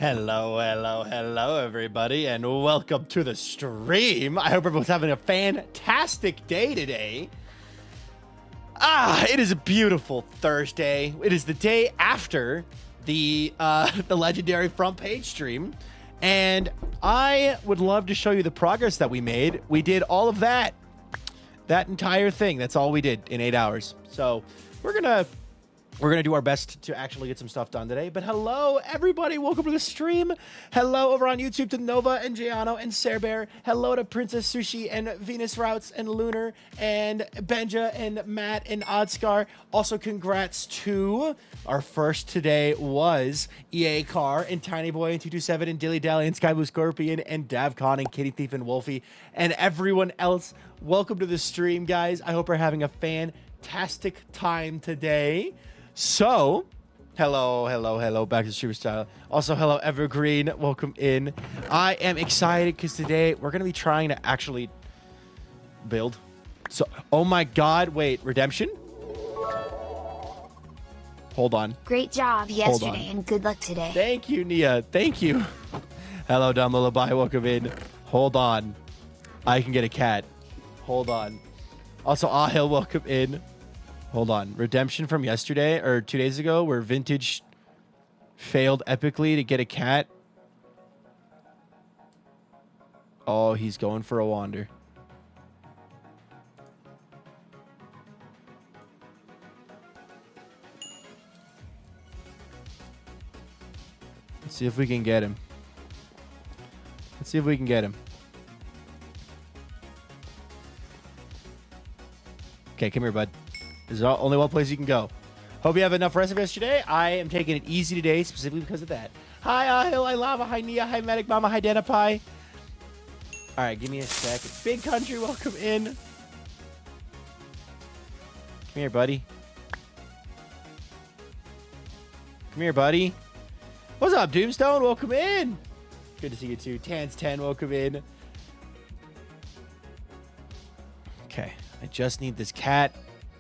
Hello, hello, hello, everybody, and welcome to the stream. I hope everyone's having a fantastic day today. It is a beautiful Thursday. It is the day after the legendary front page stream, and I would love to show you the progress that we made. We did all of that entire thing. That's all we did in 8 hours. So we're gonna do our best to actually get some stuff done today. But hello, everybody. Welcome to the stream. Hello over on YouTube to Nova and Giano and Cerbear. Hello to Princess Sushi and Venus Routes and Lunar and Benja and Matt and Oddscar. Also, congrats to our first today was EA Car and Tiny Boy and 227 and Dilly Dally and Sky Blue Scorpion and Davcon and Kitty Thief and Wolfie and everyone else. Welcome to the stream, guys. I hope we're having a fantastic time today. So, hello, back to Streamer Style. Also, hello, Evergreen. Welcome in. I am excited because today we're going to be trying to actually build. So, oh my God, wait, Redemption? Hold on. Great job yesterday and good luck today. Thank you, Nia. Thank you. Hello, Dumb Lullaby. Welcome in. Hold on. I can get a cat. Hold on. Also, Ahil, welcome in. Hold on. Redemption from yesterday or 2 days ago where Vintage failed epically to get a cat. Oh, he's going for a wander. Let's see if we can get him. Okay, come here, bud. There's only one place you can go. Hope you have enough rest of yesterday. I am taking it easy today, specifically because of that. Hi, Ahil. Hi, Lava. Hi, Nia. Hi, Medic Mama. Hi, Danapai. All right, give me a second. Big Country, welcome in. Come here, buddy. What's up, Doomstone? Welcome in. Good to see you, too. Tans10, welcome in. Okay, I just need this cat.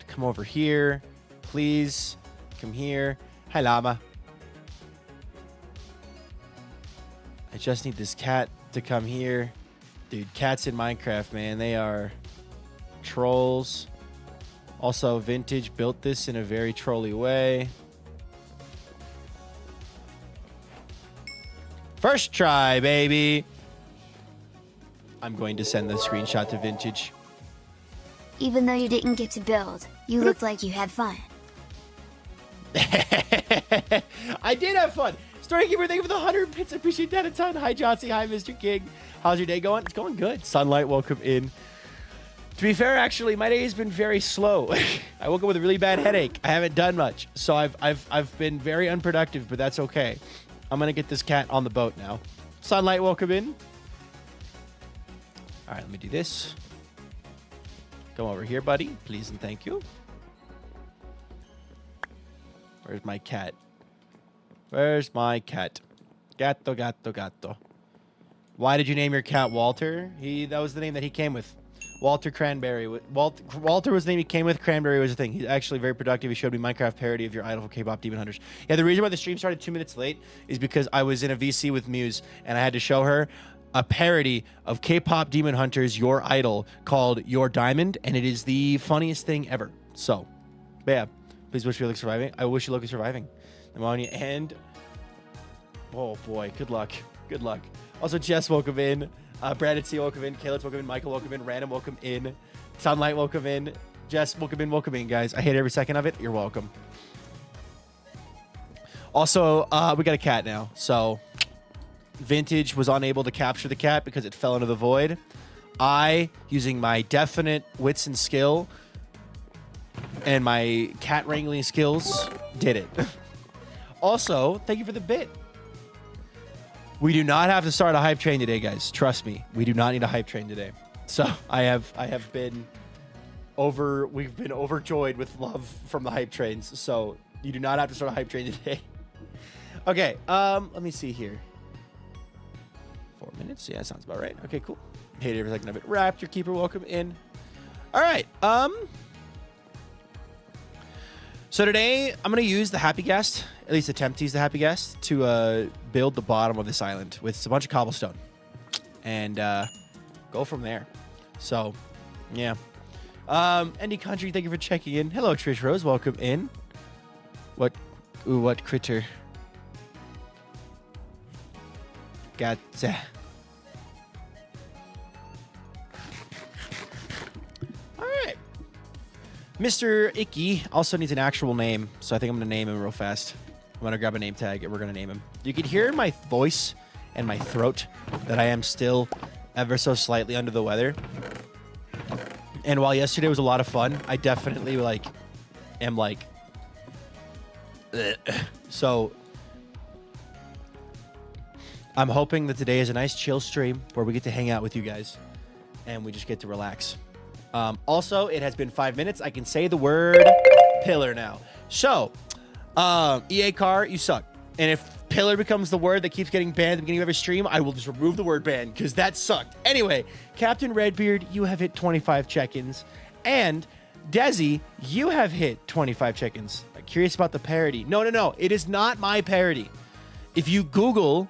Come over here, please. Come here. Hi, Llama. I just need this cat to come here. Dude, cats in Minecraft, man, they are trolls. Also, Vintage built this in a very trolly way. First try, baby. I'm going to send the screenshot to Vintage. Even though you didn't get to build, you looked like you had fun. I did have fun. Storykeeper, thank you for the 100 bits. I appreciate that a ton. Hi, Johnsy. Hi, Mr. King. How's your day going? It's going good. Sunlight, welcome in. To be fair, actually, my day has been very slow. I woke up with a really bad headache. I haven't done much, so I've been very unproductive, but that's okay. I'm gonna get this cat on the boat now. Sunlight, welcome in. All right, let me do this. Come over here, buddy. Please and thank you. Where's my cat? Where's my cat? Gatto, gatto, gatto. Why did you name your cat Walter? That was the name that he came with. Walter Cranberry. Walter was the name he came with. Cranberry was the thing. He's actually very productive. He showed me Minecraft parody of your idol for K-pop Demon Hunters. Yeah, the reason why the stream started 2 minutes late is because I was in a VC with Muse and I had to show her a parody of K-pop Demon Hunters, Your Idol, called Your Diamond, and it is the funniest thing ever. So, yeah, please wish you luck surviving. I wish you luck surviving. Pneumonia and... oh, boy, good luck. Good luck. Also, Jess, welcome in. Brandon C, welcome in. Caleb, welcome in. Michael, welcome in. Random, welcome in. Sunlight, welcome in. Jess, welcome in, guys. I hate every second of it. You're welcome. Also, we got a cat now, so... Vintage was unable to capture the cat because it fell into the void. I, using my definite wits and skill and my cat wrangling skills, did it. Also, thank you for the bit. We do not have to start a hype train today, guys. Trust me, we do not need a hype train today. So we've been overjoyed with love from the hype trains. So you do not have to start a hype train today. Okay, let me see here. 4 minutes. Yeah, sounds about right. Okay, cool. Hate every second of it. Raptor Keeper, welcome in. All right. So today I'm going to use the Happy Ghast at least attempt to use the happy guest to build the bottom of this island with a bunch of cobblestone and go from there. So, yeah. Andy Country, thank you for checking in. Hello, Trish Rose. Welcome in. What critter? Gotcha. All right. Mr. Icky also needs an actual name, so I think I'm going to name him real fast. I'm going to grab a name tag, and we're going to name him. You can hear in my voice and my throat that I am still ever so slightly under the weather. And while yesterday was a lot of fun, I definitely, am ugh. So I'm hoping that today is a nice chill stream where we get to hang out with you guys and we just get to relax. Also, it has been 5 minutes. I can say the word pillar now. So, EA Car, you suck. And if pillar becomes the word that keeps getting banned at the beginning of every stream, I will just remove the word ban because that sucked. Anyway, Captain Redbeard, you have hit 25 check-ins. And Desi, you have hit 25 check-ins. I'm curious about the parody. No. It is not my parody. If you Google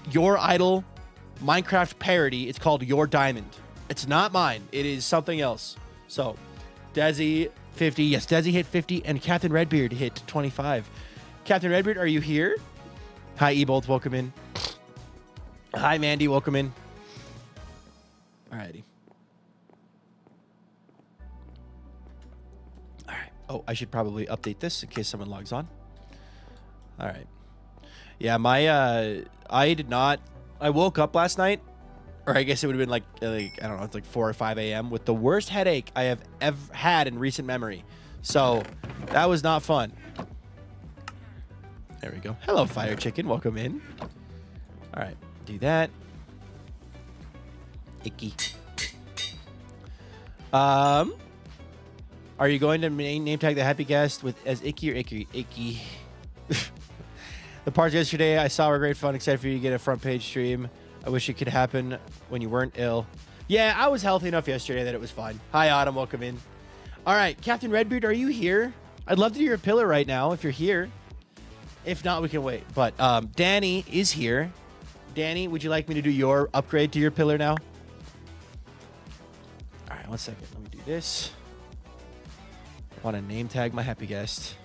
Your Idol Minecraft parody, it's called Your Diamond. It's not mine. It is something else. So, Desi, 50. Yes, Desi hit 50, and Captain Redbeard hit 25. Captain Redbeard, are you here? Hi, Ebolt. Welcome in. Hi, Mandy. Welcome in. Alrighty. All right. Oh, I should probably update this in case someone logs on. All right. Yeah, I woke up last night, or I guess it would have been like I don't know, it's like 4 or 5 a.m. with the worst headache I have ever had in recent memory. So that was not fun. There we go. Hello, Fire Chicken. Welcome in. All right, do that. Icky. Are you going to name tag the happy guest with as Icky or Icky? Icky. The parts yesterday I saw were great fun, except for you to get a front page stream. I wish it could happen when you weren't ill. Yeah, I was healthy enough yesterday that it was fine. Hi, Autumn. Welcome in. All right, Captain Redbeard, are you here? I'd love to do your pillar right now if you're here. If not, we can wait. But Danny is here. Danny, would you like me to do your upgrade to your pillar now? All right, 1 second. Let me do this. I want to name tag my happy guest.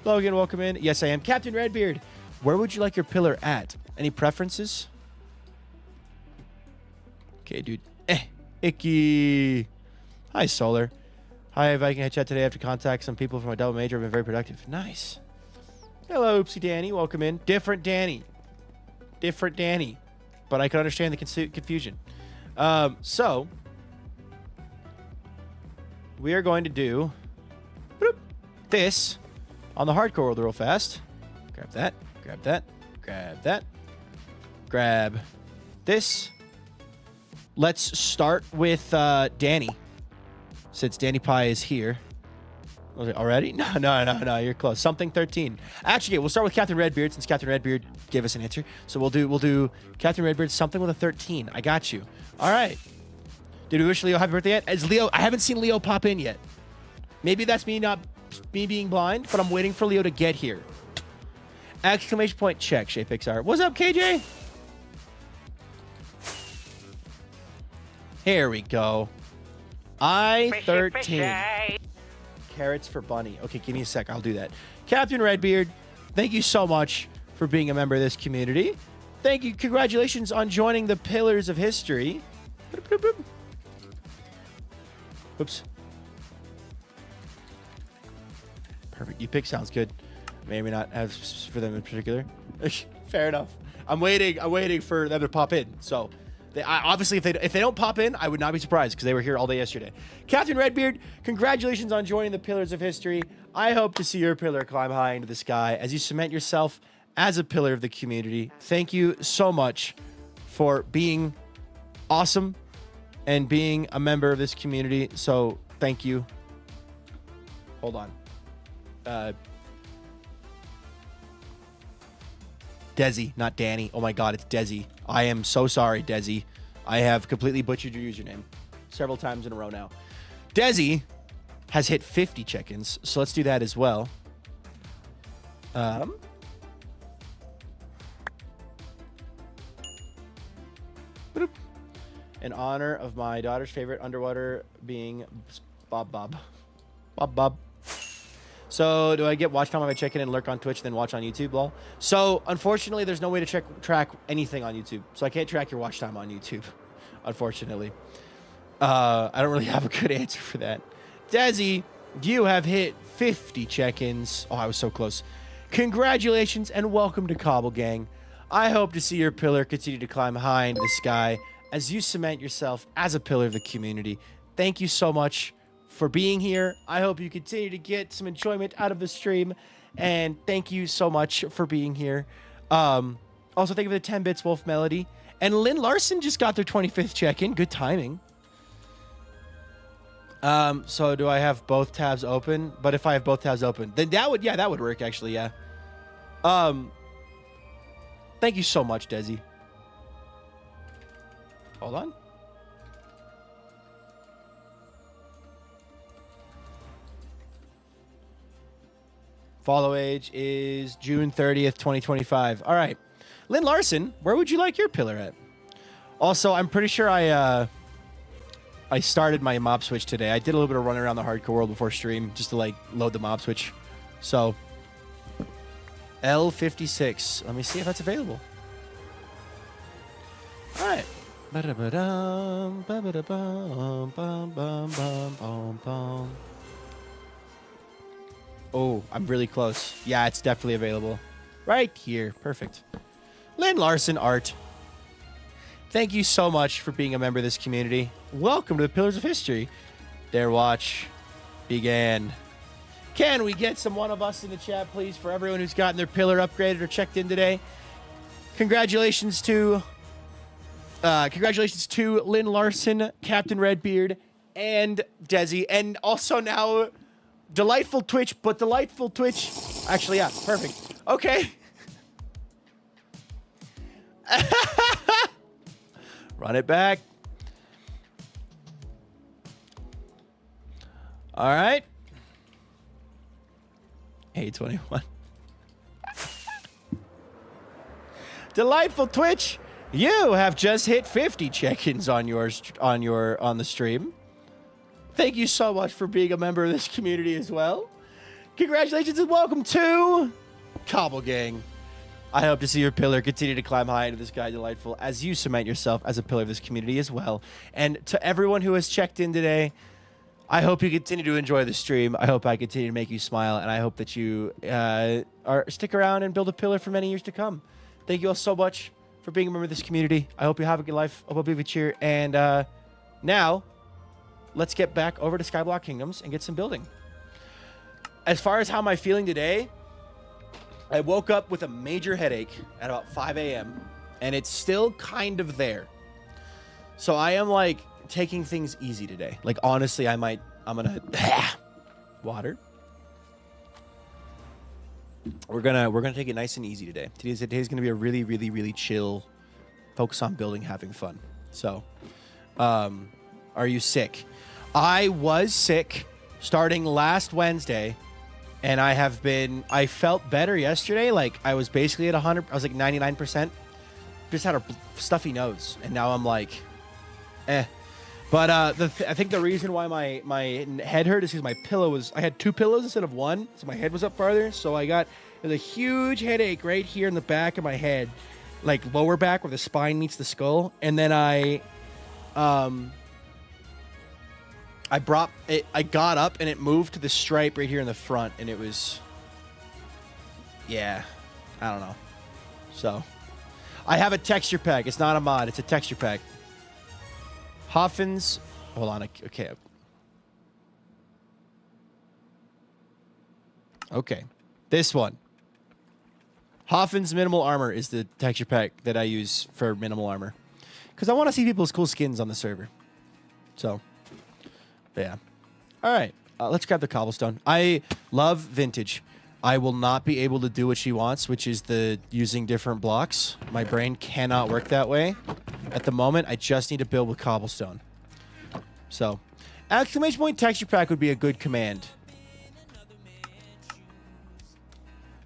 Logan, welcome in. Yes, I am. Captain Redbeard, where would you like your pillar at? Any preferences? Okay, dude. Icky. Hi, Solar. Hi, Viking. I chat today after contact some people from a double major. I've been very productive. Nice. Hello, Oopsie Danny. Welcome in. Different Danny. Different Danny. But I can understand the confusion. So, we are going to do this on the hardcore world real fast. Grab that. Grab that. Grab that. Grab this. Let's start with Danny, since Danny Pie is here. Already? No. You're close. Something 13. Actually, we'll start with Captain Redbeard, since Captain Redbeard gave us an answer. So we'll do Captain Redbeard something with a 13. I got you. All right. Did we wish Leo happy birthday yet? Is Leo? I haven't seen Leo pop in yet. Maybe that's me being blind, but I'm waiting for Leo to get here. Exclamation point check. Shay Pixar. What's up, KJ? Here we go. I-13. Carrots for Bunny. Okay, give me a sec. I'll do that. Captain Redbeard, thank you so much for being a member of this community. Thank you. Congratulations on joining the Pillars of History. Oops. Perfect. You pick sounds good. May or may not have for them in particular. Fair enough. I'm waiting for them to pop in. So, obviously, if they don't pop in, I would not be surprised because they were here all day yesterday. Captain Redbeard, congratulations on joining the Pillars of History. I hope to see your pillar climb high into the sky as you cement yourself as a pillar of the community. Thank you so much for being awesome and being a member of this community. So, thank you. Hold on. Desi, not Danny. Oh my God, it's Desi. I am so sorry, Desi. I have completely butchered your username several times in a row now. Desi has hit 50 check-ins, so let's do that as well. Boop. In honor of my daughter's favorite underwater being Bob. So, do I get watch time if I check in and lurk on Twitch, then watch on YouTube, lol? So, unfortunately, there's no way to track anything on YouTube. So, I can't track your watch time on YouTube, unfortunately. I don't really have a good answer for that. Desi, you have hit 50 check-ins. Oh, I was so close. Congratulations and welcome to Cobble Gang. I hope to see your pillar continue to climb high into the sky as you cement yourself as a pillar of the community. Thank you so much for being here. I hope you continue to get some enjoyment out of the stream, and thank you so much for being here. Also, thank you for the 10 bits Wolf Melody. And Lynn Larson just got their 25th check-in. Good timing. So do I have both tabs open? But if I have both tabs open, then that would work actually, yeah. Thank you so much, Desi. Hold on. Follow age is June 30th, 2025. All right. Lynn Larson, where would you like your pillar at? Also, I'm pretty sure I started my mob switch today. I did a little bit of running around the hardcore world before stream just to like load the mob switch. So L56. Let me see if that's available. All right. Oh, I'm really close. Yeah, it's definitely available. Right here. Perfect. Lynn Larson art. Thank you so much for being a member of this community. Welcome to the Pillars of History. Their watch began. Can we get some one of us in the chat, please, for everyone who's gotten their pillar upgraded or checked in today? Congratulations to Lynn Larson, Captain Redbeard, and Desi, and also now Delightful Twitch, but Delightful Twitch. Actually, yeah, perfect. Okay. Run it back. All right. 821. Delightful Twitch, you have just hit 50 check-ins on the stream. Thank you so much for being a member of this community as well. Congratulations and welcome to Cobble Gang. I hope to see your pillar continue to climb high into the sky, Delightful, as you cement yourself as a pillar of this community as well. And to everyone who has checked in today, I hope you continue to enjoy the stream. I hope I continue to make you smile, and I hope that you stick around and build a pillar for many years to come. Thank you all so much for being a member of this community. I hope you have a good life. I hope you have a cheer. And now, let's get back over to Skyblock Kingdoms and get some building. As far as how am I feeling today, I woke up with a major headache at about 5 a.m. and it's still kind of there. So I am like taking things easy today. Like honestly, I'm gonna water. We're gonna take it nice and easy today. Today's gonna be a really, really, really chill, focus on building, having fun. So, are you sick? I was sick starting last Wednesday. And I felt better yesterday. Like I was basically at 100. I was like 99%. Just had a stuffy nose. And now I'm like, eh. But I think the reason why my head hurt is because my pillow I had two pillows instead of one. So my head was up farther. So there's a huge headache right here in the back of my head. Like lower back where the spine meets the skull. And then I got up and it moved to the stripe right here in the front, and it was, yeah, I don't know. So, I have a texture pack. It's not a mod. It's a texture pack. Hoffen's, hold on. Okay. Okay. This one. Hoffen's Minimal Armor is the texture pack that I use for minimal armor. Because I want to see people's cool skins on the server. So, yeah. All right. Let's grab the cobblestone. I love vintage. I will not be able to do what she wants, which is using different blocks. My brain cannot work that way. At the moment, I just need to build with cobblestone. So, ! Texture pack would be a good command.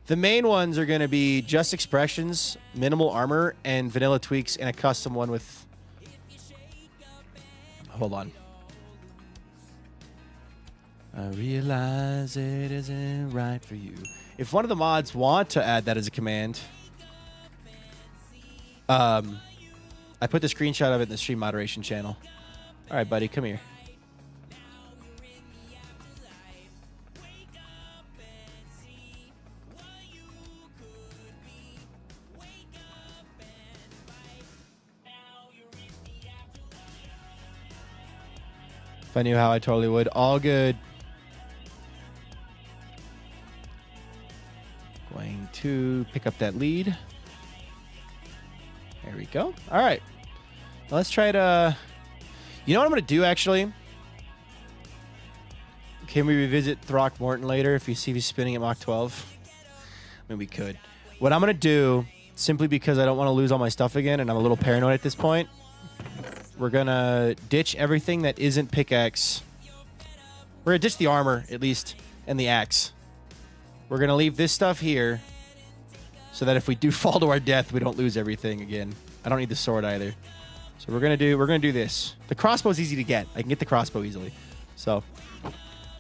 The main ones are going to be just expressions, minimal armor, and vanilla tweaks, and a custom one with... Hold on. I realize it isn't right for you. If one of the mods want to add that as a command, I put the screenshot of it in the stream moderation channel. All right, buddy, come here. If I knew how, I totally would. All good. Going to pick up that lead. There we go. All right. Let's try to... You know what I'm going to do, actually? Can we revisit Throckmorton later if you see he's spinning at Mach 12? I mean, we could. What I'm going to do, simply because I don't want to lose all my stuff again, and I'm a little paranoid at this point, we're going to ditch everything that isn't pickaxe. We're going to ditch the armor, at least, and the axe. We're going to leave this stuff here so that if we do fall to our death, we don't lose everything again. I don't need the sword either. So we're going to do this. The crossbow is easy to get. I can get the crossbow easily. So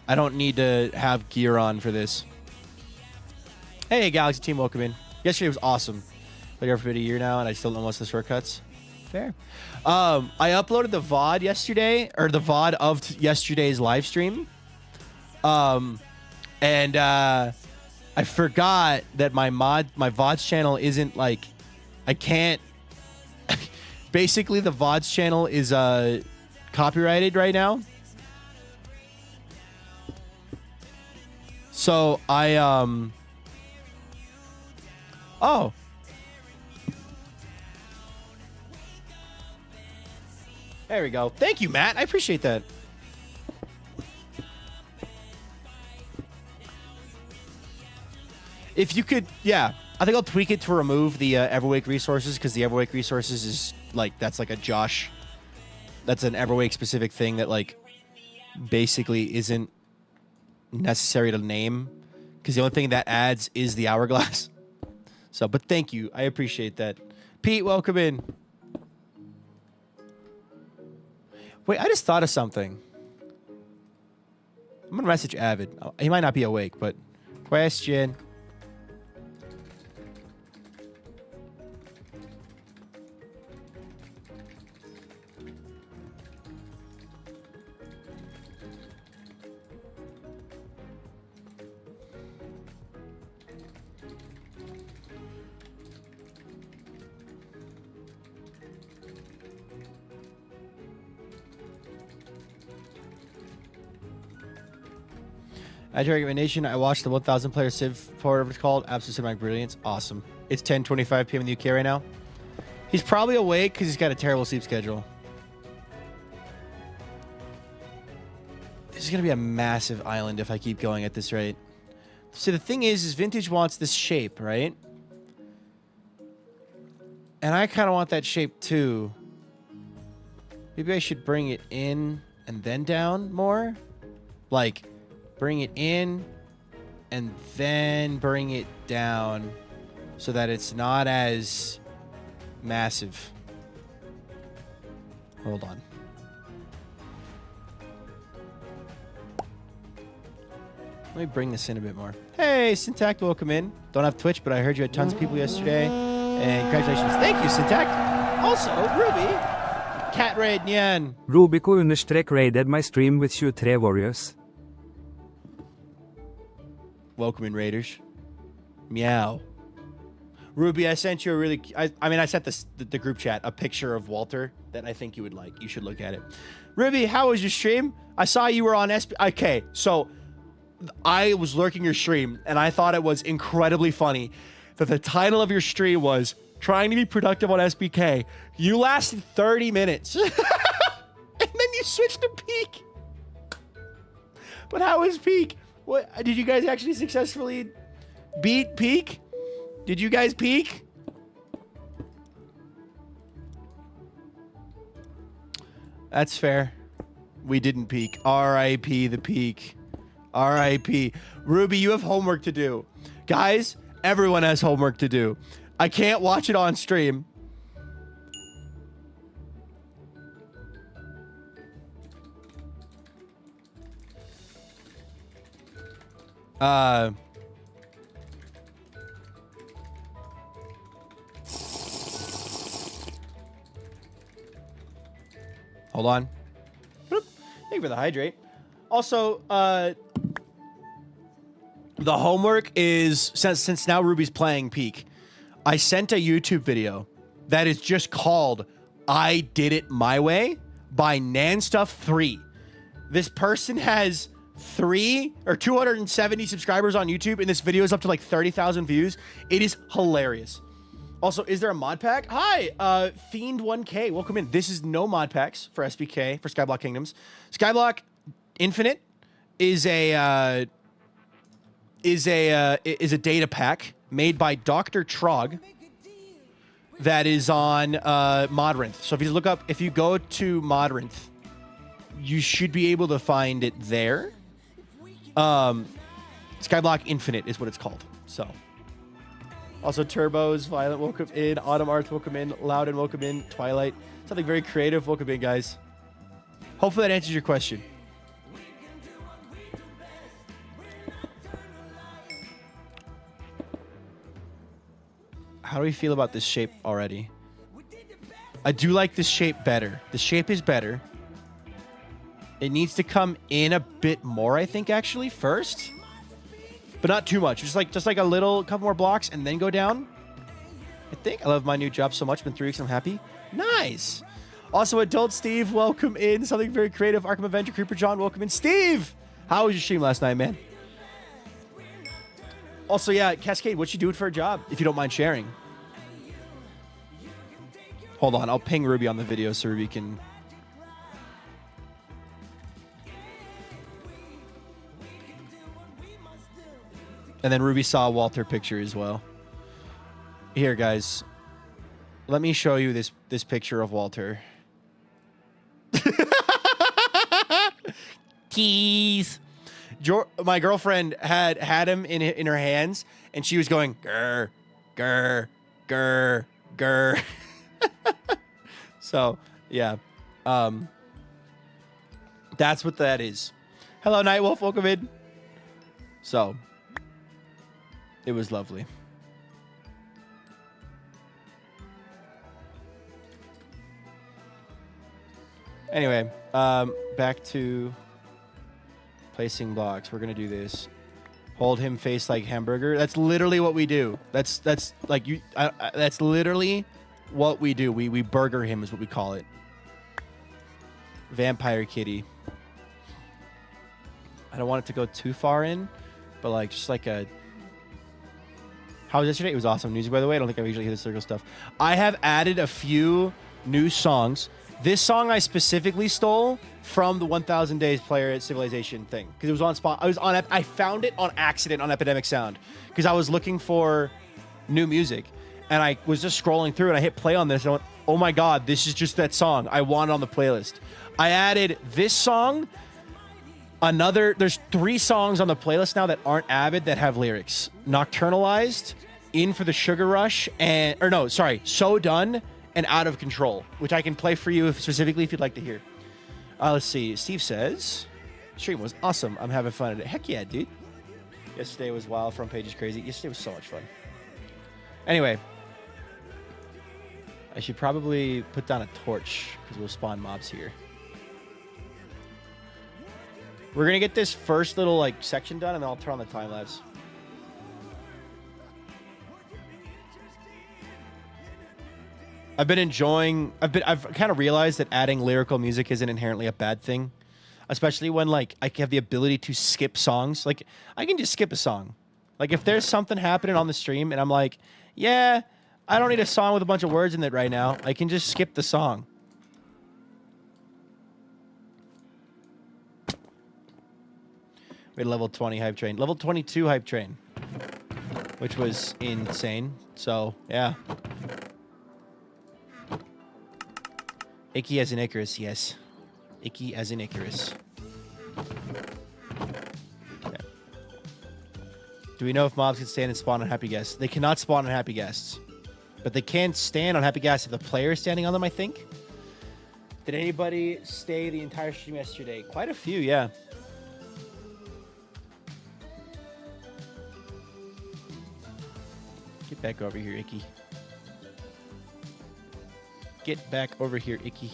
I don't need to have gear on for this. Hey, Galaxy Team, welcome in. Yesterday was awesome. Been here for a year now, and I still don't know most of the shortcuts. Fair. I uploaded the VOD yesterday, or the VOD of yesterday's live stream. And I forgot that my VODs channel isn't like, I can't, basically the VODs channel is copyrighted right now. So I, oh. There we go. Thank you, Matt. I appreciate that. If you could, yeah, I think I'll tweak it to remove the Everwake resources, because the Everwake resources is like, that's like a Josh, that's an Everwake specific thing that like basically isn't necessary to name, because the only thing that adds is the hourglass. So, but thank you. I appreciate that. Pete, welcome in. Wait, I just thought of something. I'm going to message Avid. He might not be awake, but question. As your recommendation, I watched the 1,000 player Civ, whatever it's called, Absolute Cinematic Brilliance. Awesome. It's 10:25 p.m. in the UK right now. He's probably awake because he's got a terrible sleep schedule. This is going to be a massive island if I keep going at this rate. So the thing is Vintage wants this shape, right? And I kind of want that shape too. Maybe I should bring it in and then down more. Like, bring it in and then bring it down so that it's not as massive. Hold on. Let me bring this in a bit more. Hey, Syntact, welcome in. Don't have Twitch, but I heard you had tons of people yesterday. And congratulations. Thank you, Syntact. Also, Ruby, Cat Raid Nyan. Rubico_raided my stream with you 3 warriors. Welcome in, Raiders. Meow. Ruby, I sent you a really... I mean, I sent the group chat a picture of Walter that I think you would like. You should look at it. Ruby, how was your stream? I saw you were on SBK. Okay, so I was lurking your stream, and I thought it was incredibly funny that the title of your stream was Trying to be Productive on SBK. You lasted 30 minutes. And then you switched to Peak. But how is Peak? What did you guys actually successfully beat Peak? Did you guys peak? That's fair. We didn't peak. R.I.P. the Peak. R.I.P. Ruby, you have homework to do. Guys, Everyone has homework to do. I can't watch it on stream. Hold on. Boop. Thank you for the hydrate. Also, the homework is, since now Ruby's playing Peak, I sent a YouTube video that is just called I Did It My Way by Nanstuff3. This person has 270 subscribers on YouTube, and this video is up to like 30,000 views. It is hilarious. Also, is there a mod pack? Hi, Fiend1K, welcome in. This is no mod packs for SBK, for Skyblock Kingdoms. Skyblock Infinite is a data pack made by Dr. Trog that is on Modrinth. So if you go to Modrinth, you should be able to find it there. Skyblock Infinite is what it's called. So, also Turbos, Violent, welcome in. Autumn Arts, welcome in. Loudon, welcome in. Twilight, something very creative, welcome in, guys. Hopefully that answers your question. How do we feel about this shape already? I do like this shape better. The shape is better. It needs to come in a bit more, I think, actually, first. But not too much. Just like a couple more blocks and then go down. I think. I love my new job so much. Been 3 weeks. I'm happy. Nice. Also, Adult Steve, welcome in. Something very creative. Arkham Avenger, Creeper John, welcome in. Steve! How was your stream last night, man? Also, yeah, Cascade, what you doing for a job, if you don't mind sharing? Hold on, I'll ping Ruby on the video so Ruby can... And then Ruby saw a Walter picture as well. Here, guys. Let me show you this picture of Walter. Tease. My girlfriend had him in her hands, and she was going grr, grr, grr, grr. So yeah, that's what that is. Hello, Nightwolf, welcome in. So it was lovely. Anyway, back to placing blocks. We're gonna do this. Hold him face like hamburger. That's literally what we do. That's like you. That's literally what we do. We burger him is what we call it. Vampire kitty. I don't want it to go too far in, but like just like a. How was yesterday? It was awesome music, by the way. I don't think I usually hear the circle stuff. I have added a few new songs. This song I specifically stole from the 1000 Days Player at Civilization thing because it was on spot. I found it on accident on Epidemic Sound because I was looking for new music and I was just scrolling through and I hit play on this and I went, oh my god, this is just that song I want it on the playlist. I added this song. There's 3 songs on the playlist now that aren't Avid that have lyrics. Nocturnalized, In for the Sugar Rush, So Done, and Out of Control, which I can play for you specifically if you'd like to hear. Let's see. Steve says, stream was awesome. I'm having fun at it. Heck yeah, dude. Yesterday was wild. Front page is crazy. Yesterday was so much fun. Anyway, I should probably put down a torch because we'll spawn mobs here. We're going to get this first little like section done and then I'll turn on the time lapse. I've kind of realized that adding lyrical music isn't inherently a bad thing, especially when like I have the ability to skip songs. Like I can just skip a song. Like if there's something happening on the stream and I'm like, yeah, I don't need a song with a bunch of words in it right now. I can just skip the song. We had level 20 hype train, level 22 hype train, which was insane. So yeah. Icky as an Icarus, yes. Icky as an Icarus. Okay. Do we know if mobs can stand and spawn on happy guests? They cannot spawn on happy guests. But they can stand on happy guests if the player is standing on them, I think. Did anybody stay the entire stream yesterday? Quite a few, yeah. Get back over here, Icky. Get back over here, Icky.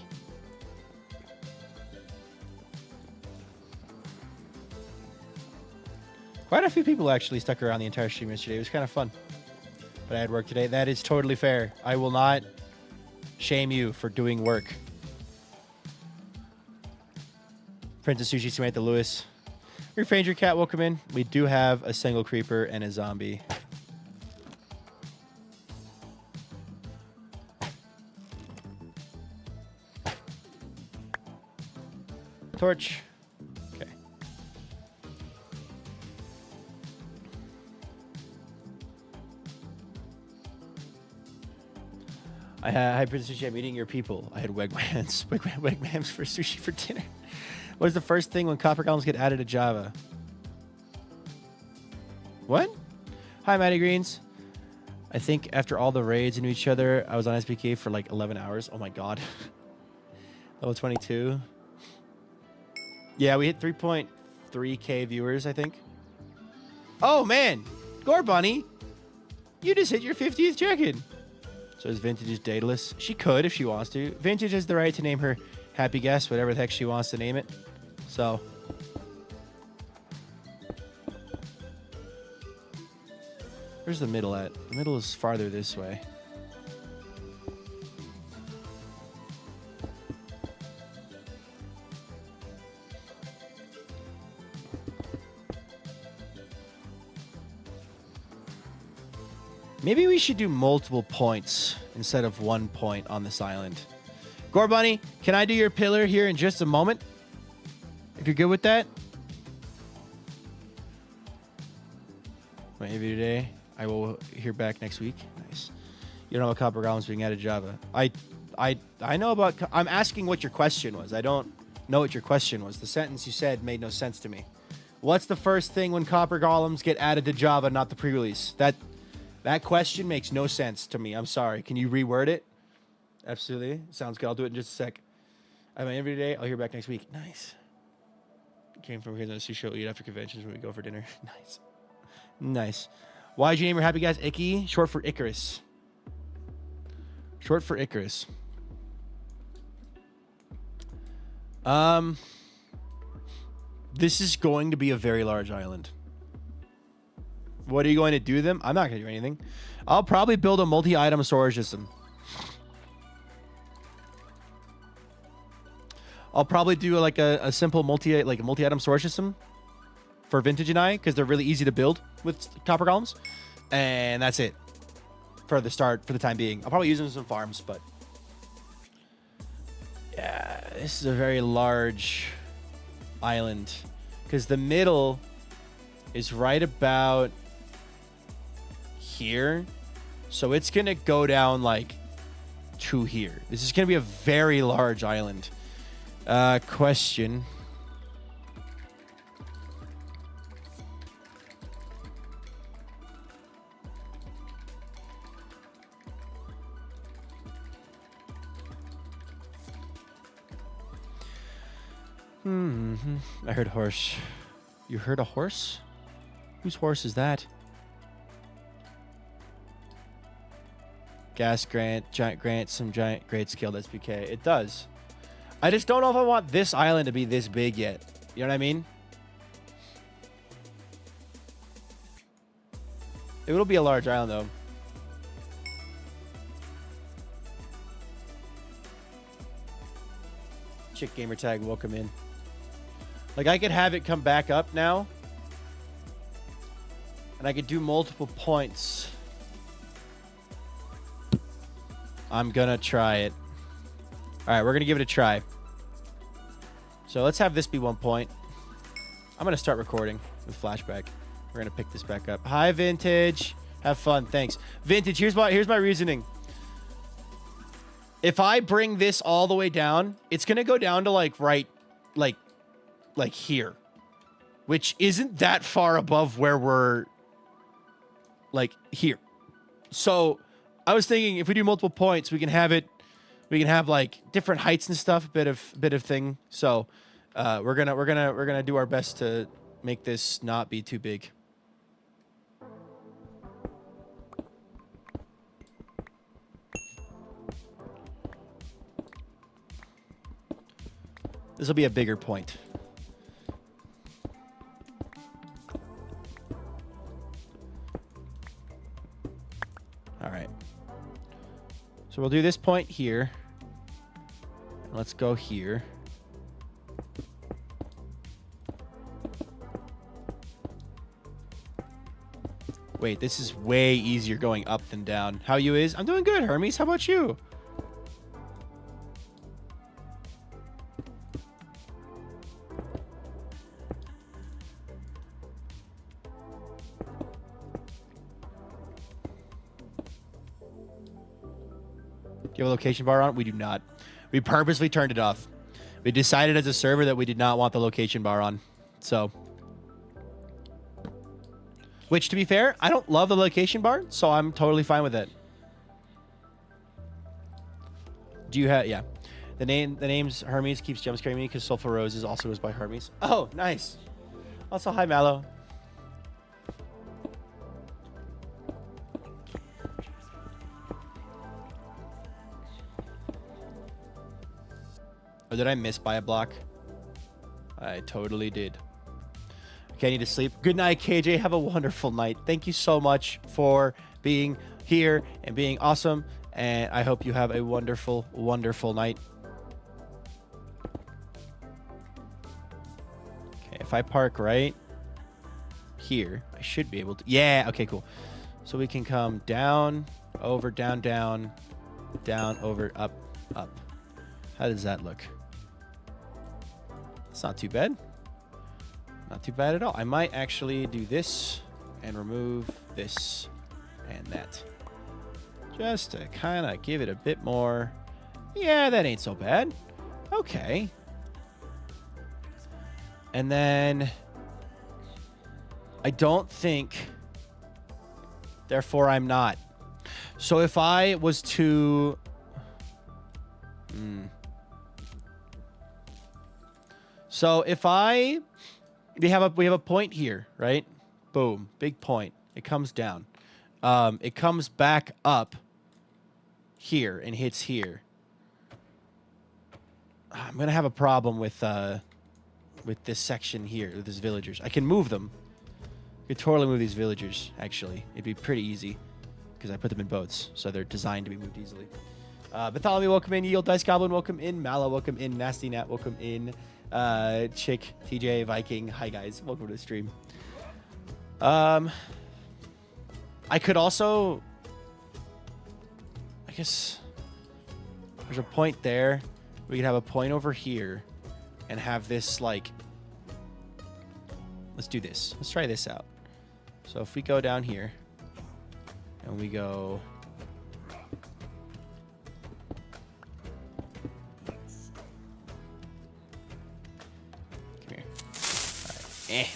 Quite a few people actually stuck around the entire stream yesterday. It was kind of fun. But I had work today. That is totally fair. I will not shame you for doing work. Princess Sushi Samantha Lewis. Refranger Cat, welcome in. We do have a single creeper and a zombie. Torch. Okay. Hi, Princess Sushi. I'm eating your people. I had Wegmans for sushi for dinner. What is the first thing when copper golems get added to Java? What? Hi, Matty Greens. I think after all the raids into each other, I was on SBK for like 11 hours. Oh my god. Level 22. Yeah, we hit 3.3k viewers, I think. Oh, man. Gore Bunny. You just hit your 50th check-in. So is Vintage dateless? She could if she wants to. Vintage has the right to name her happy guest, whatever the heck she wants to name it. So. Where's the middle at? The middle is farther this way. Maybe we should do multiple points instead of 1 point on this island. Gore Bunny, can I do your pillar here in just a moment? If you're good with that. My interview today. I will hear back next week. Nice. You don't know about copper golems being added to Java. I know about... I'm asking what your question was. I don't know what your question was. The sentence you said made no sense to me. What's the first thing when copper golems get added to Java, not the pre-release? That question makes no sense to me. I'm sorry. Can you reword it? Absolutely. Sounds good. I'll do it in just a sec. I have my interview today. I'll hear back next week. Nice. Came from here to the sushi. We'll eat after conventions when we go for dinner. Nice. Nice. Why'd you name your happy guys Icky? Short for Icarus. Short for Icarus. This is going to be a very large island. What are you going to do to them? I'm not going to do anything. I'll probably build a multi-item storage system. I'll probably do like a simple multi-item storage system for Vintage and I, because they're really easy to build with copper golems, and that's it for the start, for the time being. I'll probably use them in some farms, but yeah, this is a very large island because the middle is right about here, so it's gonna go down like to here. This is gonna be a very large island. Question. I heard horse. You heard a horse? Whose horse is that? Gas grant, giant grant, some giant great scaled SBK. It does. I just don't know if I want this island to be this big yet. You know what I mean? It will be a large island though. Chick gamer tag, welcome in. Like I could have it come back up now. And I could do multiple points. I'm gonna try it. Alright, we're gonna give it a try. So let's have this be 1 point. I'm gonna start recording with flashback. We're gonna pick this back up. Hi, Vintage. Have fun. Thanks. Vintage, here's my reasoning. If I bring this all the way down, it's gonna go down to like like here. Which isn't that far above where we're like here. So I was thinking if we do multiple points, we can have like different heights and stuff, bit of thing. So we're gonna do our best to make this not be too big. This will be a bigger point. All right. So we'll do this point here. Let's go here. Wait, this is way easier going up than down. How you is? I'm doing good, Hermes. How about you? Do you have a location bar on? We do not. We purposely turned it off. We decided as a server that we did not want the location bar on. So, which to be fair, I don't love the location bar, so I'm totally fine with it. Do you have, yeah. The name's Hermes keeps jumpscaring me because Sulfur Roses also is by Hermes. Oh, nice. Also, hi Mallow. Or did I miss by a block? I totally did. Okay, I need to sleep. Good night, KJ. Have a wonderful night. Thank you so much for being here and being awesome. And I hope you have a wonderful, wonderful night. Okay, if I park right here, I should be able to. Yeah, okay, cool. So we can come down, over, down, down, down, over, up, up. How does that look? It's not too bad. Not too bad at all. I might actually do this and remove this and that. Just to kind of give it a bit more. Yeah, that ain't so bad. Okay. And then I don't think, therefore I'm not. So if I was to... So if we have a point here, right? Boom, big point. It comes down. It comes back up here and hits here. I'm gonna have a problem with this section here, with these villagers. I can move them. I could totally move these villagers. Actually, it'd be pretty easy because I put them in boats, so they're designed to be moved easily. Bartholomew, welcome in. Yield Dice Goblin, welcome in. Mallow, welcome in. Nasty Nat, welcome in. Chick, TJ, Viking, hi guys, welcome to the stream. I could also, I guess there's a point there. We could have a point over here and have this like, let's do this. Let's try this out. So if we go down here and we go,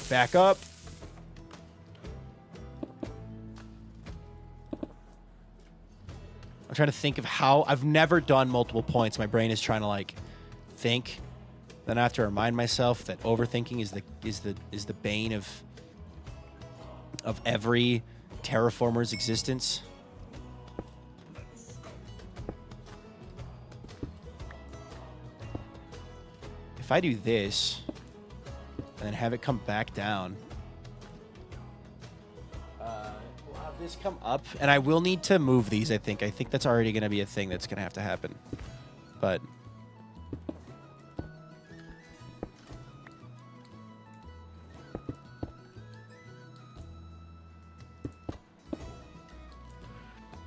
back up. I'm trying to think of how. I've never done multiple points. My brain is trying to like think. Then I have to remind myself that overthinking is the bane of every terraformer's existence. If I do this and then have it come back down, we'll have this come up, and I will need to move these. I think that's already going to be a thing that's going to have to happen. But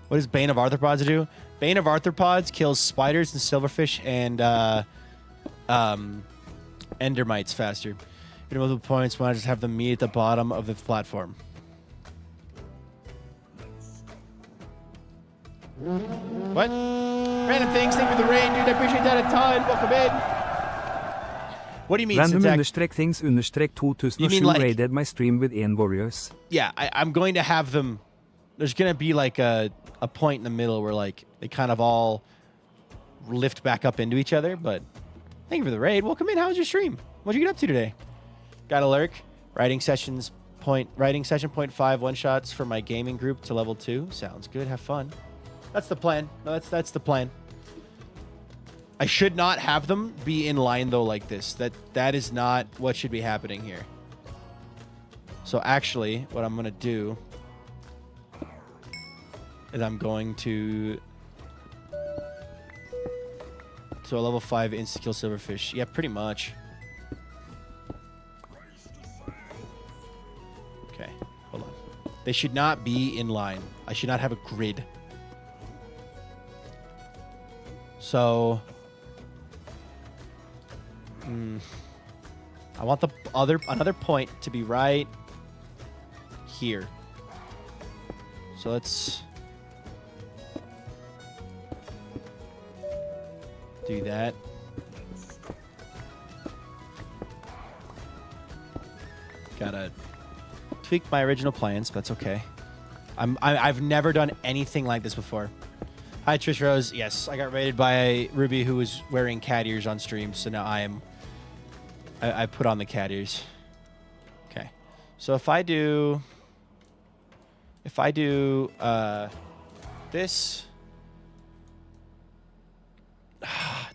what does Bane of Arthropods do? Bane of Arthropods kills spiders and silverfish and endermites faster. If you multiple points, why not just have them meet at the bottom of the platform? What? Random things, thank you for the rain, dude. I appreciate that a ton. Welcome in. What do you mean, Random Syntax? things 2007 You mean like, raided my stream with 1 warriors. yeah, I'm going to have them there's gonna be like a point in the middle where like they kind of all lift back up into each other. But thank you for the raid. Welcome in. How was your stream? What'd you get up to today? Got a lurk. Writing session 0.5 one shots for my gaming group to level 2. Sounds good. Have fun. That's the plan. No, that's the plan. I should not have them be in line though like this. That is not what should be happening here. So actually, what I'm gonna do is I'm going to a level 5 insta-kill silverfish. Yeah, pretty much. Okay, hold on. They should not be in line. I should not have a grid. So I want the another point to be right here. So let's do that. Gotta tweak my original plans, but that's okay. I've never done anything like this before. Hi Trish Rose. Yes, I got raided by Ruby who was wearing cat ears on stream, so now I put on the cat ears. Okay. So if I do this,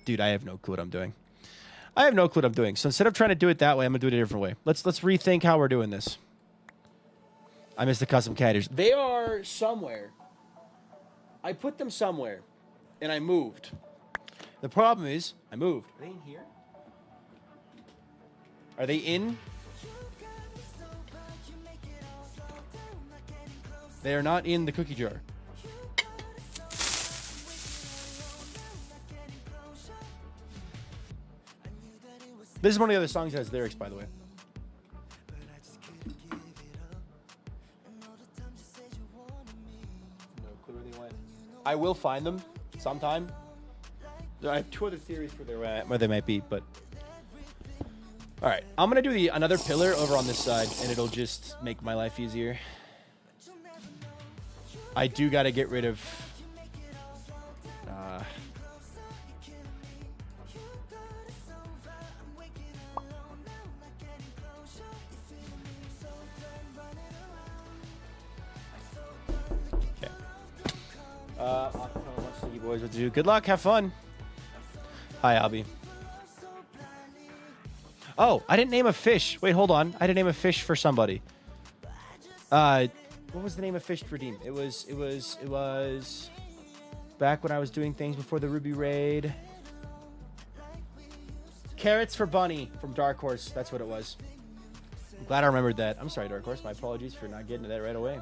dude, I have no clue what I'm doing. I have no clue what I'm doing. So instead of trying to do it that way, I'm gonna do it a different way. Let's rethink how we're doing this. I missed the custom cat ears. They are somewhere. I put them somewhere, and I moved. The problem is, I moved. Are they in here? Are they in? They are not in the cookie jar. This is one of the other songs that has lyrics, by the way. No clue where they went. I will find them sometime. I have 2 other theories for where they might be, but all right. I'm gonna do another pillar over on this side, and it'll just make my life easier. I do gotta get rid of. Boys, what to do? Good luck, have fun. Hi, Abby. Oh, I didn't name a fish. Wait, hold on. I didn't name a fish for somebody. What was the name of fish to redeem? It was back when I was doing things before the Ruby raid. Carrots for Bunny from Dark Horse. That's what it was. I'm glad I remembered that. I'm sorry, Dark Horse. My apologies for not getting to that right away.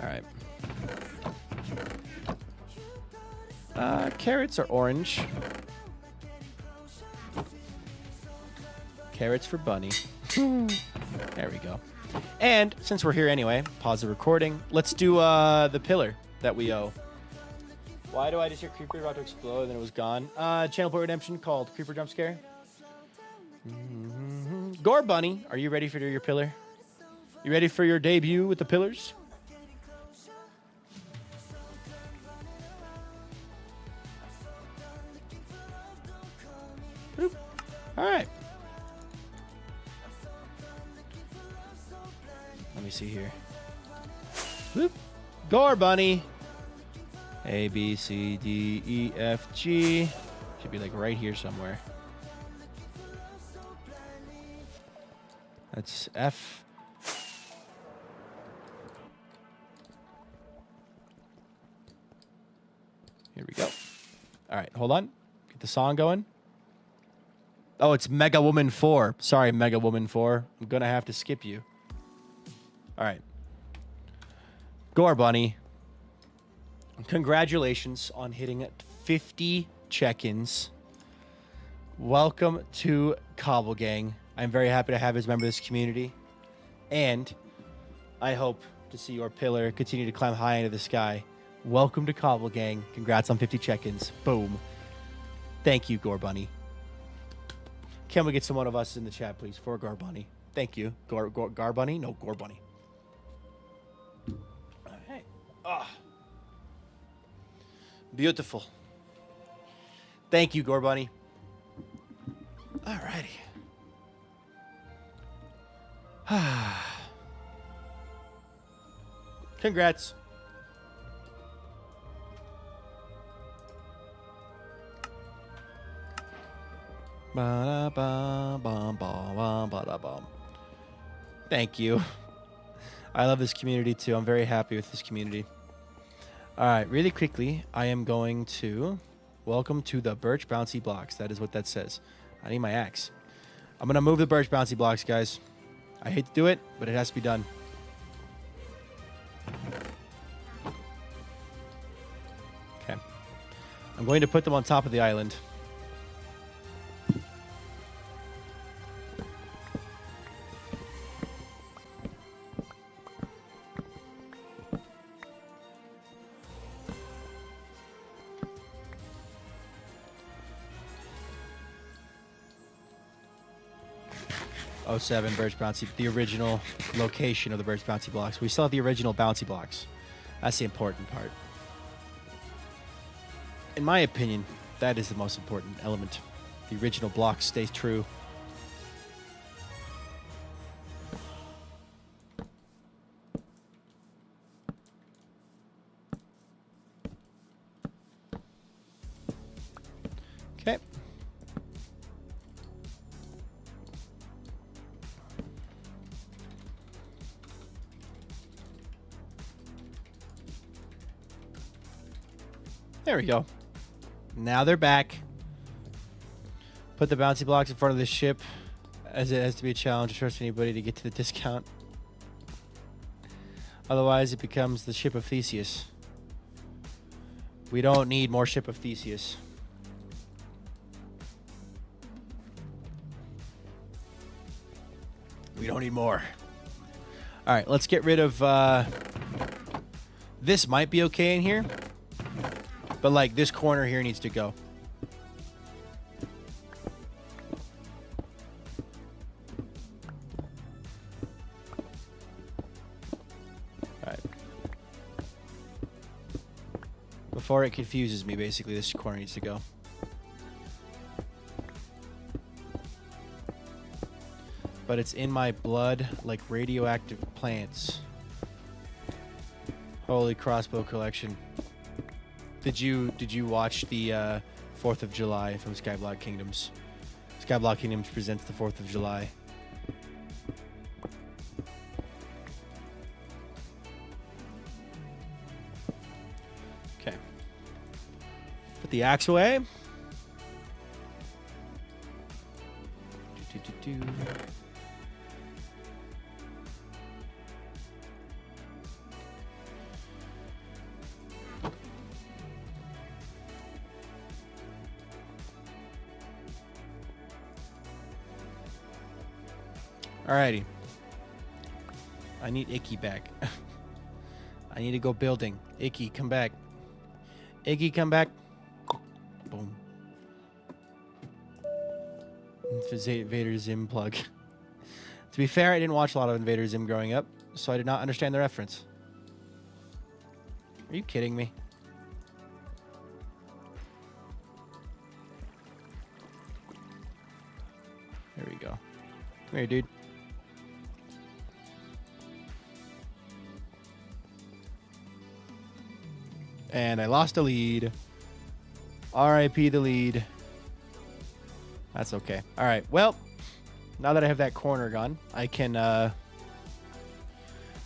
All right. Carrots are orange. Carrots for Bunny. There we go. And since we're here anyway, pause the recording. Let's do the pillar that we owe. Why do I just hear Creeper about to explode and then it was gone? Channel Point Redemption called Creeper Jump Scare. Gore Bunny, are you ready for your pillar? You ready for your debut with the pillars? Boop. All right. Let me see here. Boop. Gore Bunny. A, B, C, D, E, F, G. Should be like right here somewhere. That's F. Here we go. All right, hold on. Get the song going. Oh, it's Mega Woman 4. Sorry, Mega Woman 4. I'm going to have to skip you. All right. Gore Bunny. Congratulations on hitting 50 check-ins. Welcome to Cobble Gang. I'm very happy to have you as a member of this community. And I hope to see your pillar continue to climb high into the sky. Welcome to Cobble Gang. Congrats on 50 check-ins. Boom. Thank you, Gore Bunny. Can we get someone of us in the chat, please, for Garbunny? Thank you. Garbunny? No, Gorbunny. Hey. Ah. Beautiful. Thank you, Gorbunny. Alrighty. Congrats. Thank you. I love this community too. I'm very happy with this community. All right, really quickly, I am going to welcome to the Birch Bouncy Blocks. That is what that says. I need my axe. I'm going to move the Birch Bouncy Blocks, guys. I hate to do it, but it has to be done. Okay. I'm going to put them on top of the island. Oh, 07 Birch Bouncy, the original location of the Birch Bouncy Blocks. We still have the original Bouncy Blocks. That's the important part. In my opinion, that is the most important element. The original blocks stay true. Okay. There we go. Now they're back. Put the bouncy blocks in front of the ship, as it has to be a challenge to trust anybody to get to the discount. Otherwise, it becomes the ship of Theseus. We don't need more ship of Theseus. We don't need more. All right, let's get rid of... this might be okay in here. But, like, this corner here needs to go. Alright. Before it confuses me, basically, this corner needs to go. But it's in my blood like radioactive plants. Holy crossbow collection. Did you watch the 4th of July from Skyblock Kingdoms? Skyblock Kingdoms presents the 4th of July. Okay. Put the axe away. Alrighty. I need Icky back. I need to go building. Icky, come back. Icky, come back. Boom. Invader Zim plug. To be fair, I didn't watch a lot of Invader Zim growing up, so I did not understand the reference. Are you kidding me? There we go. Come here, dude. And I lost a lead. RIP the lead. That's okay. All right. Well, now that I have that corner gone, I can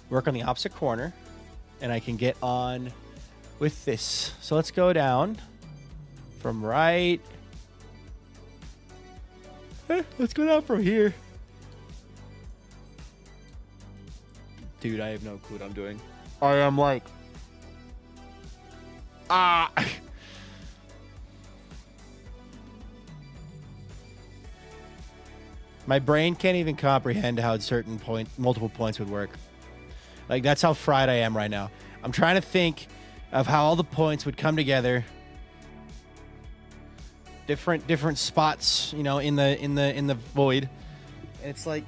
work on the opposite corner. And I can get on with this. So let's go down from right. Let's go down from here. Dude, I have no clue what I'm doing. I am like... Ah! My brain can't even comprehend how certain multiple points would work. Like, that's how fried I am right now. I'm trying to think of how all the points would come together different spots, you know, in the void. And it's like,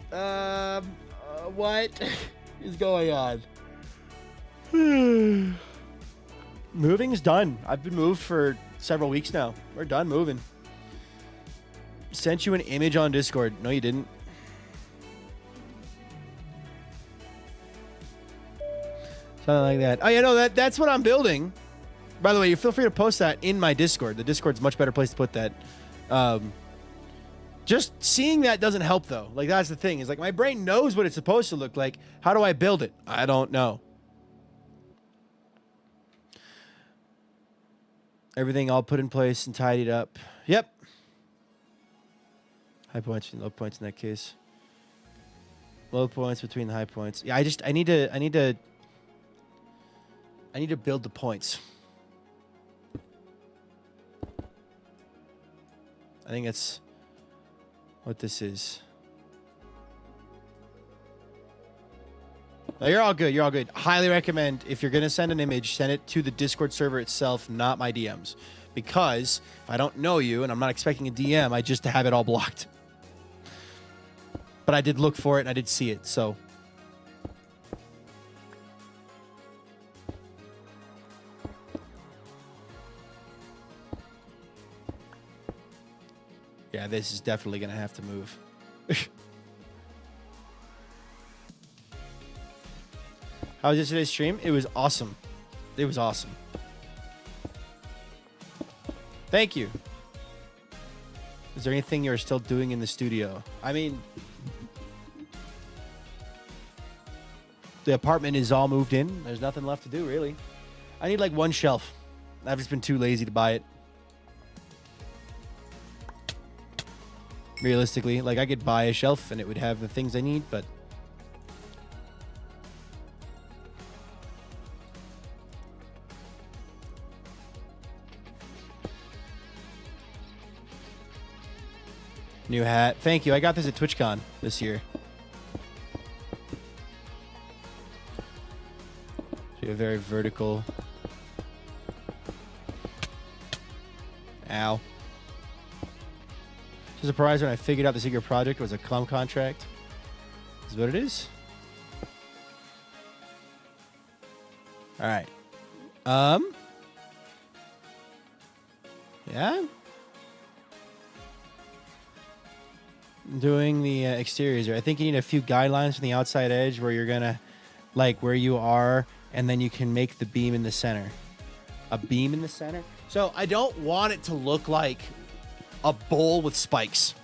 what is going on? Moving's done. I've been moved for several weeks now. We're done moving. Sent you an image on Discord. No, you didn't. Something like that. Oh, yeah, no, that's what I'm building. By the way, you feel free to post that in my Discord. The Discord's a much better place to put that. Just seeing that doesn't help, though. Like, that's the thing. Is like, my brain knows what it's supposed to look like. How do I build it? I don't know. Everything all put in place and tidied up. Yep. High points and low points in that case. Low points between the high points. Yeah, I need to build the points. I think that's what this is. No, you're all good. You're all good. Highly recommend, if you're going to send an image, send it to the Discord server itself, not my DMs. Because if I don't know you and I'm not expecting a DM, I just have it all blocked. But I did look for it and I did see it, so. Yeah, this is definitely going to have to move. How was yesterday's stream? It was awesome. It was awesome. Thank you. Is there anything you're still doing in the studio? I mean, the apartment is all moved in. There's nothing left to do, really. I need like one shelf. I've just been too lazy to buy it. Realistically, like I could buy a shelf and it would have the things I need, but new hat. Thank you. I got this at TwitchCon this year. So you have very vertical. Ow. I was surprised when I figured out the secret project was a clum contract. Is what it is. All right. Yeah. Doing the exteriors here. I think you need a few guidelines from the outside edge where you're gonna, like where you are, and then you can make the beam in the center. A beam in the center. So I don't want it to look like a bowl with spikes.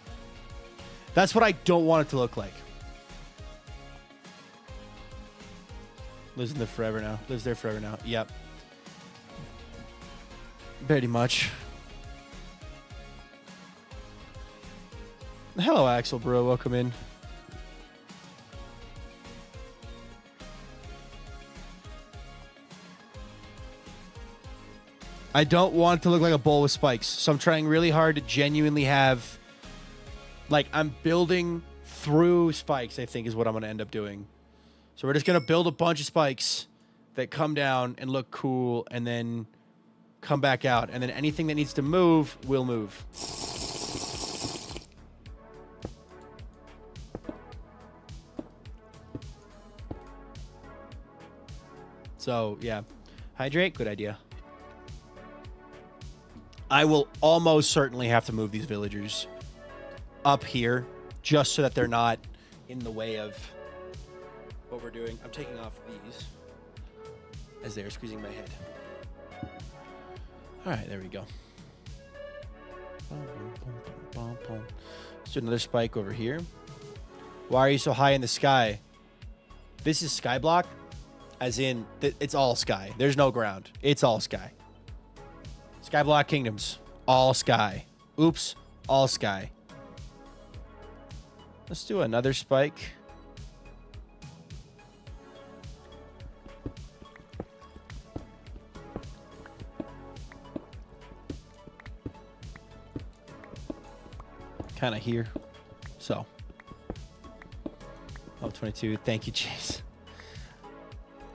That's what I don't want it to look like. Lives in there forever now. Lives there forever now. Yep. Pretty much. Hello, Axel, bro. Welcome in. I don't want it to look like a bowl with spikes. So I'm trying really hard to genuinely have, like, I'm building through spikes, I think is what I'm going to end up doing. So we're just going to build a bunch of spikes that come down and look cool and then come back out. And then anything that needs to move will move. So, yeah. Hydrate, good idea. I will almost certainly have to move these villagers up here just so that they're not in the way of what we're doing. I'm taking off these as they're squeezing my head. All right, there we go. Let's do another spike over here. Why are you so high in the sky? This is Skyblock, as in it's all sky. There's no ground. It's all sky. Skyblock Kingdoms, all sky. Oops, all sky. Let's do another spike. Kind of here. So. Oh, 22. Thank you, Chase.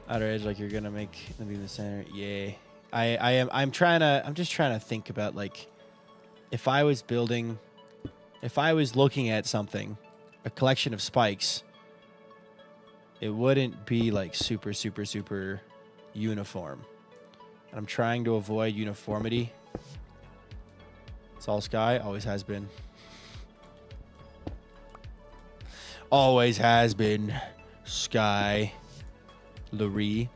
Outer edge, like you're going to make them be in the center. Yay. I'm just trying to think about, like, if I was building, if I was looking at something, a collection of spikes, it wouldn't be like super, super, super uniform. And I'm trying to avoid uniformity. It's all sky, always has been. Always has been sky. Lurie.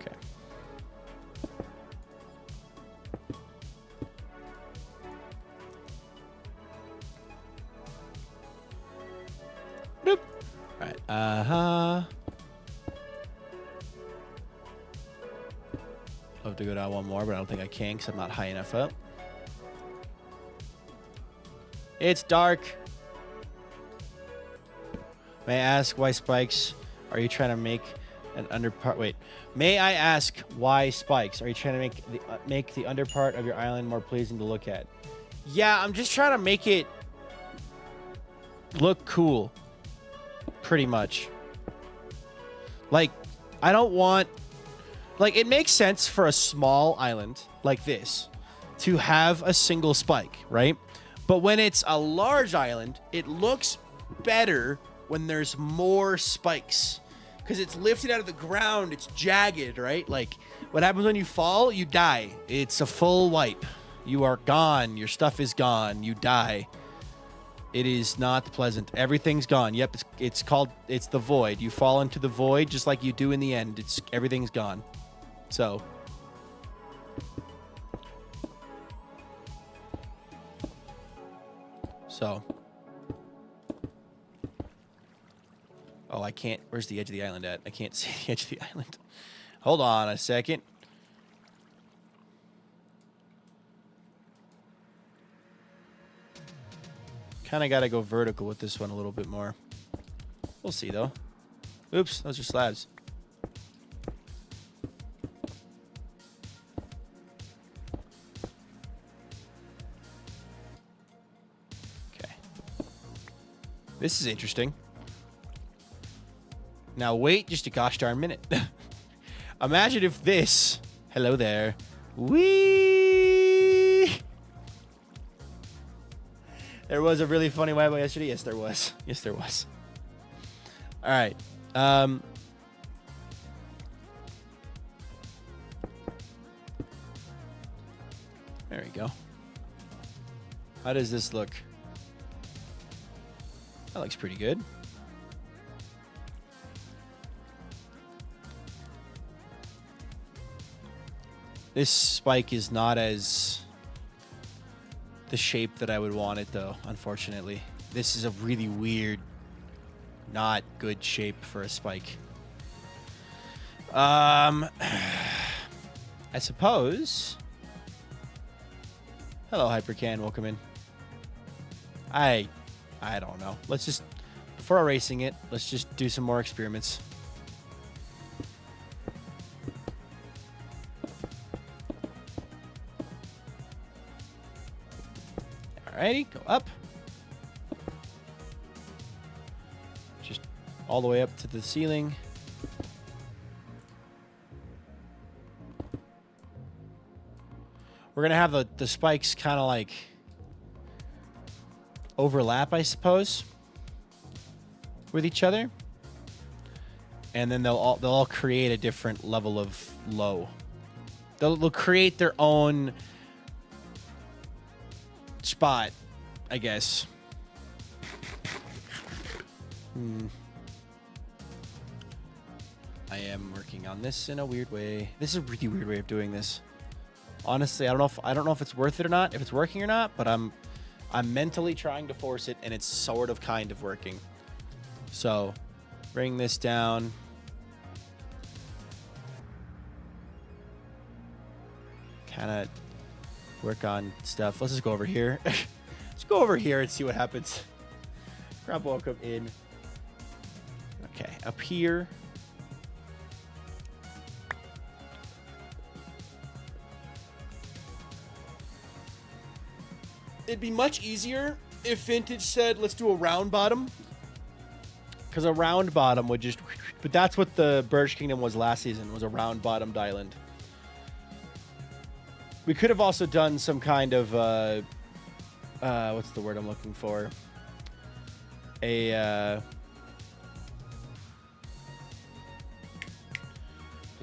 Okay. Boop. All right. Love to go down one more, but I don't think I can because I'm not high enough up. It's dark. May I ask why spikes? Are you trying to make an underpart? Wait. May I ask why spikes? Are you trying to make the underpart of your island more pleasing to look at? Yeah, I'm just trying to make it look cool. Pretty much. Like, I don't want... Like, it makes sense for a small island like this to have a single spike, right? But when it's a large island, it looks better when there's more spikes. Because it's lifted out of the ground, it's jagged, right? Like, what happens when you fall? You die. It's a full wipe. You are gone. Your stuff is gone. You die. It is not pleasant. Everything's gone. Yep, it's the void. You fall into the void just like you do in the end. Everything's gone. So. Oh, I can't. Where's the edge of the island at? I can't see the edge of the island. Hold on a second. Kind of got to go vertical with this one a little bit more. We'll see, though. Oops, those are slabs. Okay. This is interesting. Now wait just a gosh darn minute. Imagine if this... Hello there. Whee! There was a really funny Weibo yesterday. Yes, there was. Yes, there was. All right. There we go. How does this look? That looks pretty good. This spike is not as the shape that I would want it, though, unfortunately. This is a really weird, not good shape for a spike. I suppose. Hello, Hypercan. Welcome in. I don't know. Let's just, before erasing it, let's just do some more experiments. Alrighty, go up. Just all the way up to the ceiling. We're going to have the spikes kind of like overlap, I suppose, with each other. And then they'll all create a different level of low. They'll create their own spot, I guess. I am working on this in a weird way. This is a really weird way of doing this. Honestly, I don't know if it's worth it or not, if it's working or not, but I'm mentally trying to force it, and it's sort of kind of working. So, bring this down. Kind of work on stuff. Let's just go over here. Let's go over here and see what happens. Grab welcome in. Okay, up here. it'd be much easier if Vintage said, let's do a round bottom. Because a round bottom would just... But that's what the Birch Kingdom was last season, was a round-bottomed island. We could have also done some kind of... what's the word I'm looking for? To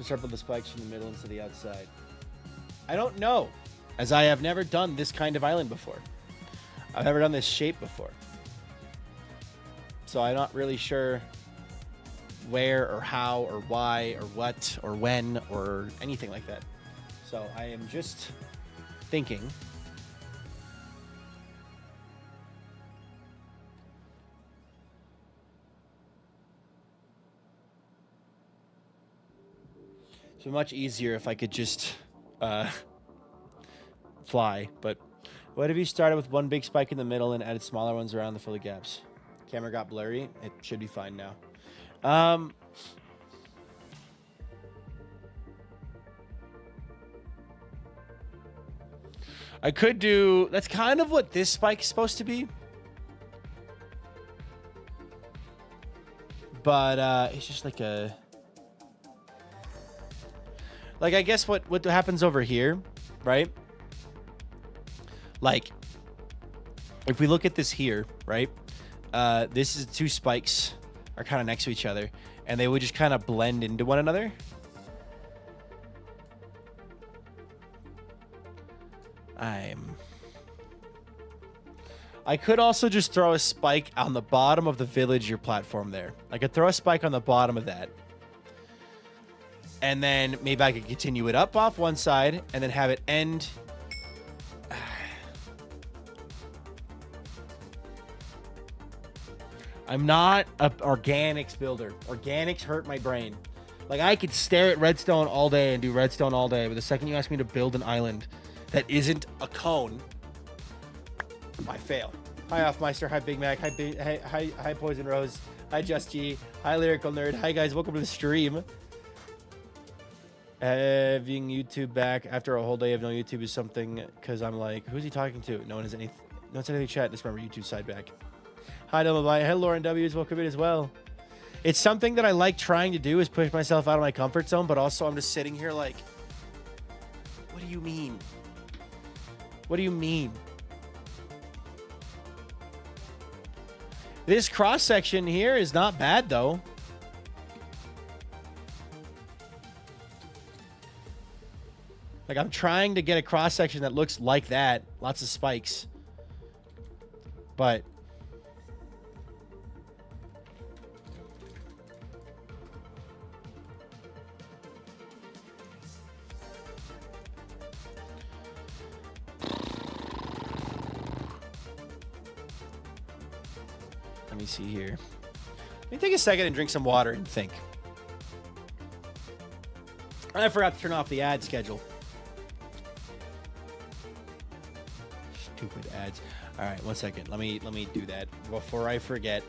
start with the spikes from the middle into the outside. I don't know, as I have never done this kind of island before. I've never done this shape before. So I'm not really sure where or how or why or what or when or anything like that. So I am just thinking. It's much easier if I could just fly. But what if you started with one big spike in the middle and added smaller ones around to fill the gaps? Camera got blurry. It should be fine now. I could do... That's kind of what this spike is supposed to be. But it's just like a... Like, I guess what happens over here, right? Like, if we look at this here, right? This is two spikes are kind of next to each other, and they would just kind of blend into one another. I could also just throw a spike on the bottom of the villager platform there. I could throw a spike on the bottom of that. And then maybe I could continue it up off one side and then have it end. I'm not an organics builder. Organics hurt my brain. Like, I could stare at redstone all day and do redstone all day, but the second you ask me to build an island that isn't a cone, I fail. Hi, Offmeister. Hi, Big Mac. Hi, Poison Rose. Hi, Just G. Hi, Lyrical Nerd. Hi, guys. Welcome to the stream. Having YouTube back after a whole day of no YouTube is something, because I'm like, who's he talking to? No one has any. No one's anything chat. Just remember YouTube side back. Hi, Delmabai. Hi, Lauren W's. Welcome in as well. It's something that I like trying to do, is push myself out of my comfort zone, but also I'm just sitting here like, what do you mean? What do you mean? This cross section here is not bad though. Like, I'm trying to get a cross section that looks like that. Lots of spikes. But let me see here. Let me take a second and drink some water and think. I forgot to turn off the ad schedule. Stupid ads. All right, one second. Let me do that before I forget.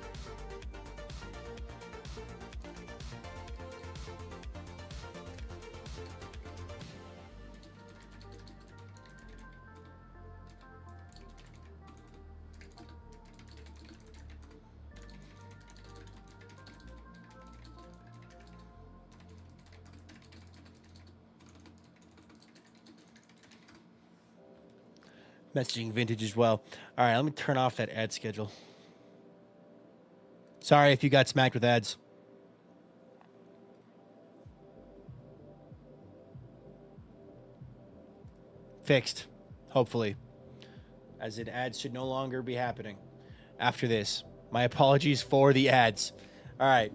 Messaging Vintage as well. All right, let me turn off that ad schedule. Sorry if you got smacked with ads. Fixed, hopefully. As in, ads should no longer be happening after this. My apologies for the ads. All right.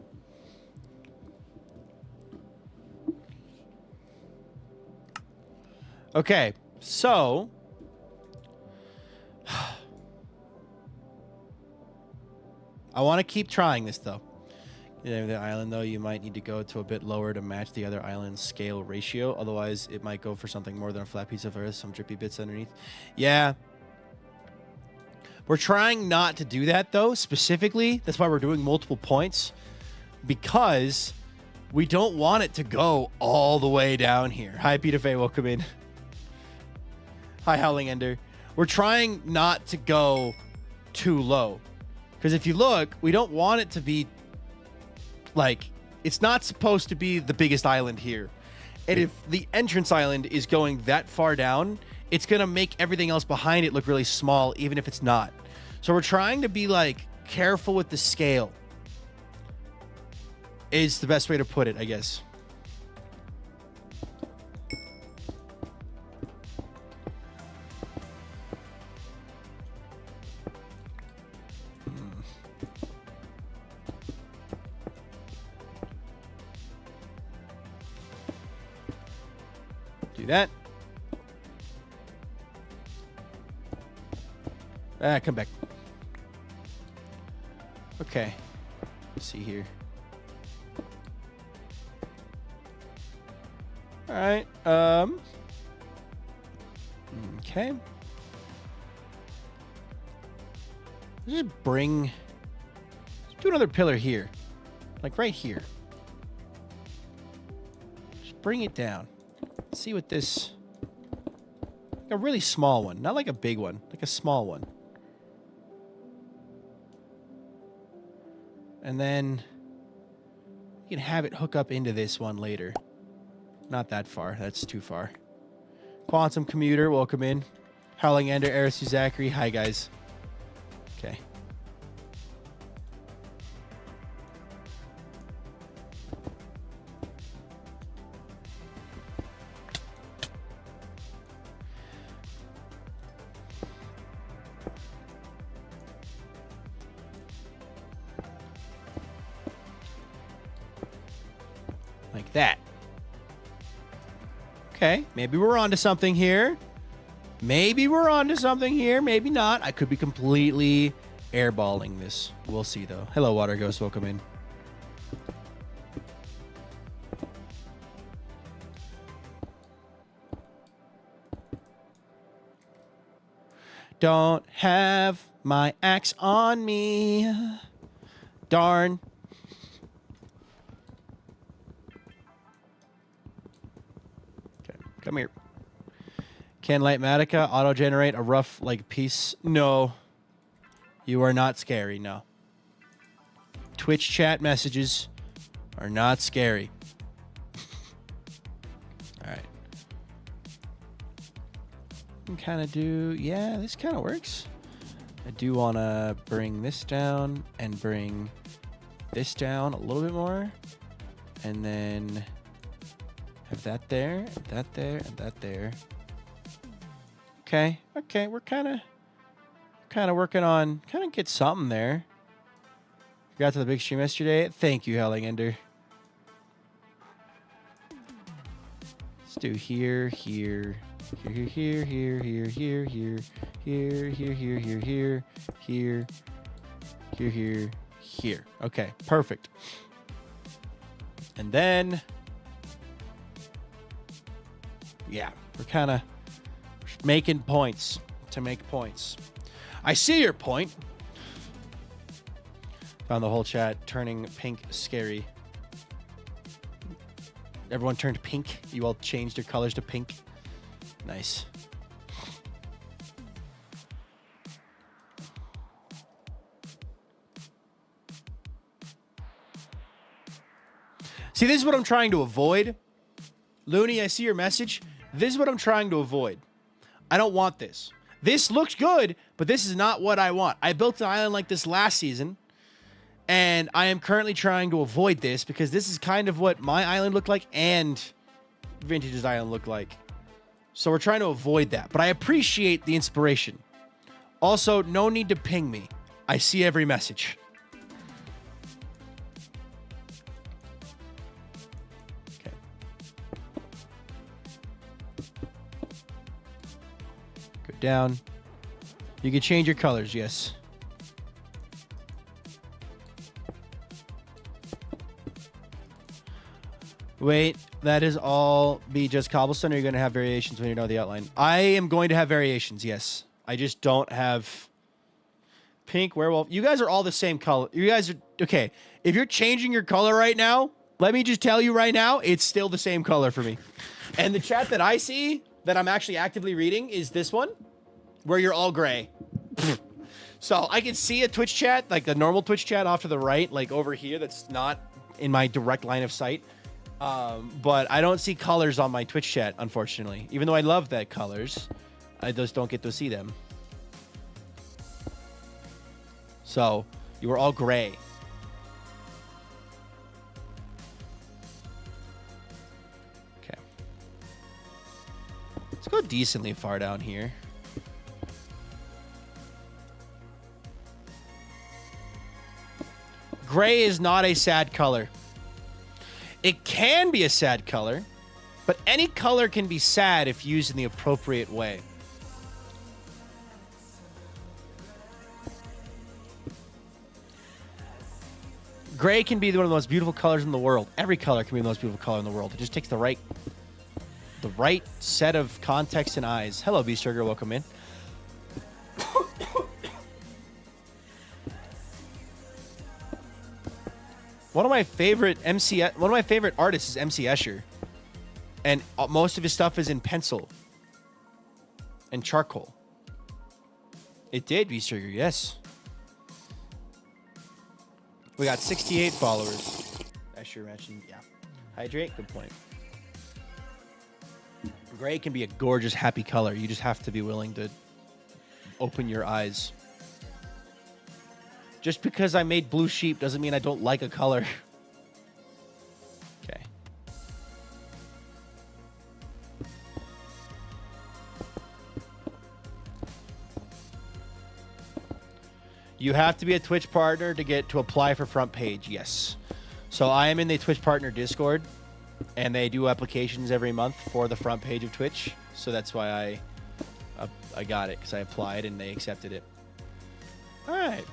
Okay, so I want to keep trying this, though. The island, though, you might need to go to a bit lower to match the other island's scale ratio. Otherwise, it might go for something more than a flat piece of earth, some drippy bits underneath. Yeah. We're trying not to do that, though, specifically. That's why we're doing multiple points. Because we don't want it to go all the way down here. Hi, Peter Faye. Welcome in. Hi, Howling Ender. We're trying not to go too low. Because if you look, we don't want it to be like, it's not supposed to be the biggest island here. And if the entrance island is going that far down, it's going to make everything else behind it look really small, even if it's not. So we're trying to be like careful with the scale is the best way to put it, I guess. Do that. Come back. Okay. Let's see here. All right. Okay. Just bring. Let's do another pillar here, like right here. Just bring it down. Let's see what this. Like a really small one, not like a big one, like a small one. And then you can have it hook up into this one later. Not that far. That's too far. Quantum Commuter, welcome in. Howling Ender, Arisu Zachary. Hi, guys. Okay. Like that. Okay, maybe we're onto something here. Maybe we're onto something here. Maybe not. I could be completely airballing this. We'll see, though. Hello, Water Ghost. Welcome in. Don't have my axe on me. Darn. Come here. Can Lightmatica auto-generate a rough, like, piece? No. You are not scary, no. Twitch chat messages are not scary. Alright. Can kind of do... Yeah, this kind of works. I do want to bring this down and bring this down a little bit more. And then... have that there, and that there, and that there. Okay, okay, we're kind of working on, kind of get something there. Got to the big stream yesterday. Thank you, Howling Ender. Let's do here, here, here, here, here, here, here, here, here, here, here, here, here, here, here, here, here. Okay, perfect. And then... yeah, we're kind of making points to make points. I see your point. Found the whole chat turning pink scary. Everyone turned pink. You all changed your colors to pink. Nice. See, this is what I'm trying to avoid. Looney, I see your message. This is what I'm trying to avoid. I don't want this. This looks good, but this is not what I want. I built an island like this last season, and I am currently trying to avoid this because this is kind of what my island looked like and Vintage's island looked like. So we're trying to avoid that, but I appreciate the inspiration. Also, no need to ping me. I see every message. Down. You can change your colors, yes. Wait, that is all be just cobblestone, or you're going to have variations when you know the outline? I am going to have variations, yes. I just don't have pink, werewolf. You guys are all the same color. You guys are... okay, if you're changing your color right now, let me just tell you right now, it's still the same color for me. And the chat that I see, that I'm actually actively reading, is this one. where you're all gray. So I can see a Twitch chat, like the normal Twitch chat off to the right, like over here, that's not in my direct line of sight. But I don't see colors on my Twitch chat, unfortunately. Even though I love that colors, I just don't get to see them. So you were all gray. Okay. Let's go decently far down here. Gray is not a sad color. It can be a sad color, but any color can be sad if used in the appropriate way. Gray can be one of the most beautiful colors in the world. Every color can be the most beautiful color in the world. It just takes the right set of context and eyes. Hello, Beast Sugar. Welcome in. One of my favorite artists is MC Escher, and most of his stuff is in pencil and charcoal. It did, Beast Sugar. Yes. We got 68 followers. Escher mentioned, yeah. Hydrate, good point. Gray can be a gorgeous, happy color. You just have to be willing to open your eyes. Just because I made blue sheep doesn't mean I don't like a color. Okay. You have to be a Twitch partner to apply for front page. Yes. So I am in the Twitch partner Discord, and they do applications every month for the front page of Twitch. So that's why I got it, because I applied and they accepted it. All right.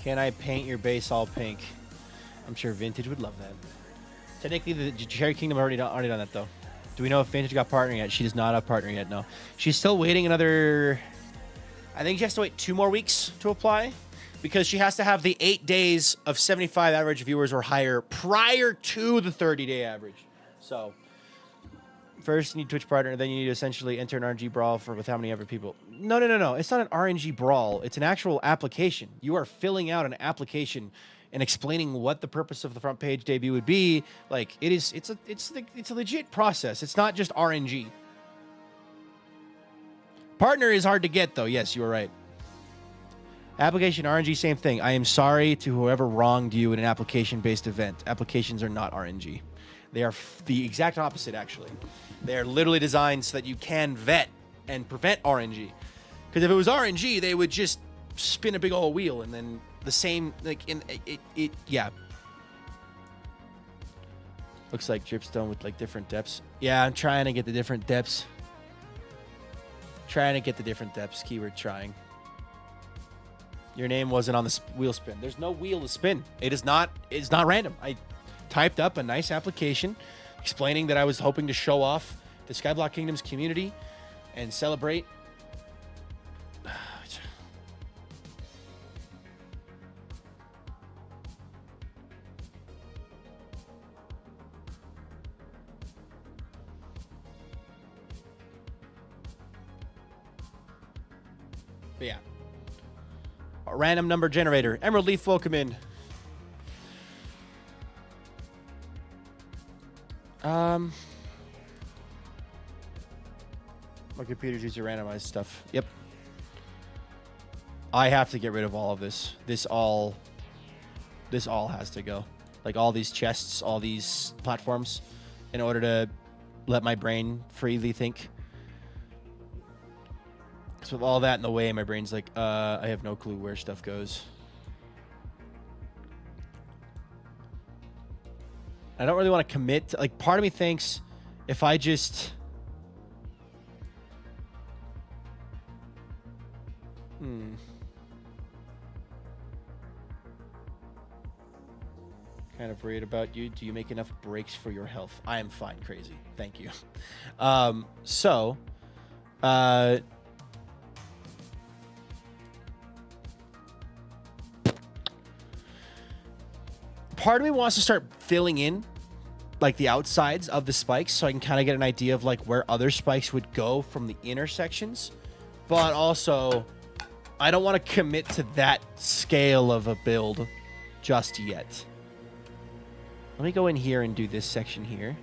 Can I paint your base all pink? I'm sure Vintage would love that. Technically, the Cherry Kingdom already done that, though. Do we know if Vintage got partner yet? She does not have partner yet, no. She's still waiting another... I think she has to wait 2 more weeks to apply, because she has to have the 8 days of 75 average viewers or higher prior to the 30-day average. So, first you need Twitch partner, then you need to essentially enter an RNG brawl with how many ever people. No. It's not an RNG brawl. It's an actual application. You are filling out an application and explaining what the purpose of the front page debut would be. Like, it's a legit process. It's not just RNG. Partner is hard to get, though. Yes, you are right. Application RNG, same thing. I am sorry to whoever wronged you in an application-based event. Applications are not RNG. They are the exact opposite, actually. They are literally designed so that you can vet and prevent RNG. Because if it was RNG, they would just spin a big old wheel and then the same, like, yeah. Looks like dripstone with, like, different depths. Yeah, I'm trying to get the different depths. Keyword trying. Your name wasn't on the wheel spin. There's no wheel to spin. It's not random. I typed up a nice application explaining that I was hoping to show off the Skyblock Kingdoms community and celebrate. But yeah. A random number generator. Emerald Leaf, welcome in. My computer's used to randomize stuff. Yep. I have to get rid of all of this. This all has to go. Like all these chests, all these platforms, in order to let my brain freely think. So with all that in the way, my brain's like, I have no clue where stuff goes. I don't really want to commit to, like, part of me thinks if I just... Kind of worried about you. Do you make enough breaks for your health? I am fine, crazy. Thank you. part of me wants to start filling in like the outsides of the spikes so I can kind of get an idea of like where other spikes would go from the intersections. But also, I don't want to commit to that scale of a build just yet. Let me go in here and do this section here.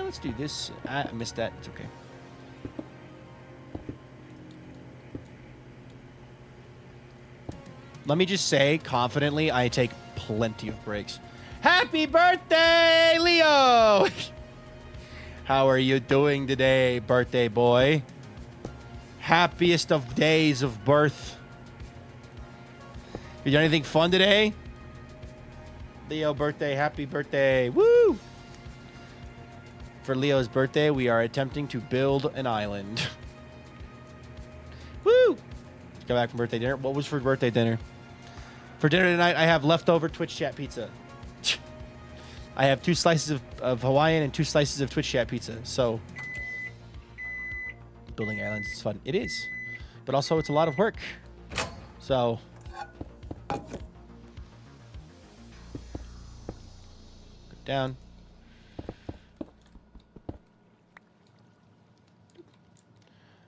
Let's do this. I missed that. It's okay. Let me just say, confidently, I take plenty of breaks. Happy birthday, Leo! How are you doing today, birthday boy? Happiest of days of birth. You do anything fun today? Leo birthday, happy birthday. Woo! For Leo's birthday, we are attempting to build an island. Woo! Go back from birthday dinner. What was for birthday dinner? For dinner tonight, I have leftover Twitch chat pizza. I have 2 slices of Hawaiian and 2 slices of Twitch chat pizza. So, building islands is fun. It is. But also, it's a lot of work. So, go down.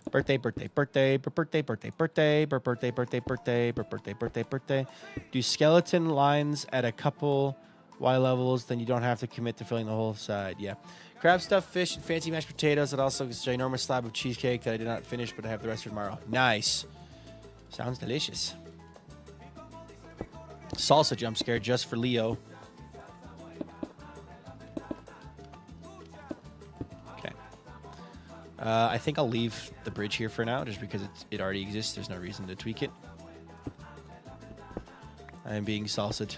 Birthday, birthday, birthday, birthday, birthday, birthday, birthday, birthday, birthday, birthday, birthday, birthday. Do skeleton lines at a couple Y levels, then you don't have to commit to filling the whole side. Yeah. Crab stuffed fish and fancy mashed potatoes, and also this ginormous slab of cheesecake that I did not finish, but I have the rest for tomorrow. Nice. Sounds delicious. Salsa jump scare just for Leo. I think I'll leave the bridge here for now, just because it already exists. There's no reason to tweak it. I am being salsa'd.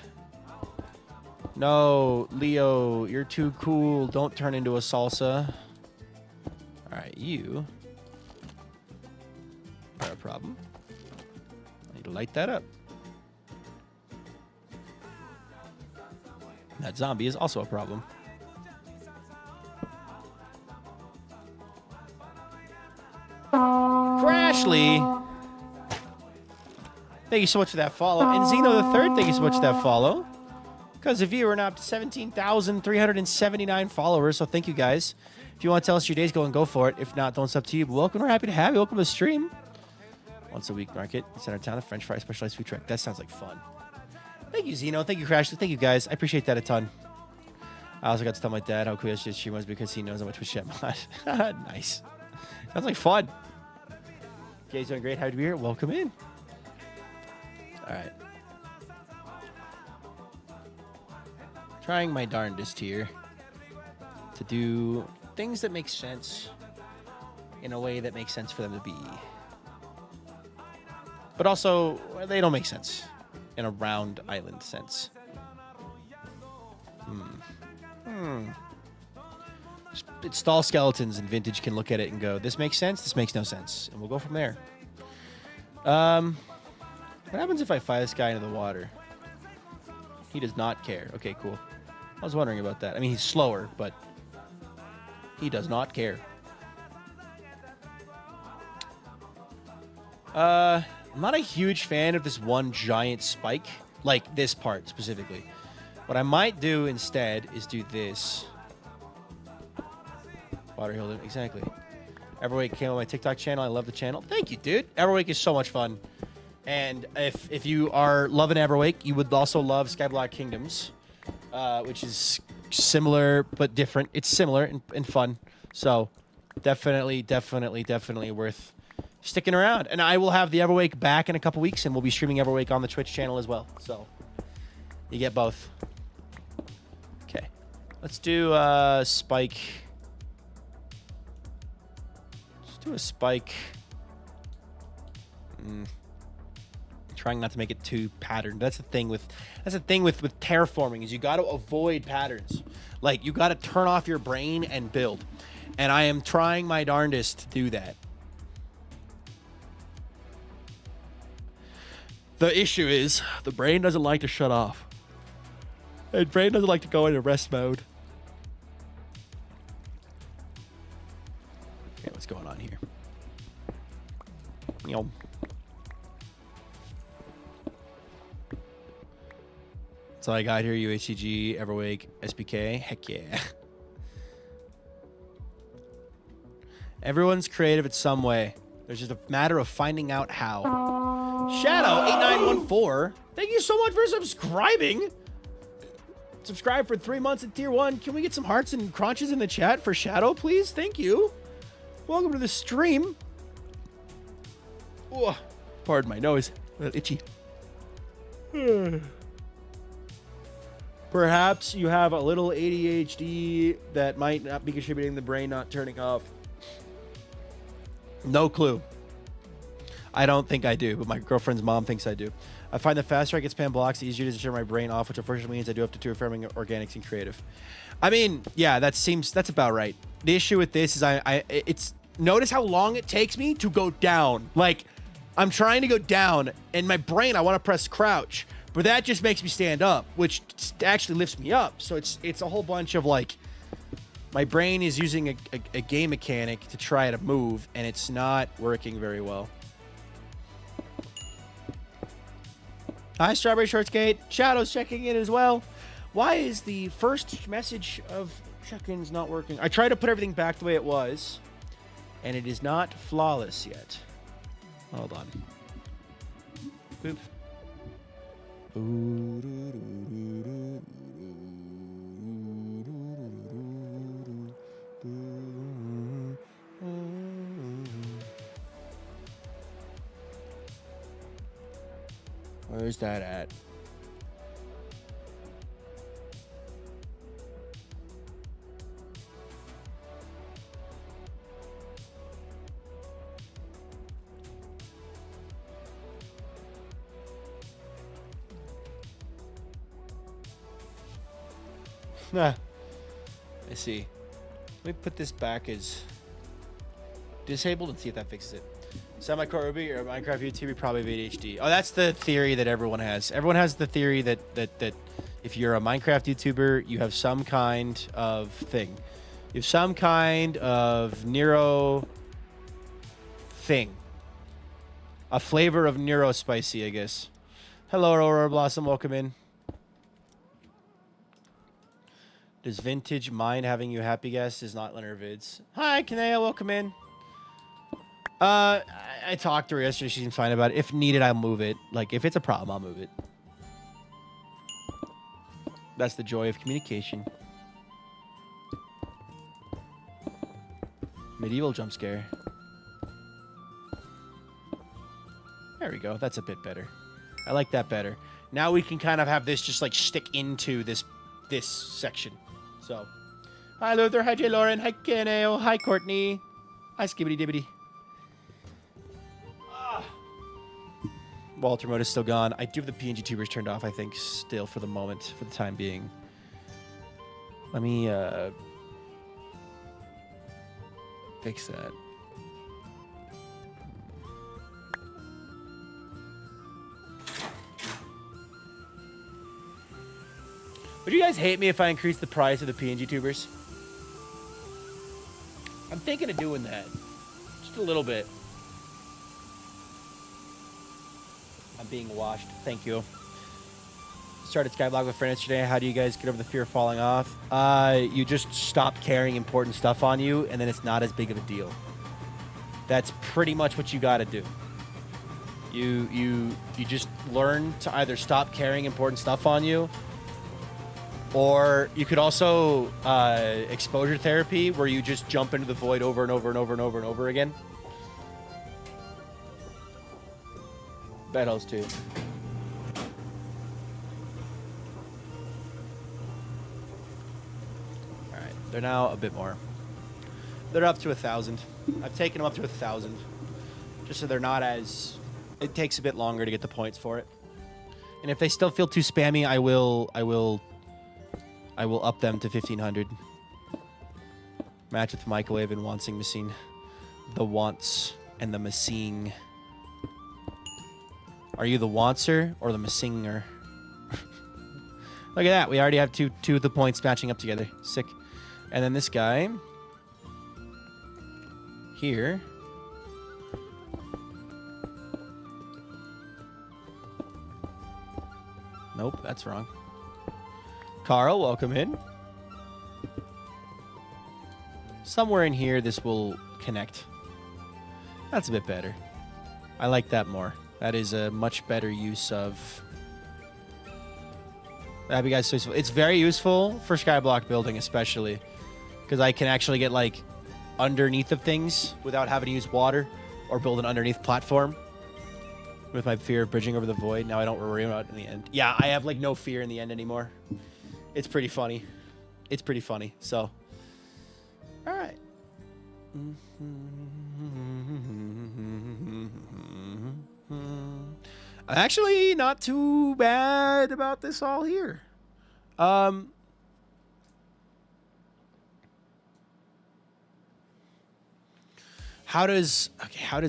No, Leo, you're too cool. Don't turn into a salsa. All right, you are a problem. I need to light that up. That zombie is also a problem. Crashly, thank you so much for that follow. And Zeno the Third, thank you so much for that follow. Because of you, we're now up to 17,379 followers, so thank you guys. If you want to tell us your day's going, go for it. If not, don't, it's up to you. But welcome, we're happy to have you. Welcome to the stream. Once a week market, center town, a French fry specialized food truck. That sounds like fun. Thank you, Zeno. Thank you, Crashly. Thank you, guys. I appreciate that a ton. I also got to tell my dad how cool his stream was because he knows how much we shit mod. Nice. Sounds like fun. You guys doing great. Happy to be here. Welcome in. All right. Trying my darndest here to do things that make sense in a way that makes sense for them to be. But also, they don't make sense in a round island sense. Install skeletons and Vintage can look at it and go, this makes sense, this makes no sense. And we'll go from there. What happens if I fire this guy into the water? He does not care. Okay, cool. I was wondering about that. I mean, he's slower, but he does not care. I'm not a huge fan of this one giant spike, like this part specifically. What I might do instead is do this. Water Hill, exactly. Everwake came on my TikTok channel. I love the channel. Thank you, dude. Everwake is so much fun. And if you are loving Everwake, you would also love Skyblock Kingdoms, which is similar but different. It's similar and fun. So definitely worth sticking around. And I will have the Everwake back in a couple weeks, and we'll be streaming Everwake on the Twitch channel as well. So you get both. Okay. Let's do Spike. Do a spike. Trying not to make it too patterned. That's the thing with terraforming is you got to avoid patterns. Like you got to turn off your brain and build. And I am trying my darndest to do that. The issue is the brain doesn't like to shut off. The brain doesn't like to go into rest mode. Okay, what's going on here? You know. So I got here, UHCG, Everwake, SBK. Heck yeah. Everyone's creative in some way. There's just a matter of finding out how. Shadow8914, thank you so much for subscribing. Subscribe for 3 months in tier 1. Can we get some hearts and crunches in the chat for Shadow, please? Thank you. Welcome to the stream. Oh, pardon my nose. A little itchy. Perhaps you have a little ADHD that might not be contributing to the brain not turning off. No clue. I don't think I do, but my girlfriend's mom thinks I do. I find the faster I can spam blocks, the easier it is to turn my brain off, which unfortunately means I do have to do farming, organics, and creative. I mean, yeah, that's about right. The issue with this is it's notice how long it takes me to go down. Like, I'm trying to go down, and my brain, I want to press crouch, but that just makes me stand up, which actually lifts me up. So it's a whole bunch of like, my brain is using a game mechanic to try to move, and it's not working very well. Hi, Strawberry Shortskate. Shadow's checking in as well. Why is the first message of check-ins not working? I tried to put everything back the way it was, and it is not flawless yet. Hold on. Boop. Where's that at? Nah. I see. Let me put this back as disabled and see if that fixes it. Semi-core Ruby or a Minecraft YouTuber, probably ADHD. Oh, that's the theory that everyone has. Everyone has the theory that if you're a Minecraft YouTuber, you have some kind of thing. You have some kind of neuro thing. A flavor of neuro spicy, I guess. Hello, Aurora Blossom. Welcome in. Does Vintage mind having you happy guest? Is not Leonard Vids. Hi, Kanea. Welcome in. I talked to her yesterday. She seems fine about it. If needed, I'll move it. Like, if it's a problem, I'll move it. That's the joy of communication. Medieval jump scare. There we go. That's a bit better. I like that better. Now we can kind of have this just like stick into this section. So, hi Luther, hi J Lauren, hi Keneo, hi Courtney, hi Skibbity Dibbity. Walter mode is still gone. I do have the PNG tubers turned off, I think, still for the moment, for the time being. Let me fix that. Would you guys hate me if I increased the price of the PNG tubers? I'm thinking of doing that. Just a little bit. I'm being washed. Thank you. Started Skyblock with friends today. How do you guys get over the fear of falling off? You just stop carrying important stuff on you, and then it's not as big of a deal. That's pretty much what you got to do. You just learn to either stop carrying important stuff on you, or you could also exposure therapy, where you just jump into the void over and over and over and over and over again. Bedholes too. All right, they're now a bit more. They're up to 1,000. I've taken them up to 1,000, just so they're not as. It takes a bit longer to get the points for it. And if they still feel too spammy, I will up them to 1,500. Match with microwave and wancing machine. The wants and the machine. Are you the wancer or the massinger? Look at that. We already have two of the points matching up together. Sick. And then this guy. here. Nope, that's wrong. Carl, welcome in. Somewhere in here, this will connect. That's a bit better. I like that more. That is a much better use of... That'd be guys so useful. It's very useful for Skyblock building, especially. Because I can actually get, like, underneath of things without having to use water or build an underneath platform. With my fear of bridging over the void. Now I don't worry about it in the end. Yeah, I have, like, no fear in the end anymore. It's pretty funny. It's pretty funny. So, all right. Actually, not too bad about this all here. How does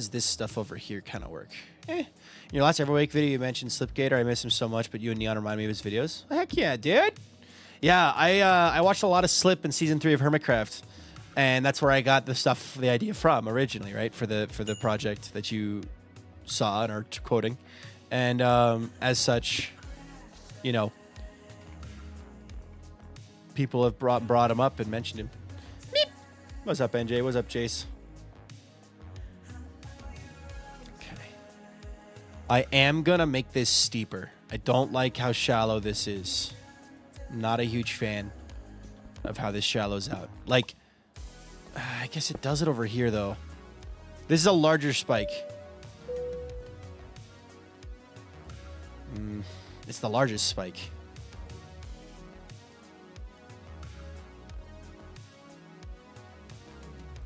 this stuff over here kind of work? In your last Everwake video, you mentioned Slipgator. I miss him so much, but you and Neon remind me of his videos. Heck yeah, dude. Yeah, I watched a lot of Slip in season 3 of Hermitcraft, and that's where I got the idea from originally, right? For the project that you saw and are quoting, and as such, you know, people have brought him up and mentioned him. Meep. What's up, NJ? What's up, Jace? I am gonna make this steeper. I don't like how shallow this is. Not a huge fan of how this shallows out. Like, I guess it does it over here, though. This is a larger spike. It's the largest spike.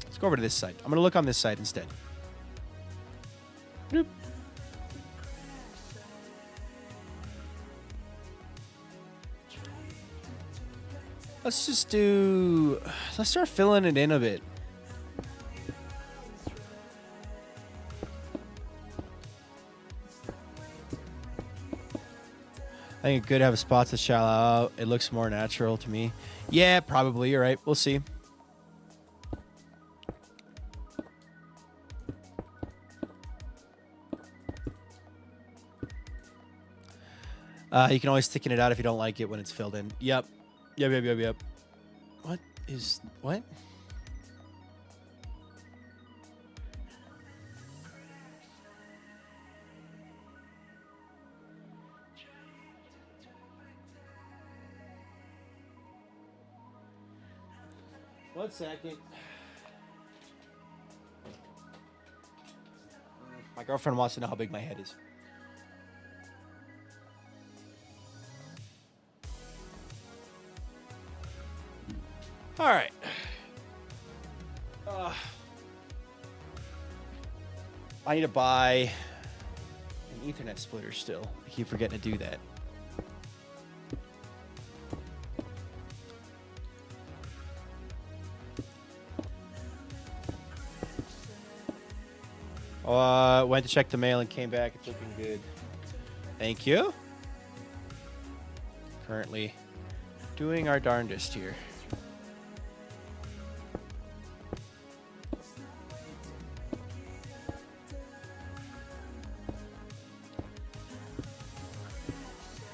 Let's go over to this side. I'm gonna look on this side instead. Bloop. Let's start filling it in a bit. I think it could have spots that shallow out. It looks more natural to me. Yeah, probably. You're right. We'll see. You can always thicken it out if you don't like it when it's filled in. Yep. Yep. What? One second. My girlfriend wants to know how big my head is. All right. I need to buy an Ethernet splitter still. I keep forgetting to do that. Went to check the mail and came back. It's looking good. Thank you. Currently doing our darndest here.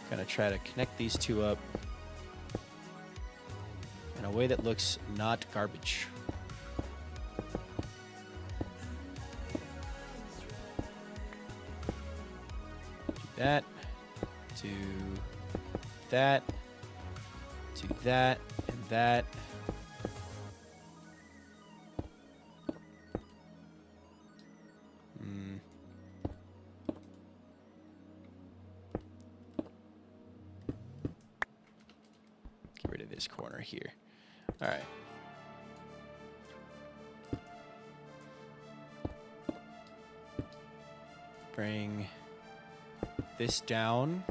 Gonna try to connect these two up in a way that looks not garbage. That to that to that and that. Get rid of this corner here. All right. Bring this down.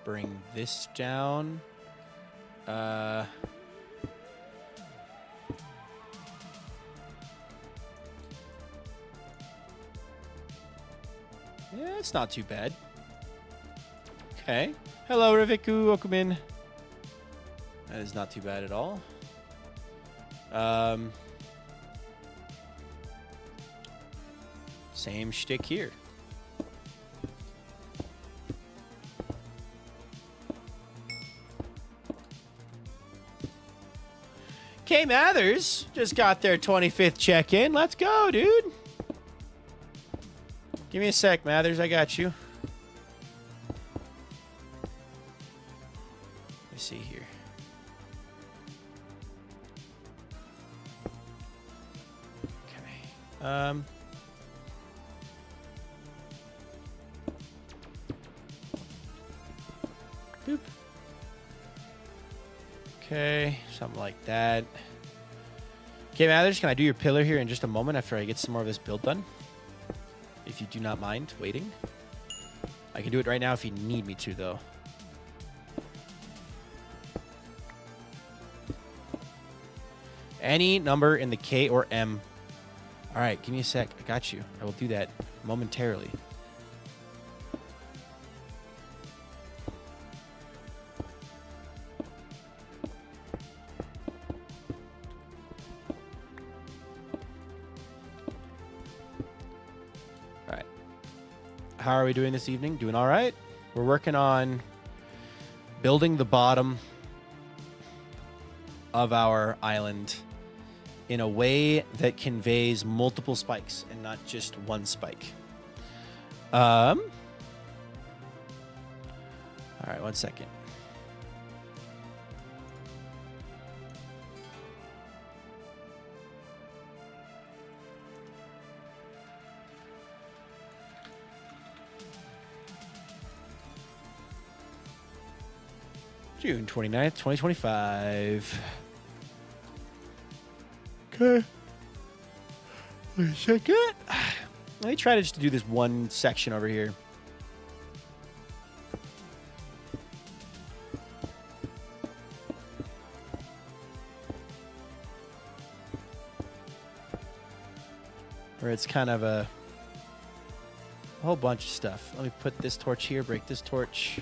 Bring this down. Yeah, it's not too bad. Okay. Hello, Riviku. Welcome in. That is not too bad at all. Same shtick here. K Mathers just got their 25th check-in. Let's go, dude. Give me a sec, Mathers. I got you. Let me see here. Okay. Boop. Okay, something like that. Okay, Mathers, can I do your pillar here in just a moment after I get some more of this build done? If you do not mind waiting. I can do it right now if you need me to, though. Any number in the K or M. All right, give me a sec. I got you. I will do that momentarily. How are we doing this evening? Doing all right? We're working on building the bottom of our island in a way that conveys multiple spikes and not just one spike. All right, 1 second. June 29th, 2025. Okay. Wait a second. Let me try to just do this one section over here. Where it's kind of a whole bunch of stuff. Let me put this torch here, break this torch.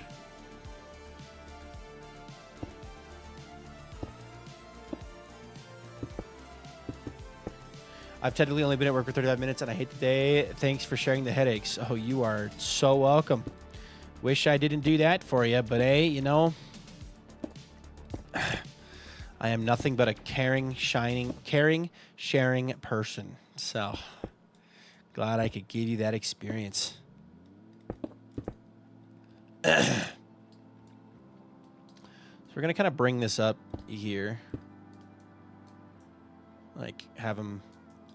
I've technically only been at work for 35 minutes, and I hate the day. Thanks for sharing the headaches. Oh, you are so welcome. Wish I didn't do that for you, but hey, you know, I am nothing but a caring, sharing person. So glad I could give you that experience. So we're gonna kind of bring this up here, like have them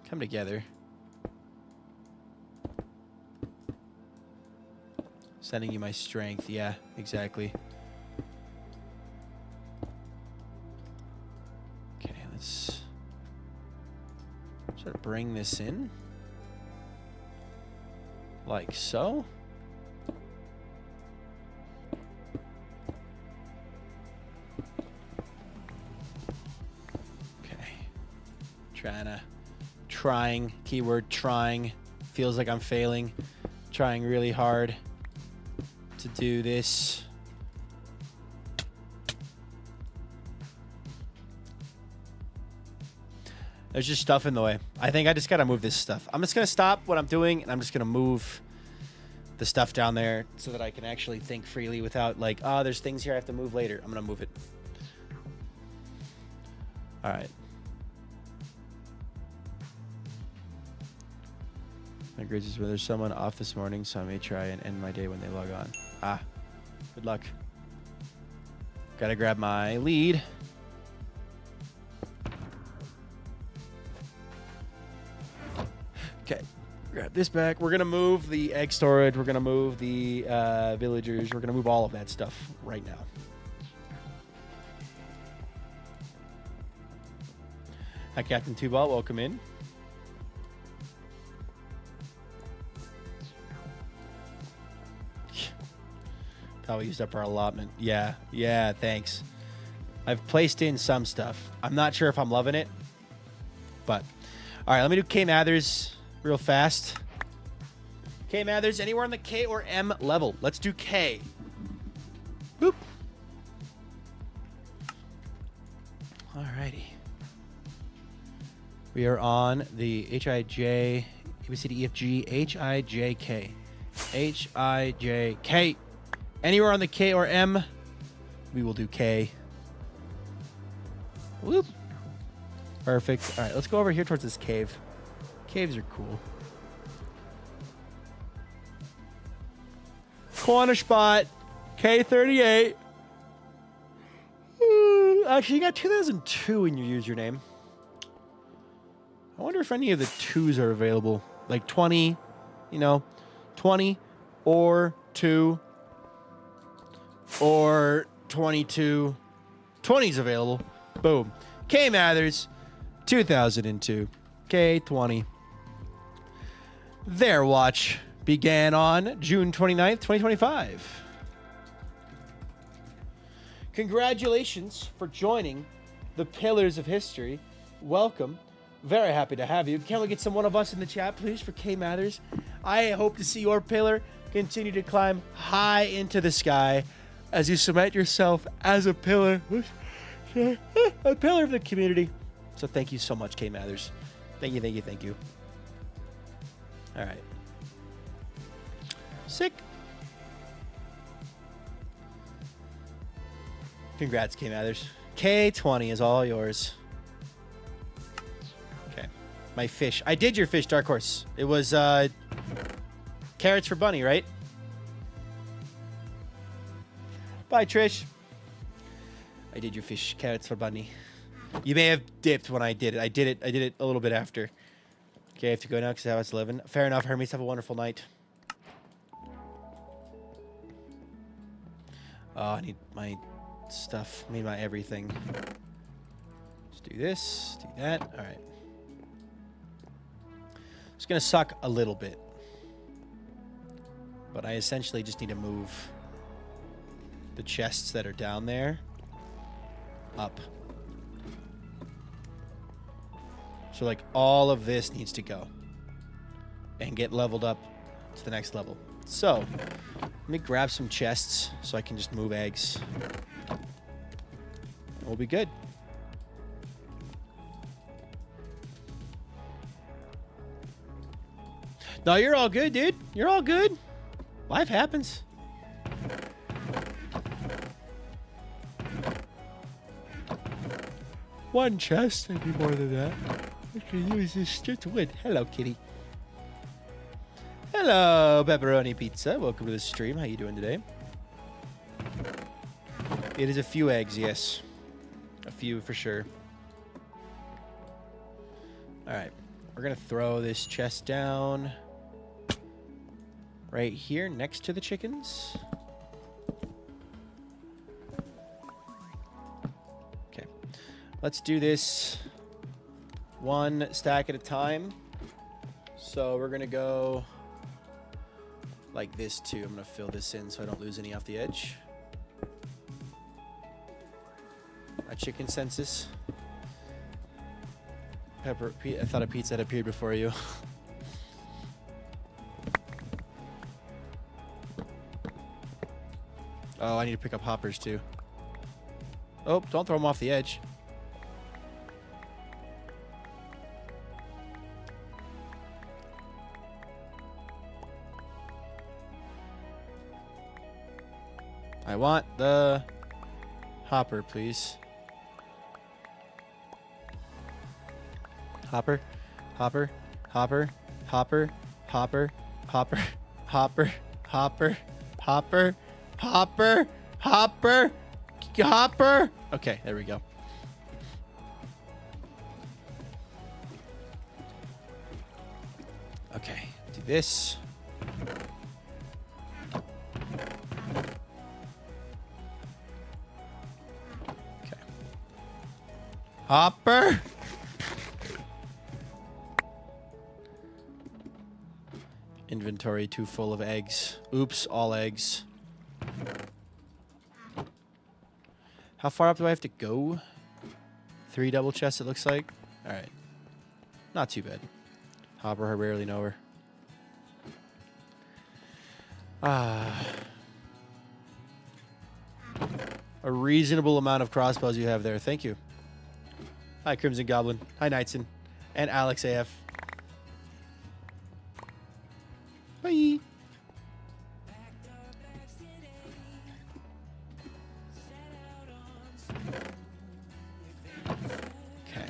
come together. Sending you my strength. Yeah, exactly. Okay, let's sort of bring this in. Like so. Okay. Trying, keyword trying. Feels like I'm failing. Trying really hard to do this. There's just stuff in the way. I think I just gotta move this stuff. I'm just gonna stop what I'm doing and I'm just gonna move the stuff down there so that I can actually think freely without like, oh, there's things here I have to move later. I'm gonna move it. All right. My grids is where there's someone off this morning, so I may try and end my day when they log on. Ah, good luck. Gotta grab my lead. Okay, grab this back. We're gonna move the egg storage. We're gonna move the villagers. We're gonna move all of that stuff right now. Hi, Captain Two-Ball. Welcome in. Probably used up our allotment. Yeah, thanks. I've placed in some stuff. I'm not sure if I'm loving it, but all right, let me do K Mathers real fast. K Mathers, anywhere on the K or M level. Let's do K. Boop. Alrighty. We are on the HIJ B, C, D, E, F, G, H, I, J, K. H, I, J, K. Anywhere on the K or M, we will do K. Whoop. Perfect. All right, let's go over here towards this cave. Caves are cool. Corner spot. K38. Actually, you got 2002 in your username. I wonder if any of the 2s are available. Like 20, 20 or 2 or 22. 20's available. Boom. K Mathers, 2002. K20. Their watch began on June 29th, 2025. Congratulations for joining the Pillars of History. Welcome. Very happy to have you. Can we get some one of us in the chat, please, for K Mathers? I hope to see your pillar continue to climb high into the sky as you cement yourself as a pillar. A pillar of the community. So thank you so much, K Mathers. Thank you, thank you, thank you. All right. Sick. Congrats, K Mathers. K20 is all yours. Okay. My fish. I did your fish, Dark Horse. It was carrots for Bunny, right? Bye, Trish. I did your fish. Carrots for Bunny. You may have dipped when I did it. I did it a little bit after. Okay, I have to go now because I was 11. Fair enough, Hermes. Have a wonderful night. Oh, I need my stuff. I need my everything. Let's do this. Do that. All right. It's going to suck a little bit. But I essentially just need to move the chests that are down there up. So like all of this needs to go and get leveled up to the next level. So let me grab some chests so I can just move eggs. We'll be good. No, you're all good, dude. You're all good. Life happens. One chest, maybe more than that. I can use this strip to win. Hello, kitty. Hello, pepperoni pizza. Welcome to the stream. How you doing today? It is a few eggs, yes. A few for sure. All right. We're going to throw this chest down right here next to the chickens. Okay. Let's do this one stack at a time. So we're going to go like this too. I'm going to fill this in so I don't lose any off the edge. A chicken census. Pepper, I thought a pizza had appeared before you. Oh, I need to pick up hoppers too. Oh, don't throw them off the edge. I want the hopper, please. Hopper, hopper, hopper, hopper, hopper, hopper, hopper, hopper, hopper, hopper, hopper, hopper. Okay, there we go. Okay, do this. Okay. Hopper. Inventory too full of eggs. Oops, all eggs. How far up do I have to go? 3 double chests, it looks like. All right. Not too bad. Hopper, I rarely know her. A reasonable amount of crossbows you have there. Thank you. Hi, Crimson Goblin. Hi, Knightson. And Alex AF. Bye. Okay.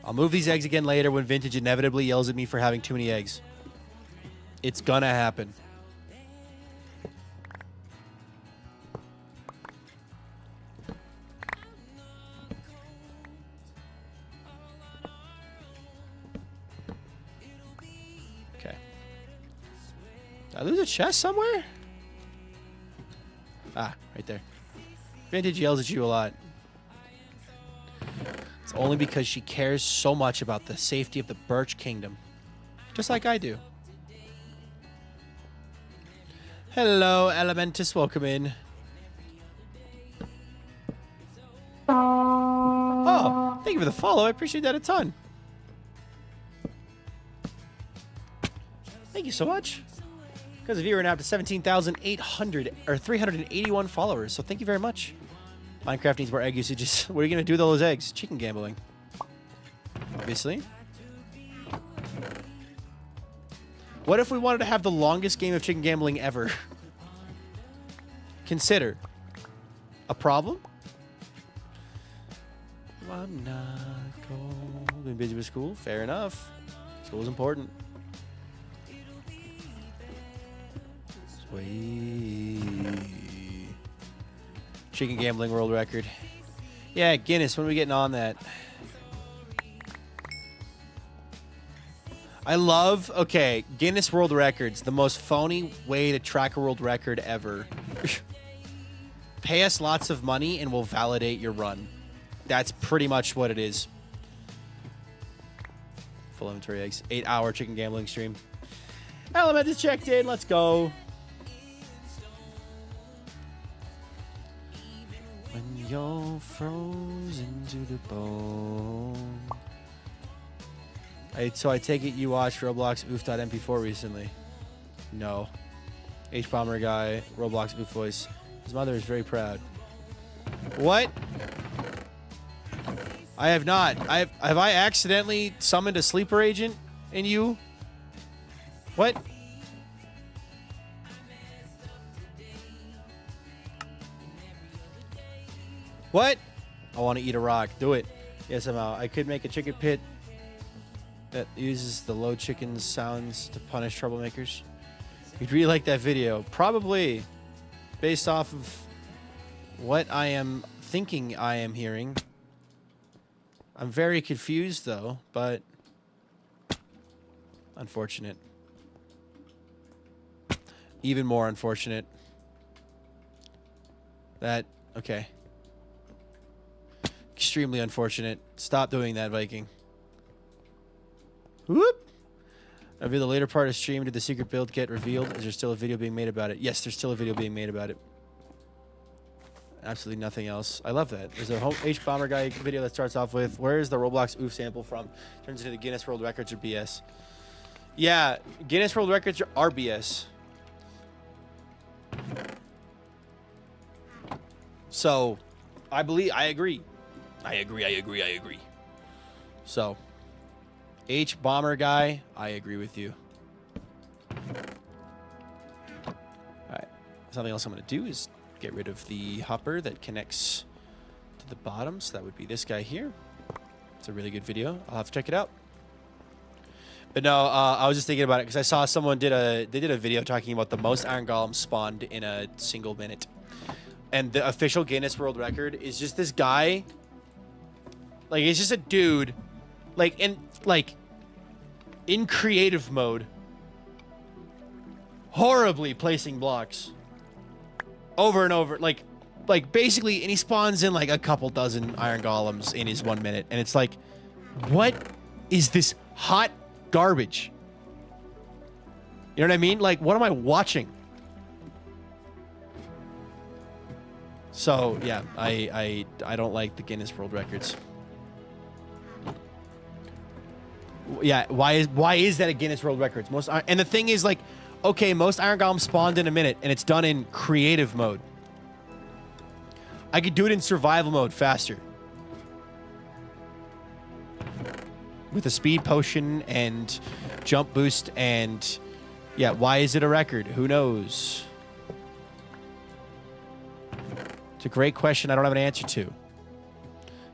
I'll move these eggs again later when Vintage inevitably yells at me for having too many eggs. It's gonna happen. Okay. Did I lose a chest somewhere? Ah, right there. Vintage yells at you a lot. It's only because she cares so much about the safety of the Birch Kingdom. Just like I do. Hello, Elementus. Welcome in. Oh, thank you for the follow. I appreciate that a ton. Thank you so much. Because of you, we're now up to 17,800 or 381 followers. So thank you very much. Minecraft needs more egg usages. What are you going to do with all those eggs? Chicken gambling. Obviously. What if we wanted to have the longest game of chicken gambling ever? Consider. A problem? I'm not going. Been busy with school? Fair enough. School is important. Sweet. Chicken gambling world record. Yeah, Guinness, when are we getting on that? I love, okay, Guinness World Records, the most phony way to track a world record ever. Pay us lots of money and we'll validate your run. That's pretty much what it is. Full inventory eggs. 8-hour chicken gambling stream. Element is checked in. Let's go. When you're frozen to the bone. So I take it you watched Roblox oof.mp4 recently? No. H-Bomber guy, Roblox oof voice. His mother is very proud. What? I have not. Have I accidentally summoned a sleeper agent in you? What? What? I want to eat a rock. Do it. Yes, somehow. I could make a chicken pit that uses the low chicken sounds to punish troublemakers. You'd really like that video. Probably. Based off of what I am thinking I am hearing. I'm very confused, though, but unfortunate. Even more unfortunate. That, okay. Extremely unfortunate. Stop doing that, Viking. Whoop! I'll be the later part of stream. Did the secret build get revealed? Is there still a video being made about it? Yes, there's still a video being made about it. Absolutely nothing else. I love that. There's a H-Bomber guy video that starts off with, where is the Roblox oof sample from? Turns into the Guinness World Records or BS. Yeah, Guinness World Records are BS. So, I agree. I agree. So, H-Bomber guy, I agree with you. Alright. Something else I'm going to do is get rid of the hopper that connects to the bottom. So that would be this guy here. It's a really good video. I'll have to check it out. But no, I was just thinking about it because I saw someone did a video talking about the most iron golems spawned in a single minute. And the official Guinness World Record is just this guy. Like, it's just a dude. Like, in creative mode. Horribly placing blocks. Over and over. Like basically, and he spawns in like a couple dozen iron golems in his 1 minute. And it's like, what is this hot garbage? You know what I mean? Like, what am I watching? So, yeah, I don't like the Guinness World Records. Yeah, why is that a Guinness World Records? And the thing is, like, okay, most iron golems spawned in a minute, and it's done in creative mode. I could do it in survival mode faster. with a speed potion and jump boost and yeah, why is it a record? Who knows? It's a great question I don't have an answer to.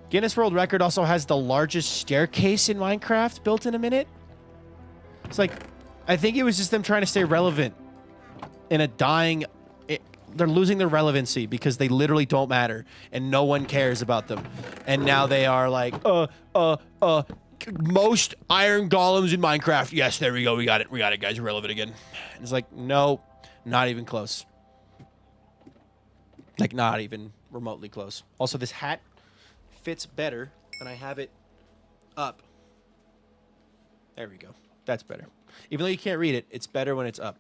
Guinness World Record also has the largest staircase in Minecraft built in a minute. It's like, I think it was just them trying to stay relevant in a dying... they're losing their relevancy because they literally don't matter and no one cares about them. And now they are like, most iron golems in Minecraft. Yes, there we go. We got it. We got it, guys. Relevant again. And it's like, no, not even close. Like, not even remotely close. Also, this hat fits better when I have it up. There we go. That's better. Even though you can't read it, it's better when it's up.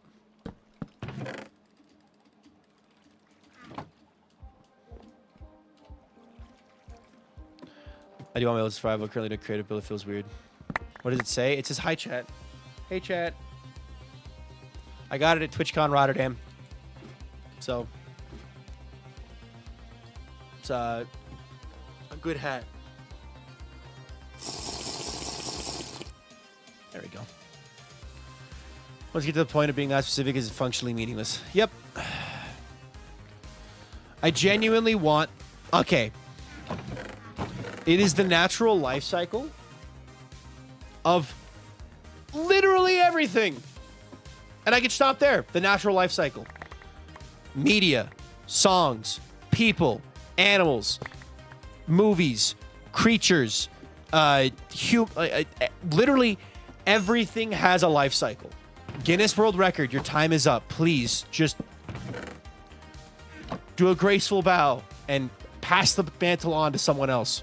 I do want my old survival. Currently doing creative build. It feels weird. What does it say? It says, hi, chat. Hey, chat. I got it at TwitchCon Rotterdam. So, it's a good hat. There we go. Let's get to the point of being that specific is functionally meaningless. Yep. I genuinely want... Okay. It is the natural life cycle of literally everything. And I could stop there. The natural life cycle. Media, songs, people, animals, movies, creatures, literally everything has a life cycle. Guinness World Record, your time is up. Please just do a graceful bow and pass the mantle on to someone else.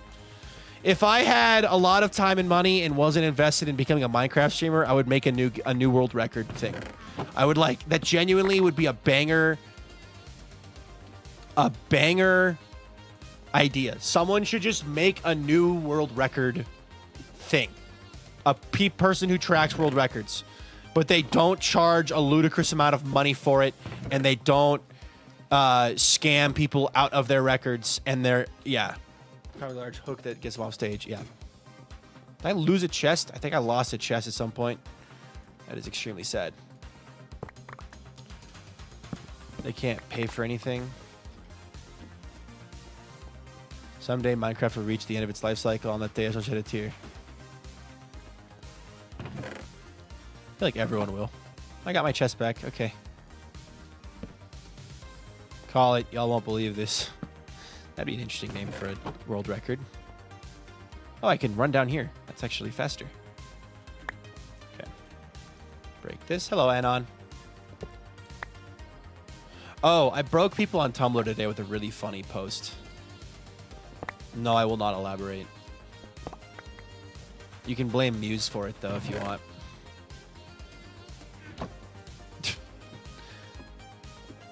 If I had a lot of time and money and wasn't invested in becoming a Minecraft streamer, I would make a new world record thing. I would like that. Genuinely would be a banger idea. Someone should just make a new world record thing. A person who tracks world records, but they don't charge a ludicrous amount of money for it, and they don't scam people out of their records. And they're probably a large hook that gets them off stage. Yeah. Did I lose a chest? I think I lost a chest at some point. That is extremely sad. They can't pay for anything. Someday Minecraft will reach the end of its life cycle. On that day, I shall shed a tear. I feel like everyone will. I got my chest back. Okay. Call it. Y'all won't believe this. That'd be an interesting name for a world record. Oh, I can run down here. That's actually faster. Okay. Break this. Hello, Anon. Oh, I broke people on Tumblr today with a really funny post. No, I will not elaborate. You can blame Muse for it, though, if you want.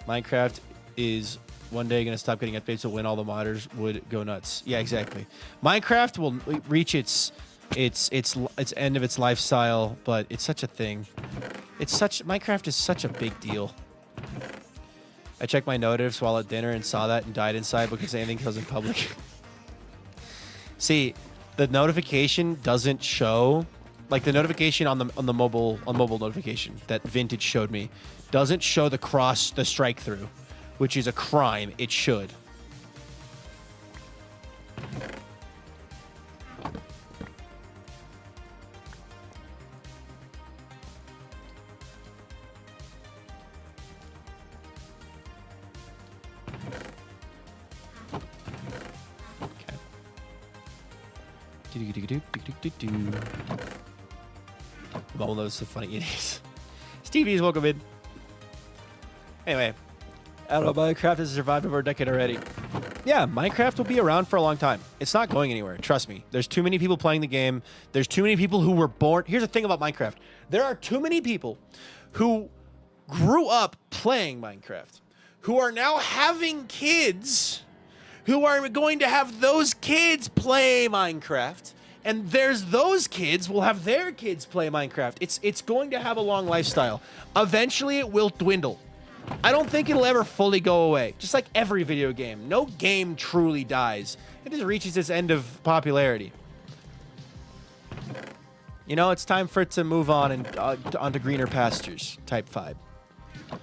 Minecraft is one day going to stop getting updates, so when all the modders would go nuts. Yeah, exactly. Minecraft will reach its end of its lifestyle, but it's such a thing. Minecraft is such a big deal. I checked my notifs while at dinner and saw that and died inside because anything goes in public. See, the notification doesn't show, like the notification on the mobile notification that Vintage showed me doesn't show the strike through, which is a crime. It should. Mom knows how funny it is. Stevie's welcome in. Anyway, I don't know, Minecraft has survived over a decade already. Yeah, Minecraft will be around for a long time. It's not going anywhere. Trust me. There's too many people playing the game. There's too many people who were born. Here's the thing about Minecraft. There are too many people who grew up playing Minecraft, who are now having kids, who are going to have those kids play Minecraft. And there's those kids will have their kids play Minecraft. It's going to have a long lifestyle. Eventually, it will dwindle. I don't think it'll ever fully go away. Just like every video game. No game truly dies. It just reaches its end of popularity. You know, it's time for it to move on and onto greener pastures type vibe. So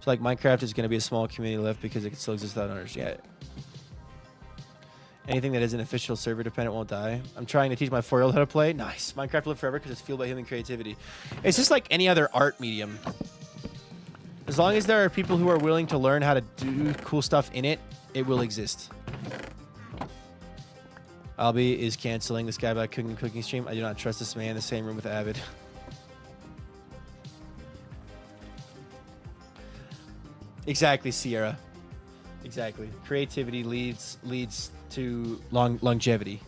like Minecraft is going to be a small community left because it can still exist without owners. Yeah. Anything that isn't official server dependent won't die. I'm trying to teach my 4-year-old how to play. Nice. Minecraft will live forever because it's fueled by human creativity. It's just like any other art medium. As long as there are people who are willing to learn how to do cool stuff in it, it will exist. Albie is canceling the Skyblock cooking stream. I do not trust this man in the same room with Avid. Exactly, Sierra. Exactly. Creativity leads to longevity.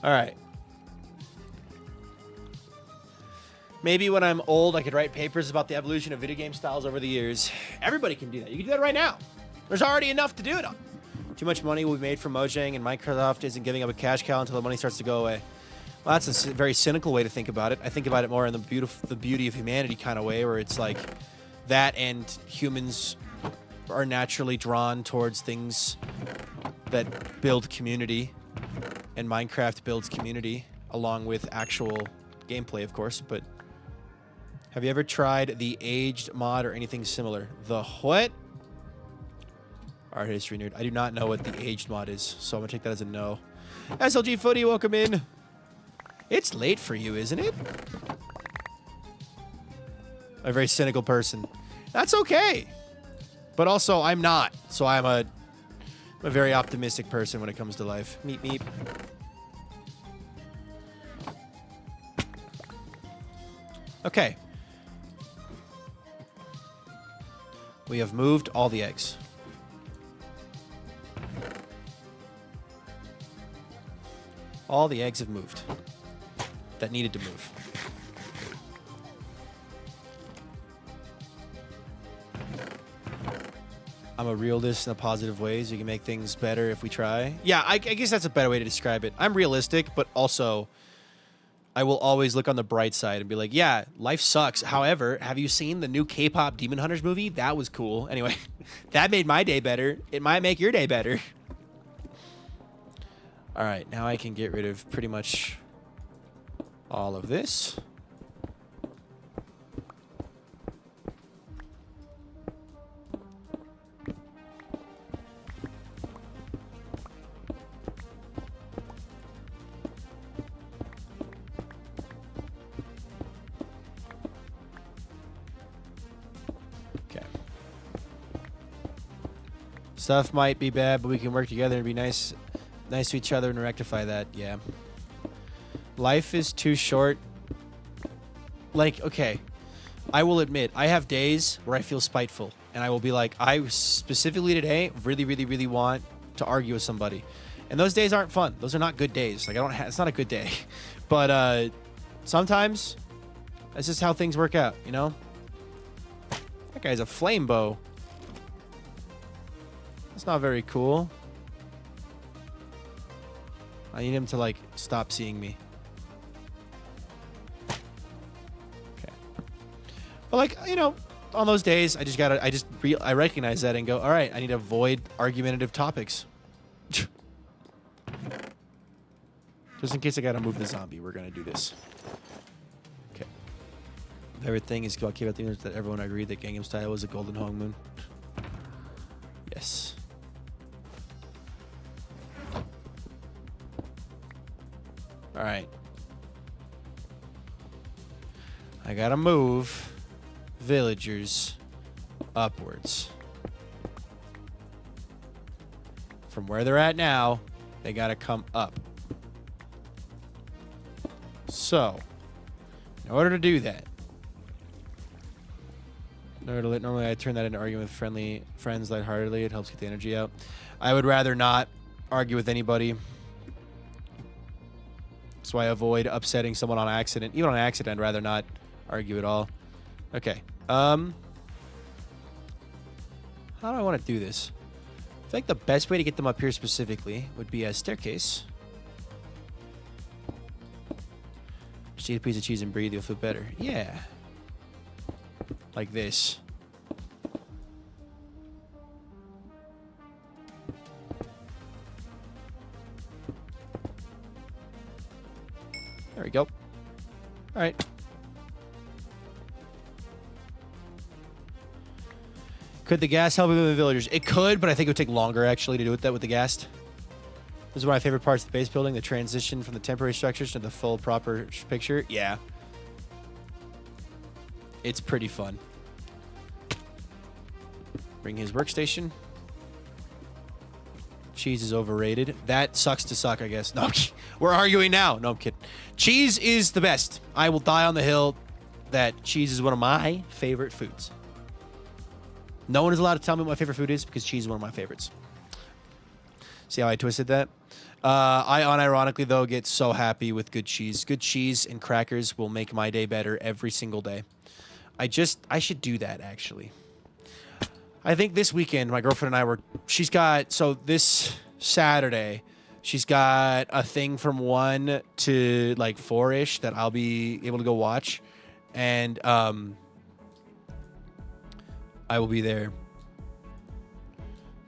All right. Maybe when I'm old, I could write papers about the evolution of video game styles over the years. Everybody can do that. You can do that right now. There's already enough to do it on. Too much money will be made from Mojang, and Microsoft isn't giving up a cash cow until the money starts to go away. Well, that's a very cynical way to think about it. I think about it more in the beauty of humanity kind of way, where it's like that and humans are naturally drawn towards things that build community, and Minecraft builds community along with actual gameplay, of course. But have you ever tried the aged mod or anything similar? The what? Art history nerd. I do not know what the aged mod is, so I'm gonna take that as a no. SLG Footy, welcome in. It's late for you, isn't it? I'm a very cynical person. That's okay. But also, I'm not. So I'm a very optimistic person when it comes to life. Meep, meep. Okay. We have moved all the eggs. All the eggs have moved that needed to move. I'm a realist in a positive way, so you can make things better if we try. Yeah, I guess that's a better way to describe it. I'm realistic, but also I will always look on the bright side and be like, yeah, life sucks. However, have you seen the new K-pop Demon Hunters movie? That was cool. Anyway, that made my day better. It might make your day better. All right, now I can get rid of pretty much all of this. Okay. Stuff might be bad, but we can work together and be nice to each other and rectify that. Yeah. Life is too short. Like, okay, I will admit, I have days where I feel spiteful, and I will be like, I specifically today really want to argue with somebody, and those days aren't fun. Those are not good days. Like, it's not a good day. But sometimes that's just how things work out, you know? That guy's a flame bow. That's not very cool. I need him to, like, stop seeing me. Okay. But, like, you know, on those days, I recognize that and go, all right, I need to avoid argumentative topics. Just in case I gotta move the zombie, we're gonna do this. Okay. Favorite thing is about K-pop that everyone agreed that Gangnam Style was a golden honeymoon. Yes. All right. I gotta move villagers upwards. From where they're at now, they gotta come up. So, in order to do that, normally I turn that into arguing with friends lightheartedly. It helps get the energy out. I would rather not argue with anybody. So I avoid upsetting someone on accident. Even on accident, I'd rather not argue at all. Okay. How do I want to do this? I feel like the best way to get them up here specifically would be a staircase. Just eat a piece of cheese and breathe, you'll feel better. Yeah. Like this. There we go. All right. Could the ghast help with the villagers? It could, but I think it would take longer, actually, to do that with the ghast. This is one of my favorite parts of the base building, the transition from the temporary structures to the full, proper picture. Yeah. It's pretty fun. Bring his workstation. Cheese is overrated. That sucks to suck, I guess. No, we're arguing now. No, I'm kidding. Cheese is the best. I will die on the hill that cheese is one of my favorite foods. No one is allowed to tell me what my favorite food is because cheese is one of my favorites. See how I twisted that? I unironically, though, get so happy with good cheese. Good cheese and crackers will make my day better every single day. I should do that, actually. I think this weekend, my girlfriend and I she's got, so this Saturday, she's got a thing from 1 to like 4-ish that I'll be able to go watch. And, I will be there.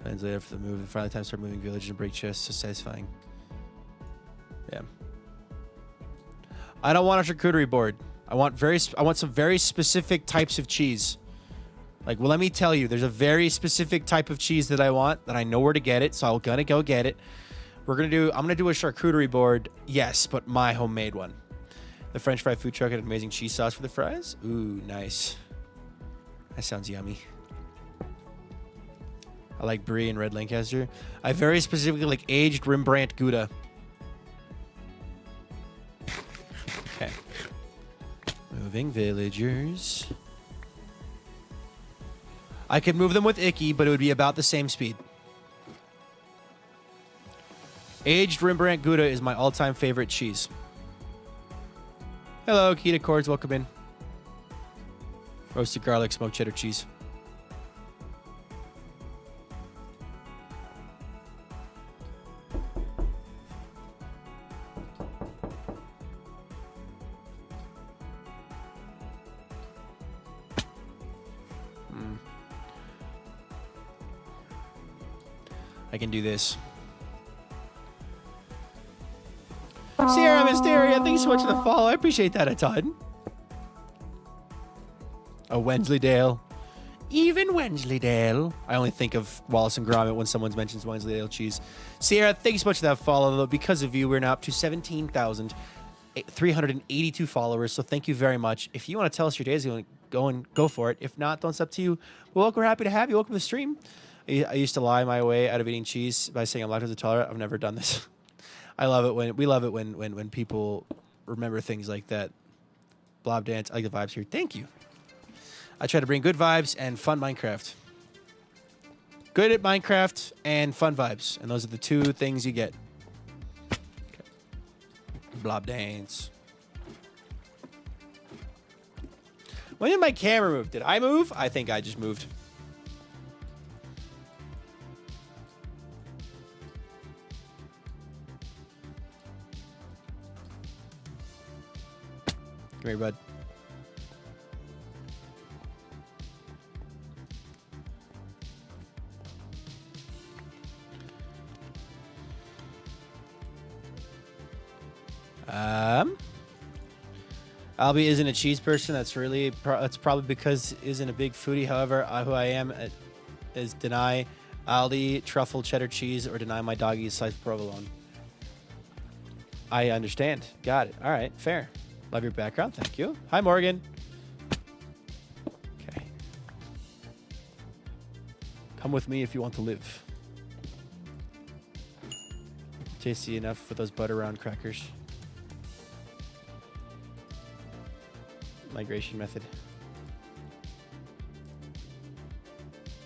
Plans later for the move. And finally, time to start moving villages and break chests. So satisfying. Yeah. I don't want a charcuterie board. I want some very specific types of cheese. Like, well, let me tell you, there's a very specific type of cheese that I want that I know where to get it. So I'm gonna go get it. I'm gonna do a charcuterie board. Yes, but my homemade one. The French fry food truck had amazing cheese sauce for the fries. Ooh, nice. That sounds yummy. I like brie and red Lancaster. I very specifically like aged Rembrandt Gouda. Okay. Moving villagers. I could move them with Icky, but it would be about the same speed. Aged Rembrandt Gouda is my all-time favorite cheese. Hello, Keita Cords. Welcome in. Roasted garlic, smoked cheddar cheese. I can do this. Sierra Mysteria, thanks so much for the follow. I appreciate that a ton. Oh, Wensleydale. Even Wensleydale. I only think of Wallace and Gromit when someone mentions Wensleydale cheese. Sierra, thanks so much for that follow. Though, because of you, we're now up to 17,382 followers. So thank you very much. If you want to tell us your days, go for it. If not, we're happy to have you. Welcome to the stream. I used to lie my way out of eating cheese by saying I'm lactose intolerant. I've never done this. We love it when people remember things like that. Blob dance. I like the vibes here. Thank you. I try to bring good vibes and fun Minecraft. Good at Minecraft and fun vibes. And those are the two things you get. Okay. Blob dance. When did my camera move? Did I move? I think I just moved. Come here, bud. Albie isn't a cheese person. That's probably because isn't a big foodie. However, who I am is deny Aldi truffle cheddar cheese or deny my doggy sliced provolone. I understand. Got it. All right. Fair. Love your background. Thank you. Hi, Morgan. Okay. Come with me if you want to live. Tasty enough with those butter round crackers. Migration method.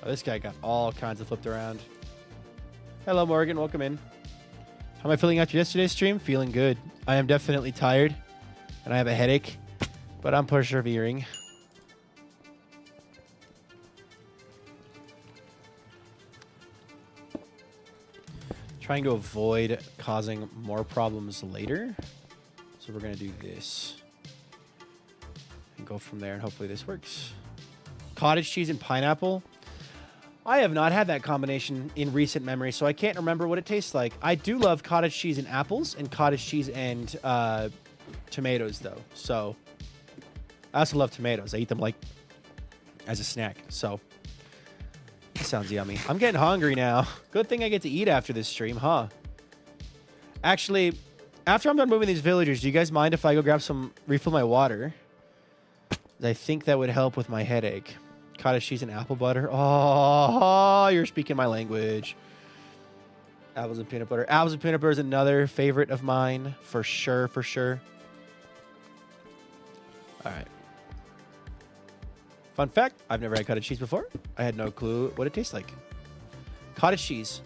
Oh, this guy got all kinds of flipped around. Hello, Morgan. Welcome in. How am I feeling after yesterday's stream? Feeling good. I am definitely tired, and I have a headache, but I'm persevering. Trying to avoid causing more problems later. So we're going to do this. go from there, and hopefully this works. Cottage cheese and pineapple. I have not had that combination in recent memory, so I can't remember what it tastes like. I do love cottage cheese and apples and cottage cheese and tomatoes, though. So I also love tomatoes. I eat them like as a snack. So that sounds yummy. I'm getting hungry now. Good thing I get to eat after this stream, huh? Actually, after I'm done moving these villagers, do you guys mind if I go grab some, refill my water? I think that would help with my headache. Cottage cheese and apple butter. Oh, you're speaking my language. Apples and peanut butter. Apples and peanut butter is another favorite of mine. For sure, for sure. All right. Fun fact, I've never had cottage cheese before. I had no clue what it tastes like. Cottage cheese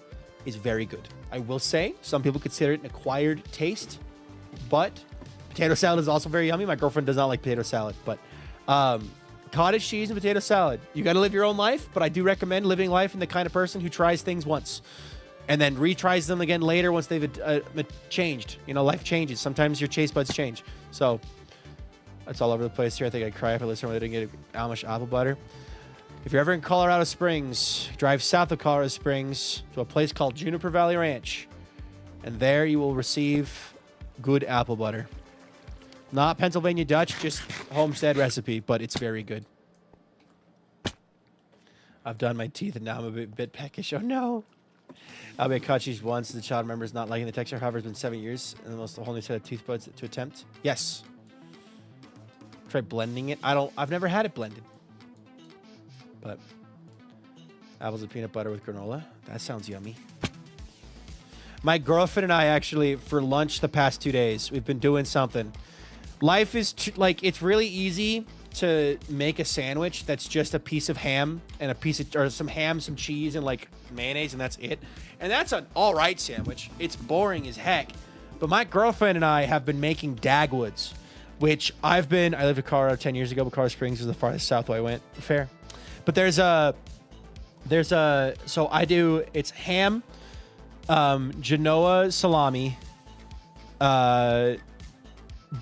is very good. I will say, some people consider it an acquired taste, but potato salad is also very yummy. My girlfriend does not like potato salad, but cottage cheese and potato salad. You got to live your own life, but I do recommend living life in the kind of person who tries things once and then retries them again later once they've changed. You know, life changes. Sometimes your taste buds change. So that's all over the place here. I think I'd cry if I listened when I didn't get Amish apple butter. If you're ever in Colorado Springs, drive south of Colorado Springs to a place called Juniper Valley Ranch, and there you will receive good apple butter. Not Pennsylvania Dutch, just homestead recipe, but it's very good. I've done my teeth and now I'm a bit peckish. Oh no. I'll be a cottage cheese once. The child remembers not liking the texture. However, it's been 7 years and almost a whole new set of tooth buds to attempt. Yes. Try blending it. I've never had it blended. But apples and peanut butter with granola. That sounds yummy. My girlfriend and I actually, for lunch the past 2 days, we've been doing something. Life is like, it's really easy to make a sandwich that's just a piece of ham and a piece of, or some ham, some cheese, and like mayonnaise, and that's it. And that's an all right sandwich. It's boring as heck. But my girlfriend and I have been making Dagwoods, which I lived in Colorado 10 years ago, but Colorado Springs was the farthest south way I went. Fair. But so I do, it's ham, Genoa salami,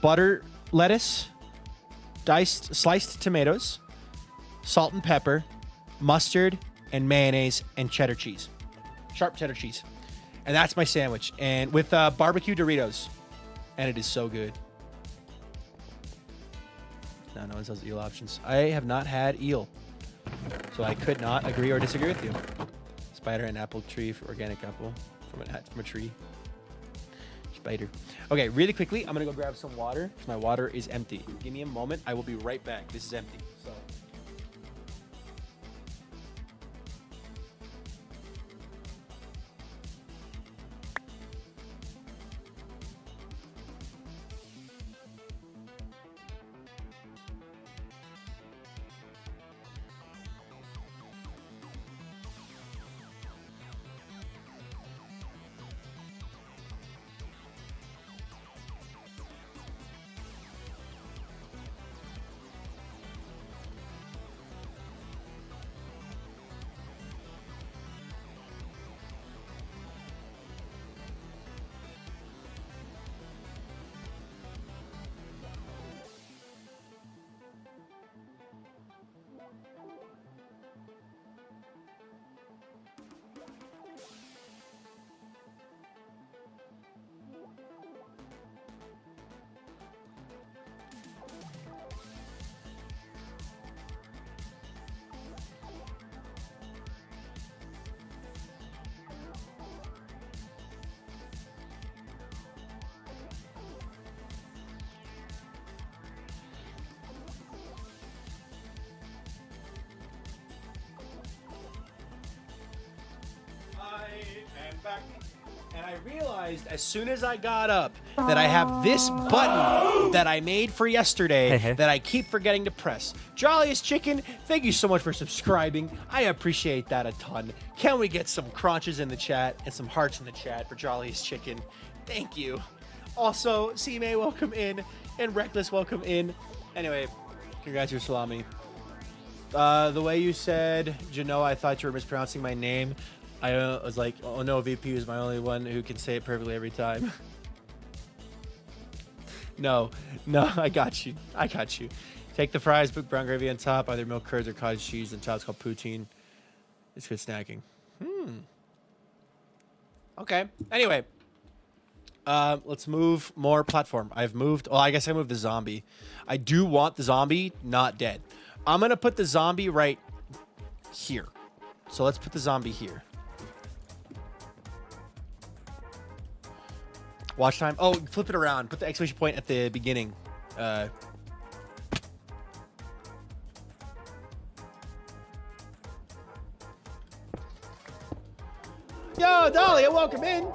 butter lettuce, sliced tomatoes, salt and pepper, mustard, and mayonnaise, and cheddar cheese. Sharp cheddar cheese. And that's my sandwich. And with barbecue Doritos. And it is so good. No one sells eel options. I have not had eel. So I could not agree or disagree with you. Spider and apple tree for organic apple from a tree. Spider. Okay, really quickly, I'm gonna go grab some water because my water is empty. Give me a moment. I will be right back. This is empty. So. Back. And I realized as soon as I got up that I have this button that I made for yesterday that I keep forgetting to press. Jolliest Chicken, thank you so much for subscribing. I appreciate that a ton. Can we get some crunches in the chat and some hearts in the chat for Jolliest Chicken? Thank you. Also, C-May, welcome in, and Reckless, welcome in. Anyway, congrats your salami. The way you said, Genoa, I thought you were mispronouncing my name. I was like, oh no, VP is my only one who can say it perfectly every time. No, I got you. Take the fries, put brown gravy on top, either milk curds or cottage cheese on top. It's called poutine. It's good snacking. Okay. Anyway. Let's move more platform. I've moved. Well, I guess I moved the zombie. I do want the zombie not dead. I'm going to put the zombie right here. So let's put the zombie here. Watch time. Oh, flip it around. Put the exclamation point at the beginning. Yo, Dahlia, welcome in.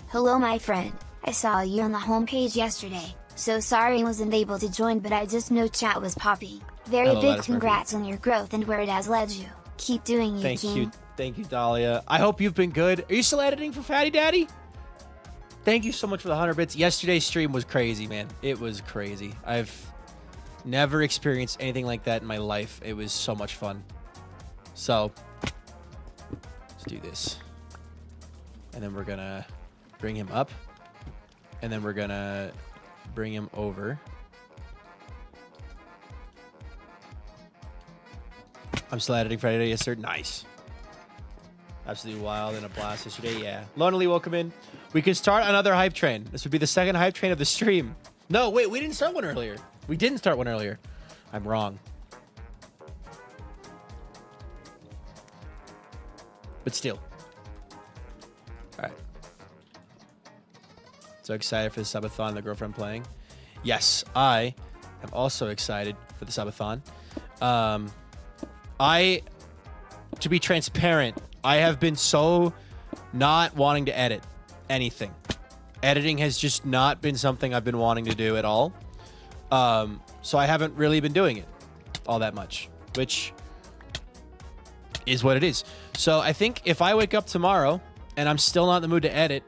Hello, my friend. I saw you on the homepage yesterday. So sorry I wasn't able to join, but I just know chat was popping. Very Hello, big congrats on your growth and where it has led you. Keep doing you, Thank King. you. Thank you, Dahlia. I hope you've been good. Are you still editing for Fatty Daddy? Thank you so much for the 100 bits. Yesterday's stream was crazy, man. It was crazy. I've never experienced anything like that in my life. It was so much fun. So, let's do this. And then we're going to bring him up. And then we're going to bring him over. I'm still editing Friday, yes, sir. Nice. Absolutely wild and a blast yesterday. Yeah. Lonely, welcome in. We can start another hype train. This would be the second hype train of the stream. No, wait, we didn't start one earlier. We didn't start one earlier. I'm wrong. But still. All right. So excited for the subathon, the girlfriend playing. Yes, I am also excited for the subathon. To be transparent, I have been so not wanting to edit anything. Editing has just not been something I've been wanting to do at all. So I haven't really been doing it all that much, which is what it is. So I think if I wake up tomorrow and I'm still not in the mood to edit,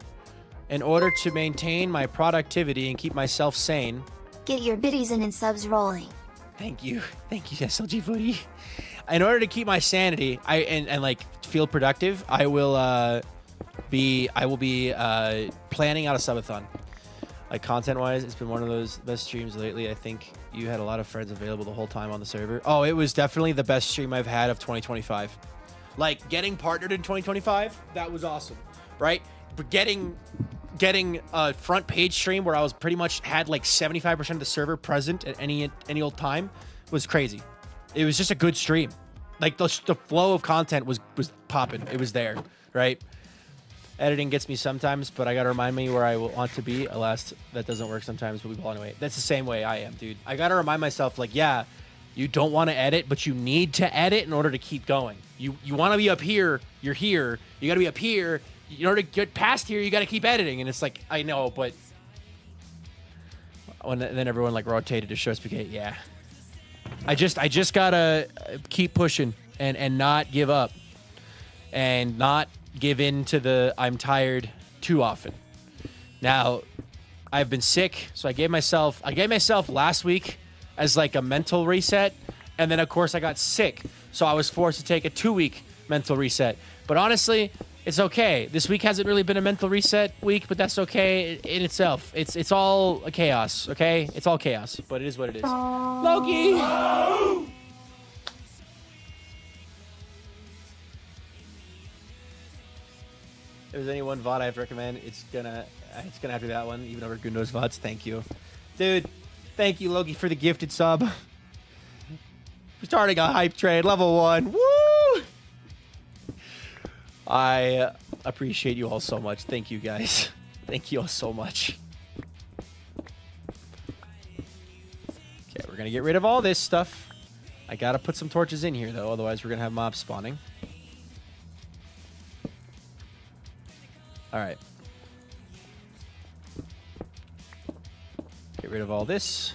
in order to maintain my productivity and keep myself sane. Get your biddies in and subs rolling. Thank you. Thank you, SLG Footy. In order to keep my sanity, and like feel productive, I will be planning out a subathon. Like content-wise, it's been one of those best streams lately. I think you had a lot of friends available the whole time on the server. Oh, it was definitely the best stream I've had of 2025. Like getting partnered in 2025, that was awesome, right? But getting a front page stream where I was pretty much had like 75% of the server present at any old time was crazy. It was just a good stream. Like the flow of content was popping. It was there, right? Editing gets me sometimes, but I gotta remind me where I want to be. Alas, that doesn't work sometimes, but we ball anyway. That's the same way I am, dude. I gotta remind myself, like, yeah, you don't want to edit, but you need to edit in order to keep going. You want to be up here, you're here. You gotta be up here. In order to get past here, you gotta keep editing. And it's like, I know, but then everyone like rotated to show SBK. Yeah. I just gotta keep pushing and not give up and not give in to the I'm tired too often. Now, I've been sick, so I gave myself last week as like a mental reset, and then of course I got sick, so I was forced to take a 2-week mental reset. But honestly, it's okay. This week hasn't really been a mental reset week, but that's okay in itself. It's all a chaos, okay? It's all chaos, but it is what it is. Loki! If there's any one VOD I have to recommend, it's gonna have to be that one, even over Gundo's VODs. Thank you. Dude, thank you, Loki, for the gifted sub. We're starting a hype train, level 1. Woo! I appreciate you all so much. Thank you, guys. Thank you all so much. Okay, we're gonna get rid of all this stuff. I gotta put some torches in here, though, otherwise we're gonna have mobs spawning. All right. Get rid of all this.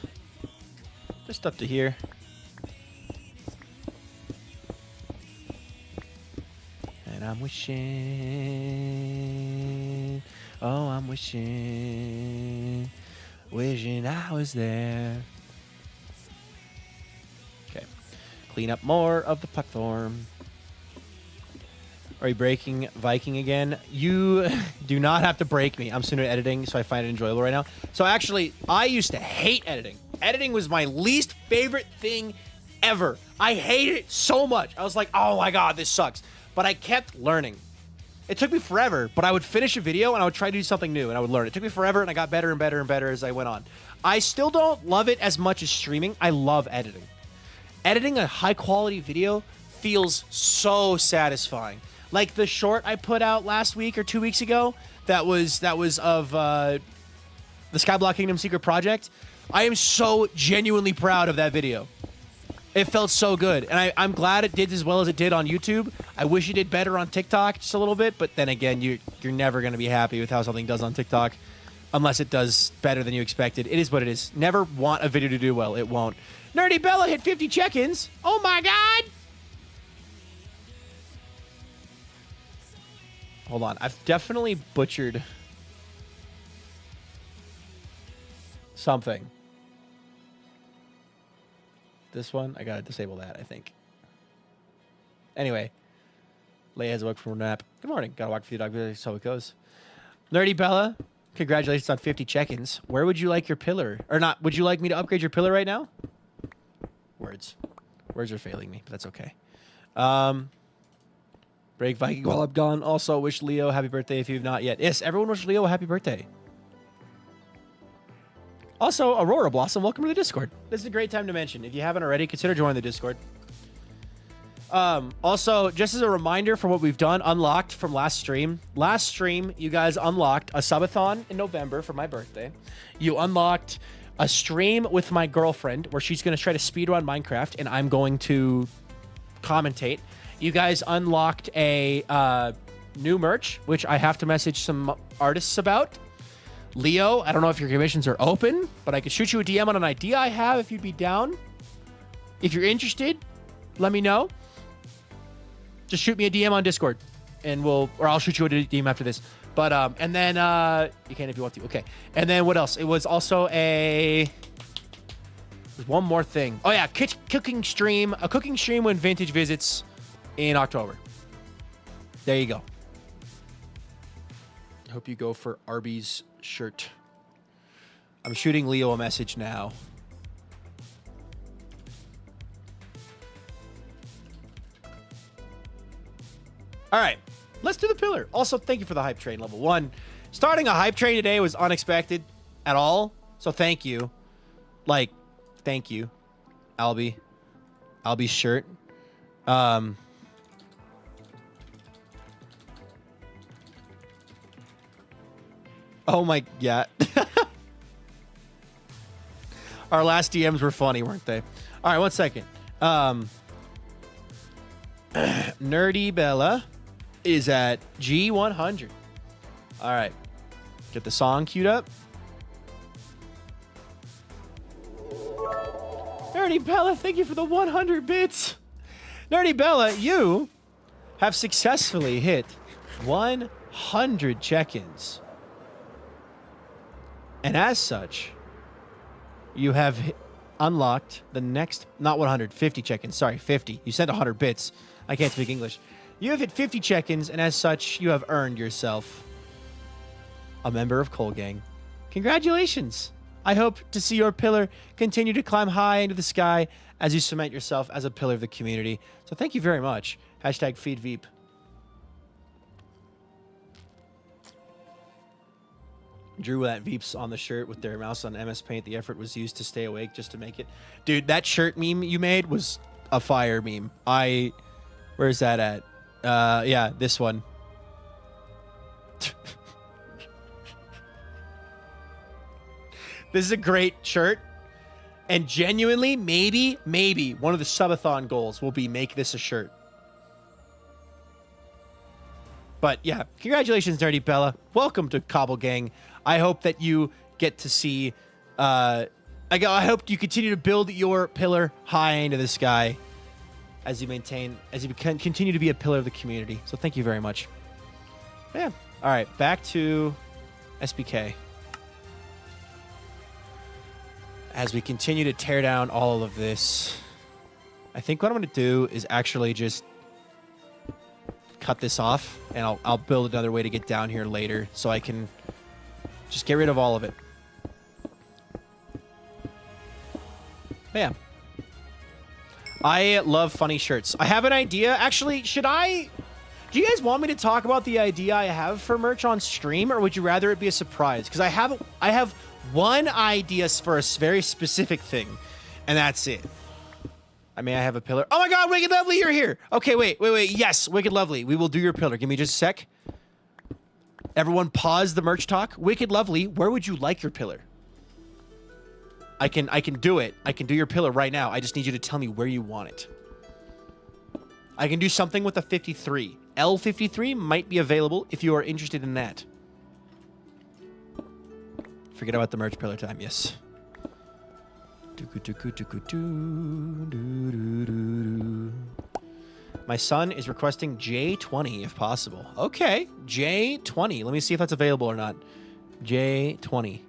Just up to here. And I'm wishing, oh, I'm wishing I was there. Okay. Clean up more of the platform. Are you breaking Viking again? You do not have to break me. I'm sooner editing, so I find it enjoyable right now. So actually, I used to hate editing. Editing was my least favorite thing ever. I hated it so much. I was like, oh my God, this sucks. But I kept learning. It took me forever, but I would finish a video and I would try to do something new and I would learn. It took me forever and I got better and better and better as I went on. I still don't love it as much as streaming. I love editing. Editing a high quality video feels so satisfying. Like the short I put out last week or 2 weeks ago, that was of the Skyblock Kingdom Secret Project. I am so genuinely proud of that video. It felt so good, and I'm glad it did as well as it did on YouTube. I wish it did better on TikTok just a little bit, but then again, you're never going to be happy with how something does on TikTok unless it does better than you expected. It is what it is. Never want a video to do well. It won't. Nerdy Bella hit 50 check-ins. Oh my God! Hold on. I've definitely butchered something. This one, I gotta disable that, I think. Anyway, Leia has woke from a nap. Good morning. Gotta walk for the dog. So it goes. Nerdy Bella, congratulations on 50 check-ins. Where would you like your pillar? Or not, would you like me to upgrade your pillar right now? Words. Words are failing me, but that's okay. Break Viking while I'm gone. Also, wish Leo happy birthday if you've not yet. Yes, everyone wish Leo a happy birthday. Also, Aurora Blossom, welcome to the Discord. This is a great time to mention. If you haven't already, consider joining the Discord. Also, just as a reminder for what we've done, unlocked from last stream. Last stream, you guys unlocked a subathon in November for my birthday. You unlocked a stream with my girlfriend where she's going to try to speedrun Minecraft, and I'm going to commentate. You guys unlocked a new merch, which I have to message some artists about. Leo, I don't know if your commissions are open, but I could shoot you a DM on an idea I have if you'd be down. If you're interested, let me know. Just shoot me a DM on Discord, and I'll shoot you a DM after this. But and then you can if you want to. Okay. And then what else? It was also there's one more thing. Oh yeah, cooking stream. A cooking stream when Vintage visits in October. There you go. I hope you go for Arby's shirt. I'm shooting Leo a message now. All right, let's do the pillar. Also, thank you for the hype train level 1. Starting a hype train today was unexpected at all, so thank you. Like, thank you, Albie shirt. Oh my, yeah. Our last DMs were funny, weren't they? All right, 1 second. Nerdy Bella is at G100. All right. Get the song queued up. Nerdy Bella, thank you for the 100 bits. Nerdy Bella, you have successfully hit 100 check-ins. And as such, you have unlocked the next, not 100, 50 check-ins. Sorry, 50. You said 100 bits. I can't speak English. You have hit 50 check-ins, and as such, you have earned yourself a member of Cole Gang. Congratulations. I hope to see your pillar continue to climb high into the sky as you cement yourself as a pillar of the community. So thank you very much. Hashtag FeedVeep. Drew that Veeps on the shirt with their mouse on MS Paint. The effort was used to stay awake just to make it. Dude, that shirt meme you made was a fire meme. Where's that at? Yeah, this one. This is a great shirt. And genuinely, maybe one of the subathon goals will be make this a shirt. But yeah, congratulations, Nerdy Bella. Welcome to Cobble Gang. I hope that you get to see. I hope you continue to build your pillar high into the sky as you continue to be a pillar of the community. So thank you very much. Yeah. All right, back to SBK. As we continue to tear down all of this, I think what I'm going to do is actually just cut this off, and I'll build another way to get down here later so I can just get rid of all of it. Yeah. I love funny shirts. I have an idea. Actually, should I... Do you guys want me to talk about the idea I have for merch on stream, or would you rather it be a surprise? Because I have one idea for a very specific thing, and that's it. I mean, I have a pillar. Oh my god, Wicked Lovely, you're here! Okay, wait. Yes, Wicked Lovely, we will do your pillar. Give me just a sec. Everyone pause the merch talk. Wicked Lovely, where would you like your pillar? I can do it. I can do your pillar right now. I just need you to tell me where you want it. I can do something with a 53. L53 might be available if you are interested in that. Forget about the merch pillar time. Yes. My son is requesting J20 if possible. Okay, J20. Let me see if that's available or not. J20.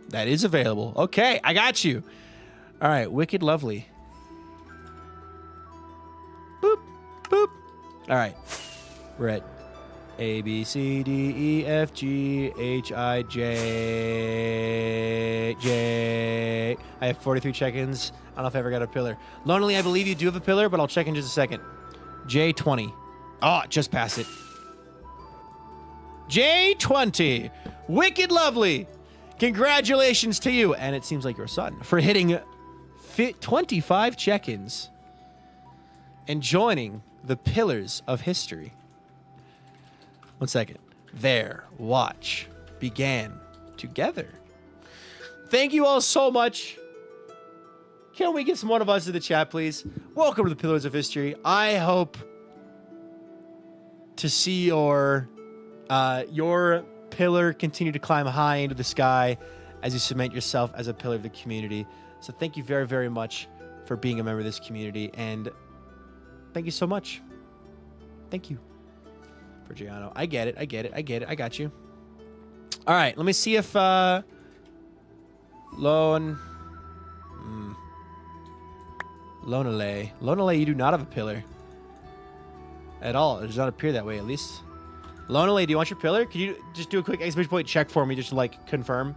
That is available. Okay, I got you. All right, Wicked Lovely. Boop, boop. All right, we're at A, B, C, D, E, F, G, H, I, J, J. I have 43 check-ins. I don't know if I ever got a pillar. Lonely, I believe you do have a pillar, but I'll check in just a second. J20. Oh, just pass it. J20. Wicked Lovely. Congratulations to you, and it seems like your son, for hitting 25 check-ins and joining the Pillars of History. 1 second. Their watch began together. Thank you all so much. Can we get some one of us in the chat, please? Welcome to the Pillars of History. I hope to see your pillar continue to climb high into the sky as you cement yourself as a pillar of the community. So thank you very, very much for being a member of this community, and thank you so much. Thank you. For Giano. I get it. I got you. All right, let me see if Lonale, you do not have a pillar at all. It does not appear that way, at least. Lonely, do you want your pillar? Could you just do a quick exclamation point check for me just to, like, confirm?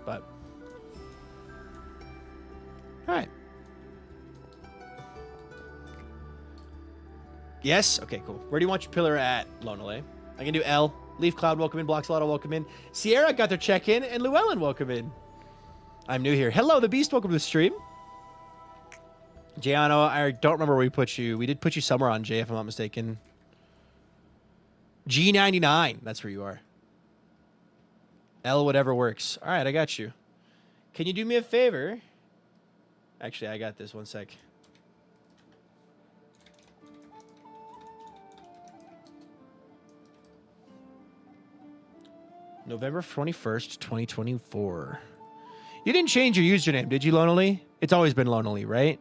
But. Alright. Yes? Okay, cool. Where do you want your pillar at, Lonely? I can do L. Leaf Cloud, welcome in. Bloxlotto, welcome in. Sierra got their check-in, and Llewellyn, welcome in. I'm new here. Hello, the Beast, welcome to the stream. Giano, I don't remember where we put you. We did put you somewhere on J, if I'm not mistaken. G99, that's where you are. L, whatever works. All right, I got you. Can you do me a favor? Actually, I got this. 1 sec. November 21st, 2024. You didn't change your username, did you, Lonely? It's always been Lonely, right?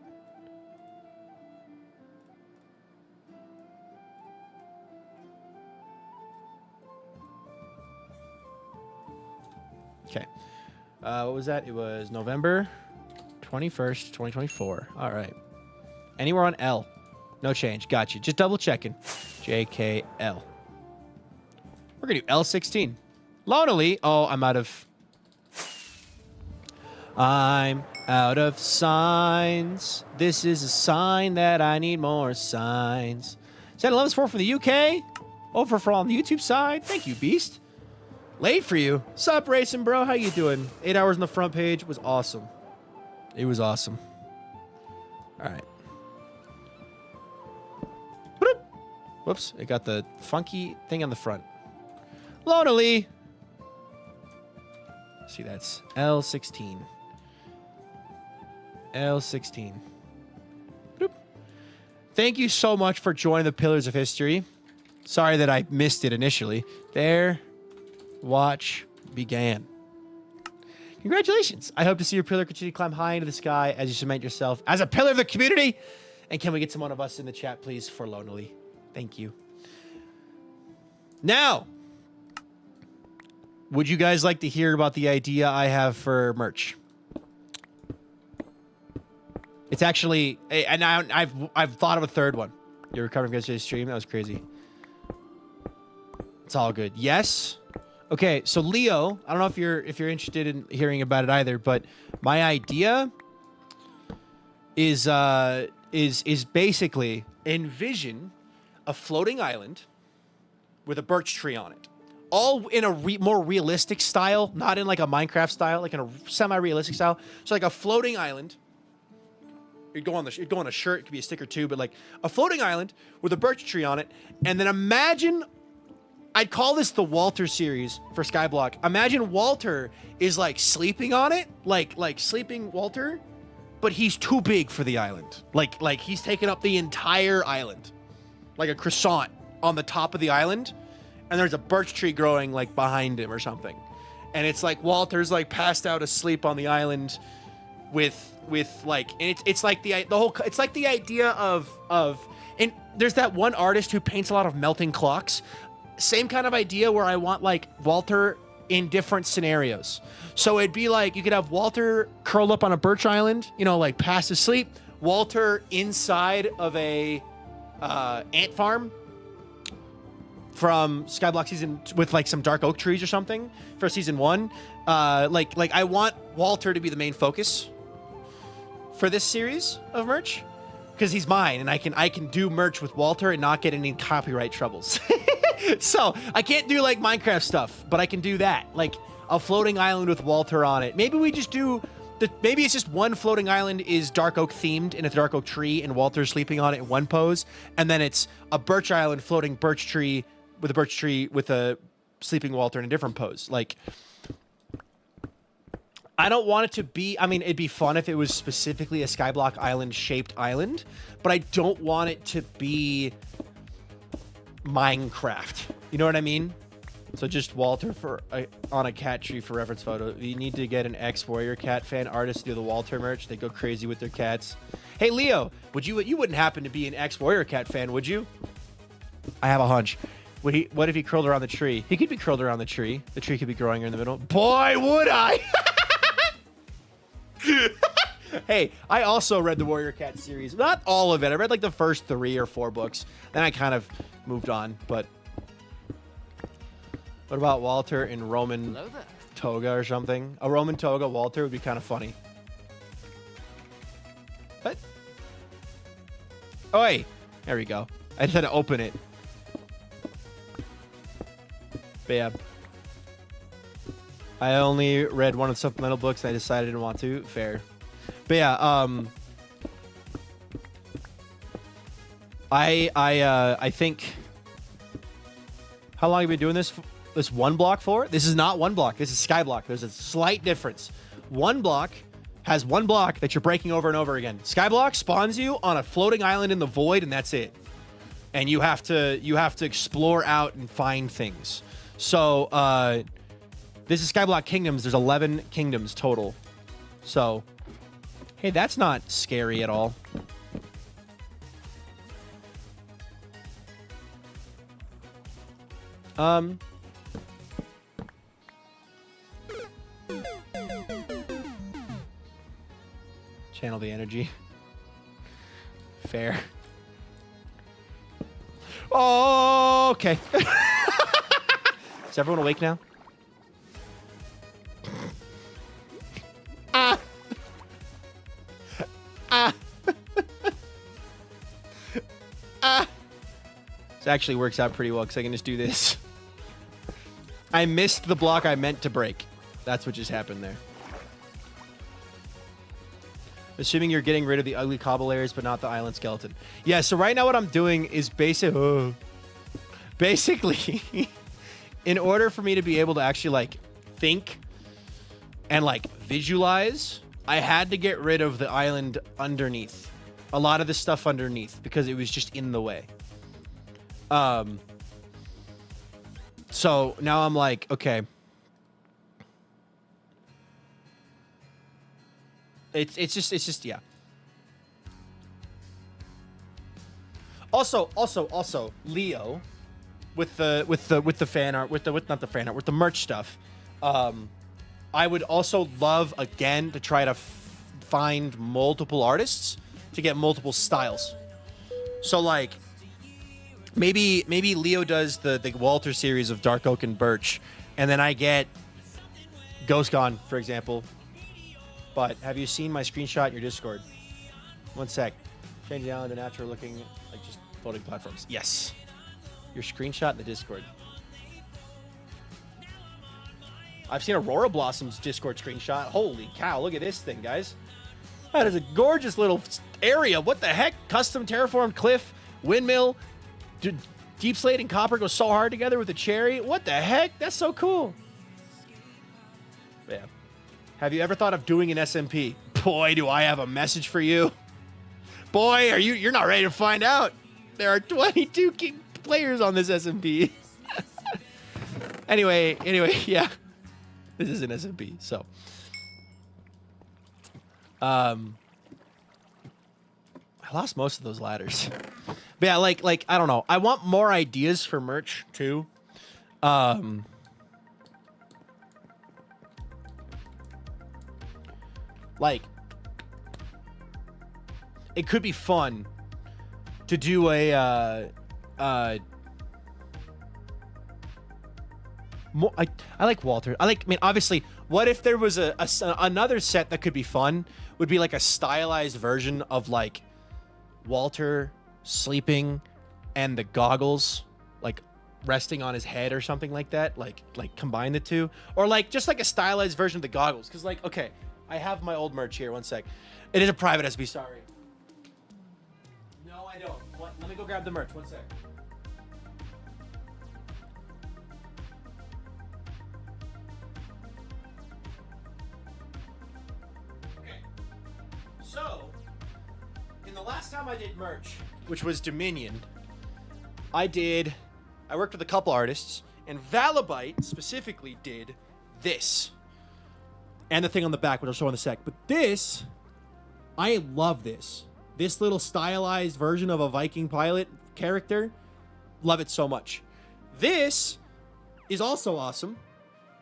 Okay. What was that? It was November 21st, 2024. All right. Anywhere on L. No change. Got you. Just double checking. JKL. We're going to do L16. Lonely. Oh, I'm out of signs. This is a sign that I need more signs. 711 from the UK. Over from the YouTube side. Thank you, Beast. Late for you. Sup, racing, bro? How you doing? 8 hours on the front page was awesome. It was awesome. All right. Whoops. It got the funky thing on the front. Lonely. See, that's L16. L16. Boop. Thank you so much for joining the Pillars of History. Sorry that I missed it initially. Their watch began. Congratulations. I hope to see your pillar continue to climb high into the sky as you cement yourself as a pillar of the community. And can we get some one of us in the chat, please, for Lonely? Thank you. Now, would you guys like to hear about the idea I have for merch? It's actually, and I've thought of a third one. You're recovering from yesterday's stream. That was crazy. It's all good. Yes. Okay, so Leo, I don't know if you're interested in hearing about it either, but my idea is basically envision a floating island with a birch tree on it, all in a more realistic style, not in like a Minecraft style, like in a semi-realistic style. So like a floating island. It'd go on a shirt. It could be a sticker too, but like a floating island with a birch tree on it, and then imagine. I'd call this the Walter series for Skyblock. Imagine Walter is like sleeping on it, like sleeping Walter, but he's too big for the island. Like he's taken up the entire island, like a croissant on the top of the island, and there's a birch tree growing like behind him or something, and it's like Walter's like passed out asleep on the island, with like, and it's like the whole, it's like the idea of and there's that one artist who paints a lot of melting clocks. Same kind of idea where I want like Walter in different scenarios. So it'd be like you could have Walter curled up on a birch island, you know, like past asleep. Walter inside of a ant farm from Skyblock season with like some dark oak trees or something for season 1. Like I want Walter to be the main focus for this series of merch because he's mine and I can do merch with Walter and not get any copyright troubles. So I can't do like Minecraft stuff, but I can do that. Like a floating island with Walter on it. Maybe we just do maybe it's just one floating island is dark oak themed and it's a dark oak tree and Walter's sleeping on it in one pose. And then it's a birch island floating birch tree with a sleeping Walter in a different pose. Like, I don't want it to be, I mean, it'd be fun if it was specifically a Skyblock island shaped island, but I don't want it to be Minecraft. You know what I mean? So just Walter on a cat tree for reference photo. You need to get an ex-Warrior Cat fan artist to do the Walter merch. They go crazy with their cats. Hey, Leo, you wouldn't happen to be an ex-Warrior Cat fan, would you? I have a hunch. What if he curled around the tree? He could be curled around the tree. The tree could be growing in the middle. Boy, would I! Hey, I also read the Warrior Cat series. Not all of it. I read like the first 3 or 4 books. Then I kind of moved on. But what about Walter in Roman toga or something? A Roman toga Walter would be kind of funny. What? Oh, hey. There we go. I just had to open it. But yeah. I only read one of the supplemental books. And I decided I didn't want to. Fair. But yeah, I think. How long have you been doing this one block for? This is not one block. This is Skyblock. There's a slight difference. One block has one block that you're breaking over and over again. Skyblock spawns you on a floating island in the void, and that's it. And you have to explore out and find things. So this is Skyblock Kingdoms. There's 11 kingdoms total. So. Hey, that's not scary at all. Channel the energy. Fair. Oh, okay. Is everyone awake now? This actually works out pretty well because I can just do this. I missed the block I meant to break. That's what just happened there. Assuming you're getting rid of the ugly cobble layers, but not the island skeleton. Yeah, so right now what I'm doing is basically, in order for me to be able to actually, like, think and, like, visualize, I had to get rid of the island underneath. A lot of the stuff underneath, because it was just in the way. So now I'm like, okay. It's just yeah. Also, Leo, with the fan art, with not the fan art, with the merch stuff. I would also love again to try to find multiple artists to get multiple styles. So like, maybe Leo does the Walter series of Dark Oak and Birch, And then I get Ghost Gone, for example. But have you seen my screenshot in your Discord? One sec. Change the island to natural looking like just floating platforms. Yes. Your screenshot in the Discord. I've seen Aurora Blossom's Discord screenshot. Holy cow, look at this thing, guys. That is a gorgeous little area. What the heck? Custom terraformed cliff, windmill, deep slate and copper go so hard together with the cherry. What the heck? That's so cool. Yeah. Have you ever thought of doing an SMP? Boy, do I have a message for you. Boy, you're not ready to find out. There are 22 players on this SMP. Anyway, yeah. This is an SMP, so. I lost most of those ladders. But yeah, like I don't know. I want more ideas for merch too. Like it could be fun to do a more, I like Walter. I mean, obviously, what if there was another set that could be fun? Would be like a stylized version of like Walter sleeping and the goggles like resting on his head or something like that. Like combine the two, or like just like a stylized version of the goggles. Because like, okay, I have my old merch here. One sec. It is a private SB. Sorry. No, I don't. Let me go grab the merch. One sec. So, in the last time I did merch, which was Dominion, I worked with a couple artists, and Valabite specifically did this. And the thing on the back, which I'll show in a sec. But this, I love this. This little stylized version of a VikingPilot character, love it so much. This is also awesome.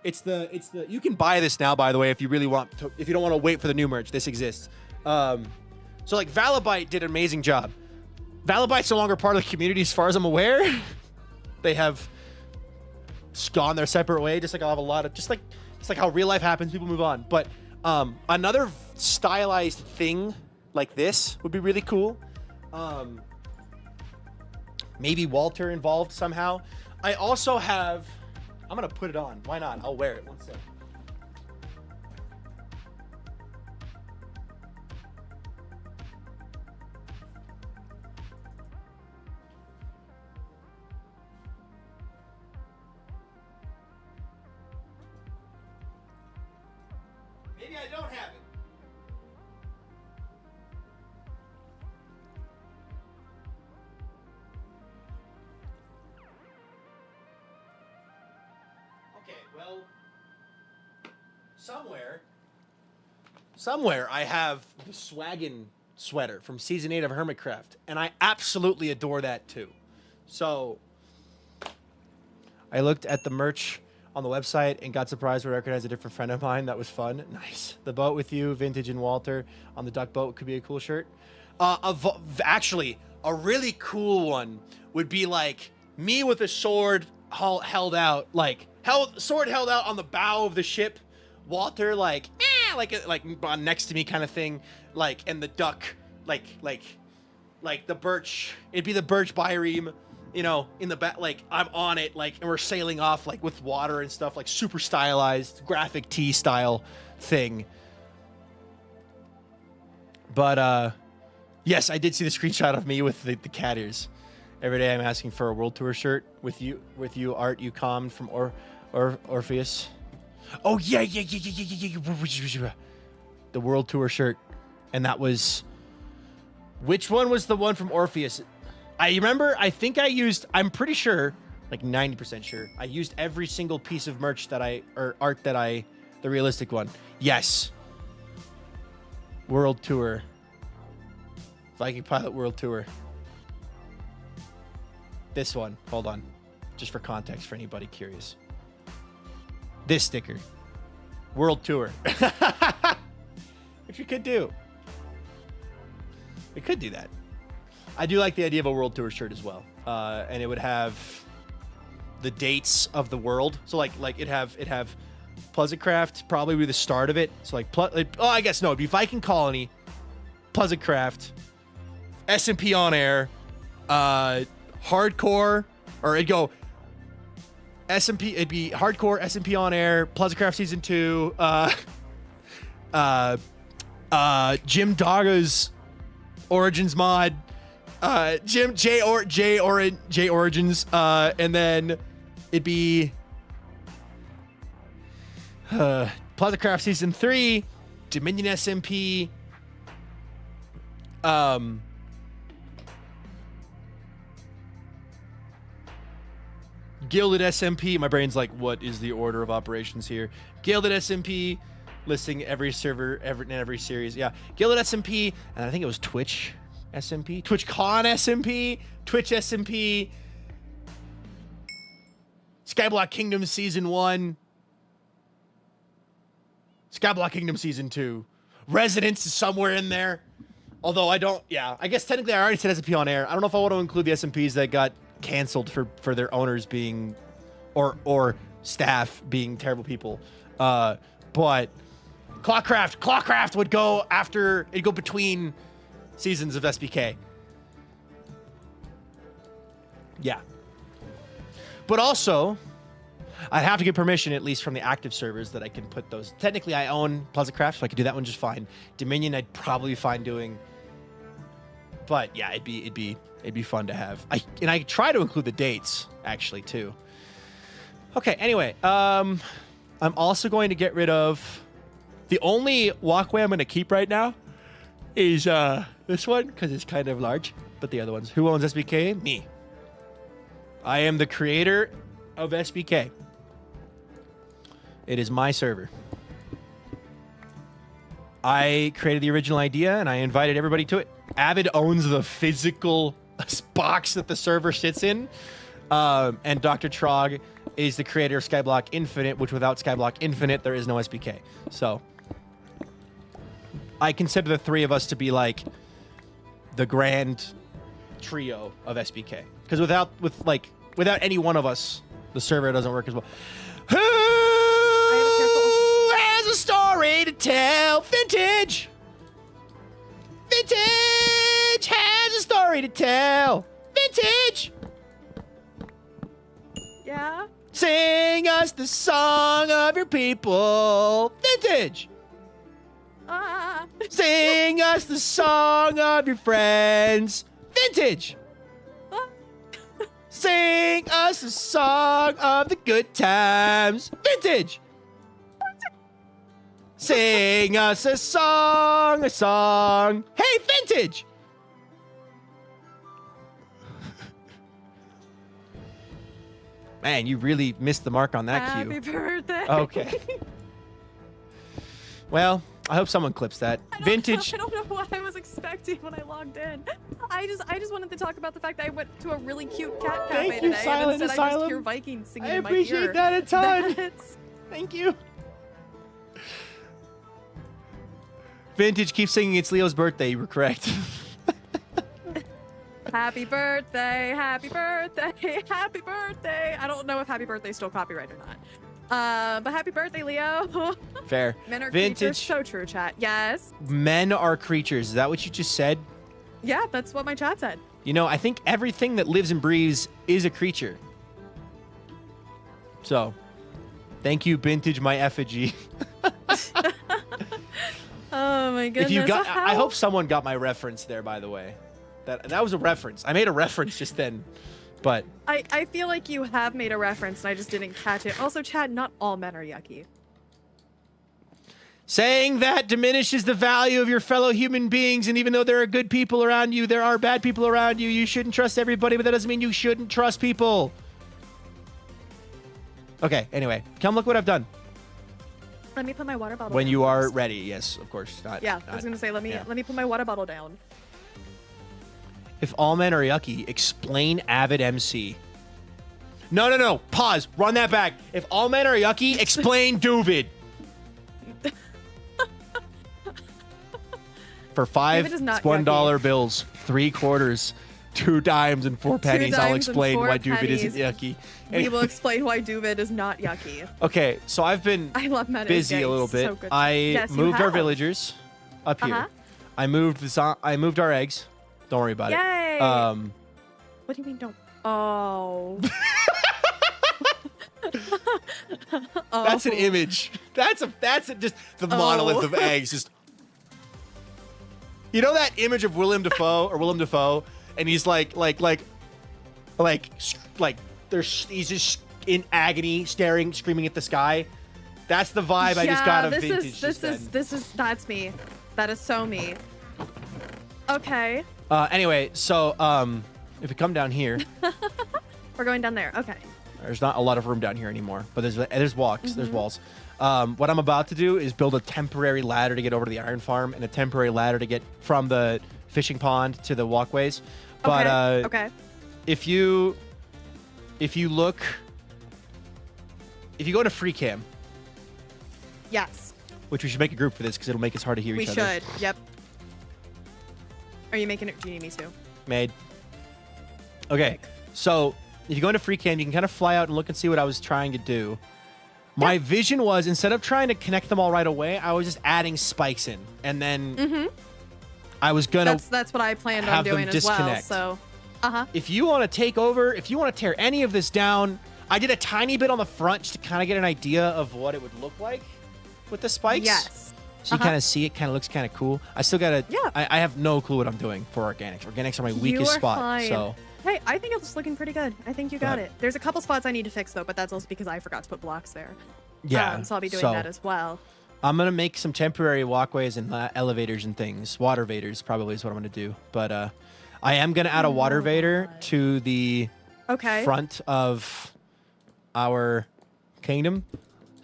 It's the you can buy this now, by the way, if you really want to, if you don't want to wait for the new merch. This exists. So like Valabite did an amazing job. Valabite's no longer part of the community as far as I'm aware. They have gone their separate way, just like I'll have a lot of, just like how real life happens, people move on. But another stylized thing like this would be really cool. Maybe Walter involved somehow. I also have, I'm gonna put it on. Why not? I'll wear it. One sec. Maybe I don't have it. Okay, well, somewhere I have the Swaggin sweater from Season 8 of Hermitcraft, and I absolutely adore that too. So, I looked at the merch on the website and got surprised to recognize a different friend of mine. That was fun. Nice. The boat with you, Vintage and Walter on the duck boat could be a cool shirt. Actually, a really cool one would be like me with a sword held out, sword held out on the bow of the ship. Walter like next to me kind of thing, like, and the duck like the birch. It'd be the birch bireme. You know, in the back, like I'm on it, like, and we're sailing off, like with water and stuff, like super stylized, graphic tee style thing. But yes, I did see the screenshot of me with the cat ears. Every day I'm asking for a World Tour shirt with you, Art you calmed from Orpheus. Oh yeah. The World Tour shirt, and that was, which one was the one from Orpheus? I remember, I'm pretty sure, like 90% sure, I used every single piece of merch the realistic one. Yes. World Tour. VikingPilot World Tour. This one. Hold on. Just for context for anybody curious. This sticker. World Tour. Which we could do. We could do that. I do like the idea of a World Tour shirt as well. And it would have the dates of the world. So like it'd have Pleasantcraft probably be the start of it. So like I guess no, it'd be Viking Colony, Pleasantcraft, SMP on air, hardcore, or it'd go SMP. It'd be hardcore, SMP on air, Pleasantcraft season 2, Jim Dogga's Origins mod, J Origins, and then it'd be Pleasantcraft season 3, Dominion SMP, Gilded SMP. My brain's like, what is the order of operations here? Gilded SMP, listing every server, every series. Yeah, Gilded SMP, and I think it was Twitch SMP, TwitchCon SMP, Twitch SMP, Skyblock Kingdom Season 1, Skyblock Kingdom Season 2. Residence is somewhere in there. Although I don't, yeah, I guess technically I already said SMP on air. I don't know if I want to include the SMPs that got canceled for their owners being, or staff being terrible people. But Clawcraft would go after, it'd go between seasons of SBK. Yeah. But also, I'd have to get permission, at least from the active servers, that I can put those. Technically, I own Pleasantcraft, so I could do that one just fine. Dominion, I'd probably be fine doing. But yeah, it'd be fun to have. I try to include the dates actually too. Okay. Anyway, I'm also going to get rid of the only walkway I'm going to keep right now is this one because it's kind of large. But the other ones, who owns SBK? Me. I am the creator of SBK. It is my server. I created the original idea and I invited everybody to it. Avid owns the physical box that the server sits in. And Dr. Trog is the creator of Skyblock Infinite, which without Skyblock Infinite, there is no SBK. So I consider the three of us to be like the grand trio of SBK. Because without any one of us, the server doesn't work as well. Who has a story to tell? Vintage! Vintage has a story to tell. Vintage! Yeah? Sing us the song of your people. Vintage! Sing us the song of your friends. Vintage! Sing us a song of the good times. Vintage! Sing us a song, a song. Hey, Vintage! Man, you really missed the mark on that cue. Happy birthday. Okay. Well, I hope someone clips that. Vintage. I don't know what I was expecting when I logged in. I just wanted to talk about the fact that I went to a really cute cat cafe Thank you, today, Silent and instead I Asylum. just hear Vikings singing I in my ear. appreciate that a ton. That's- Thank you. Vintage keeps singing it's Leo's birthday. You were correct. Happy birthday, happy birthday, happy birthday. I don't know if happy birthday is still copyright or not. But happy birthday, Leo. Fair. Men are Vintage. creatures. So true, chat. Yes. Men are creatures. Is that what you just said? Yeah, that's what my chat said. You know, I think everything that lives and breathes is a creature. So, thank you, Vintage, my effigy. Oh my goodness. If you got, How- I hope someone got my reference there. By the way, that was a reference. I made a reference just then, but I feel like you have made a reference and I just didn't catch it. Also, Chad, not all men are yucky. saying that diminishes the value of your fellow human beings. And even though there are good people around you, there are bad people around you. You shouldn't trust everybody, but that doesn't mean you shouldn't trust people. Okay. Anyway, come look what I've done. Let me put my water bottle When down you are first. ready, yes, of course. Yeah, I was gonna say let me put my water bottle down. If all men are yucky, explain Avid MC. No. Pause. Run that back. If all men are yucky, explain Duvid. For David is not $1 yucky. bills, 3 quarters. 2 dimes and 4 pennies. I'll dimes and explain 4 why Duvid isn't pennies. yucky. We will explain why Duvid is not yucky. Okay, so I've been I love Meta. busy a little bit. So good. I Yes, you moved our have. villagers up here. Uh-huh. I moved our eggs. Don't worry about Yay! it. What do you mean don't? Oh. That's an Oh. image. That's just the monolith of eggs. Just you know that image of Willem Dafoe, and he's like he's just in agony, screaming at the sky. That's the vibe I just got of vintage. That's me. That is so me. Okay. Anyway, so if we come down here, We're going down there. Okay. there's not a lot of room down here anymore, but there's walks, there's walls. What I'm about to do is build a temporary ladder to get over to the iron farm and a temporary ladder to get from the fishing pond to the walkways. But okay. if you go into free cam, Yes. which we should make a group for this because it'll make us hard to hear We each other. should. Yep. Are you making it? Do you need me to? Made. Okay, so if you go into free cam, you can kind of fly out and look and see what I was trying to do. My vision was, instead of trying to connect them all right away, I was just adding spikes in, and then I was gonna. That's what I planned on have them doing as well. disconnect. So, If you want to take over, if you want to tear any of this down, I did a tiny bit on the front just to kind of get an idea of what it would look like with the spikes. yes. So you kind of see it, kind of looks kind of cool. I still gotta. Yeah. I have no clue what I'm doing for organics. Organics are my You weakest are spot. fine. So. Hey, I think it's looking pretty good. I think you got But- it. There's a couple spots I need to fix though, but that's also because I forgot to put blocks there. Yeah. So I'll be doing so that as well. I'm gonna make some temporary walkways and elevators and things. Water vaders probably is what I'm gonna do. But I am gonna add a water vader to the Okay. front of our kingdom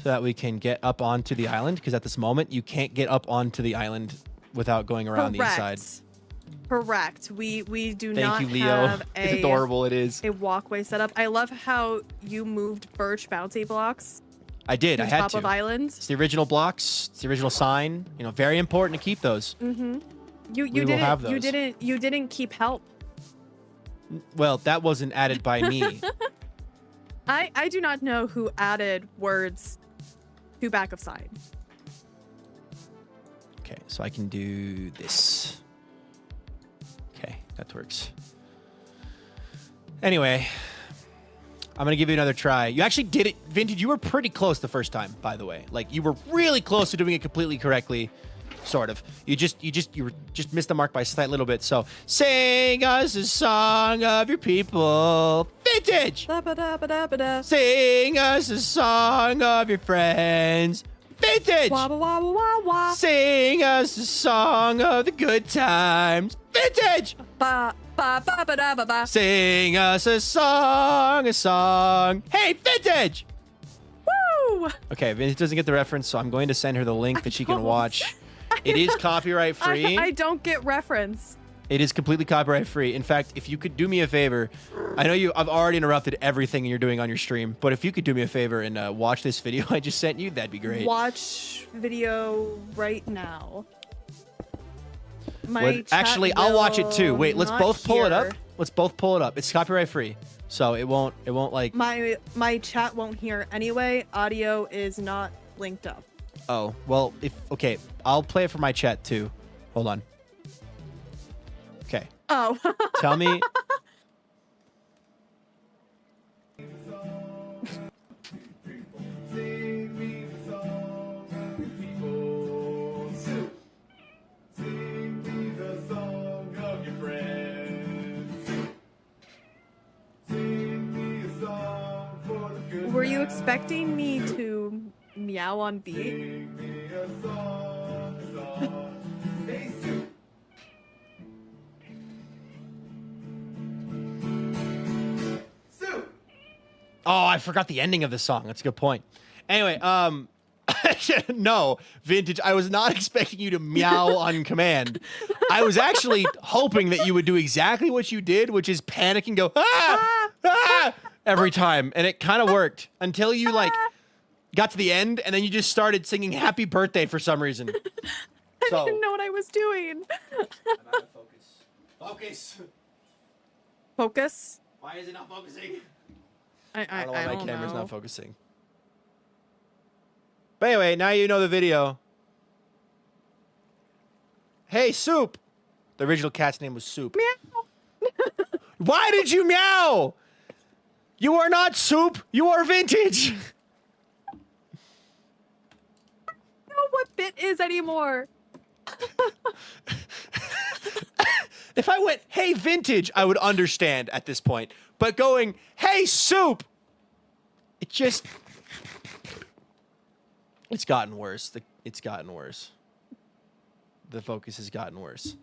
so that we can get up onto the island. Because at this moment, you can't get up onto the island without going around the inside. Correct. We do Thank not you, Leo. have It's adorable. It is. a walkway set up. I love how you moved birch bouncy blocks I did. I on had top to. of islands. It's the original blocks. It's the original sign. You know, very important to keep those. You will have you didn't keep help. Well, that wasn't added by me. I do not know who added words to back of sign. Okay, so I can do this. Okay, that works. Anyway, I'm gonna give you another try. You actually did it, Vintage. You were pretty close the first time, by the way. Like you were really close to doing it completely correctly, sort of. You just missed the mark by a slight little bit. So sing us a song of your people, Vintage. Da-ba-da-ba-da-ba-da. Sing us a song of your friends, Vintage. Wah, wah, wah, wah, wah. Sing us a song of the good times, Vintage. Ba, ba, ba, ba, da, ba, ba. Sing us a song. Hey, Vintage. Woo! Okay, Vintage doesn't get the reference, so I'm going to send her the link that she can don't. watch. It is copyright free. I don't get reference. It is completely copyright free. In fact, if you could do me a favor, I know I've already interrupted everything you're doing on your stream, but if you could do me a favor and watch this video I just sent you, that'd be great. Watch video right now. Actually, I'll watch it too. Wait, let's both pull it up. Let's both pull it up. It's copyright free, so it won't like. My chat won't hear anyway. Audio is not linked up. Oh well, okay, I'll play it for my chat too. Hold on. Okay, Oh. tell me. Were you expecting me to meow on beat? Oh, I forgot the ending of the song. That's a good point. Anyway, no, Vintage, I was not expecting you to meow on command. I was actually hoping that you would do exactly what you did, which is panic and go, ah, ah, every time. And it kind of worked until you like got to the end and then you just started singing happy birthday for some reason. I didn't know what I was doing. Focus. Focus. Why is it not focusing? I don't know why my camera's know. not focusing. But anyway, now you know the video. Hey, Soup. The original cat's name was Soup. Meow. Why did you meow? You are not Soup. You are Vintage. I don't know what bit is anymore. If I went, hey, Vintage, I would understand at this point. But going, hey, Soup, it just... It's gotten worse. It's gotten worse. The focus has gotten worse.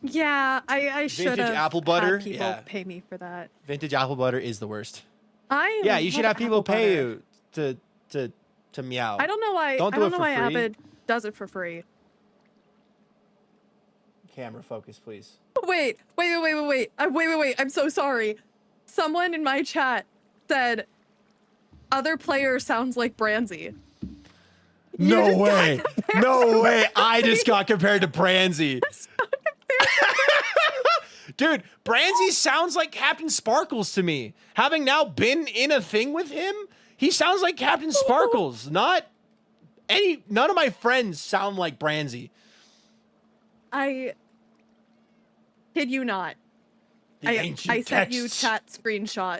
Yeah, I should have Vintage apple butter? had people Yeah. pay me for that. Vintage apple butter is the worst. Yeah, You should have people pay you to meow. I don't know why. Don't I do don't it know for why free. Avid does it for free. Camera focus, please. Wait. Wait. I'm so sorry. Someone in my chat said other player sounds like Branzy. No way. No way. I just got compared to Branzy. Dude, Branzy sounds like Captain Sparkles to me. Having now been in a thing with him, he sounds like Captain Sparkles. None of my friends sound like Branzy. I kid you not. I sent you chat screenshot.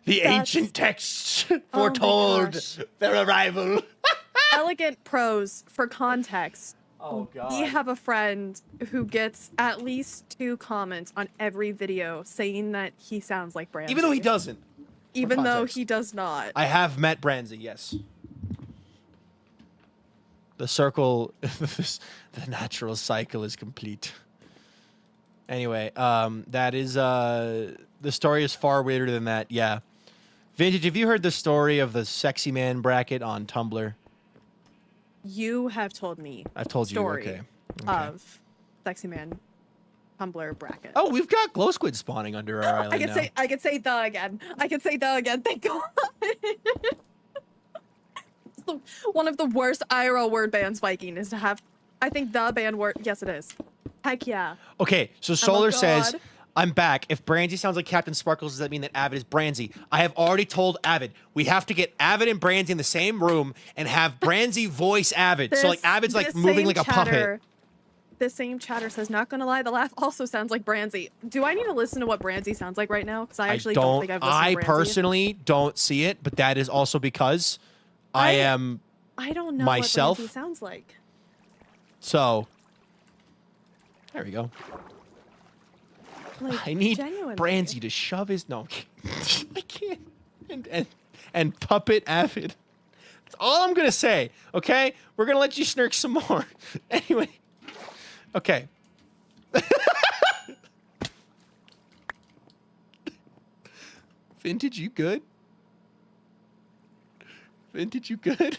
The That's- ancient texts Oh my foretold gosh. their arrival. Elegant prose for context. Oh, God. We have a friend who gets at least 2 comments on every video saying that he sounds like Branzy. Even though he doesn't. Even though context. he does not. I have met Branzy, yes. The circle, the natural cycle is complete. Anyway, that is, the story is far weirder than that, yeah. Vintage, have you heard the story of the sexy man bracket on Tumblr? You have told me. I've told you, story okay. Of sexy man Tumblr bracket. Oh, we've got glow squid spawning under our island now. I could say the again. Thank God. It's one of the worst IRL word bans, Viking, is to have. I think the ban word. Yes, it is. Heck yeah. Okay, so Solar says, God. I'm back. If Branzy sounds like Captain Sparkles, does that mean that Avid is Branzy? I have already told Avid. We have to get Avid and Branzy in the same room and have Branzy voice Avid. So like Avid's like this moving same like a puppet. This same chatter says, not gonna lie, the laugh also sounds like Branzy. Do I need to listen to what Branzy sounds like right now? Because I actually don't think I've listened I to Branzy. personally don't see it, but that is also because I am I don't know myself. what Branzy sounds like. So there we go. Like, I need genuinely. Branzy to shove his I can't. And puppet Avid. That's all I'm gonna say. Okay, we're gonna let you snark some more. Anyway. Okay. Vintage, you good? Vintage, you good?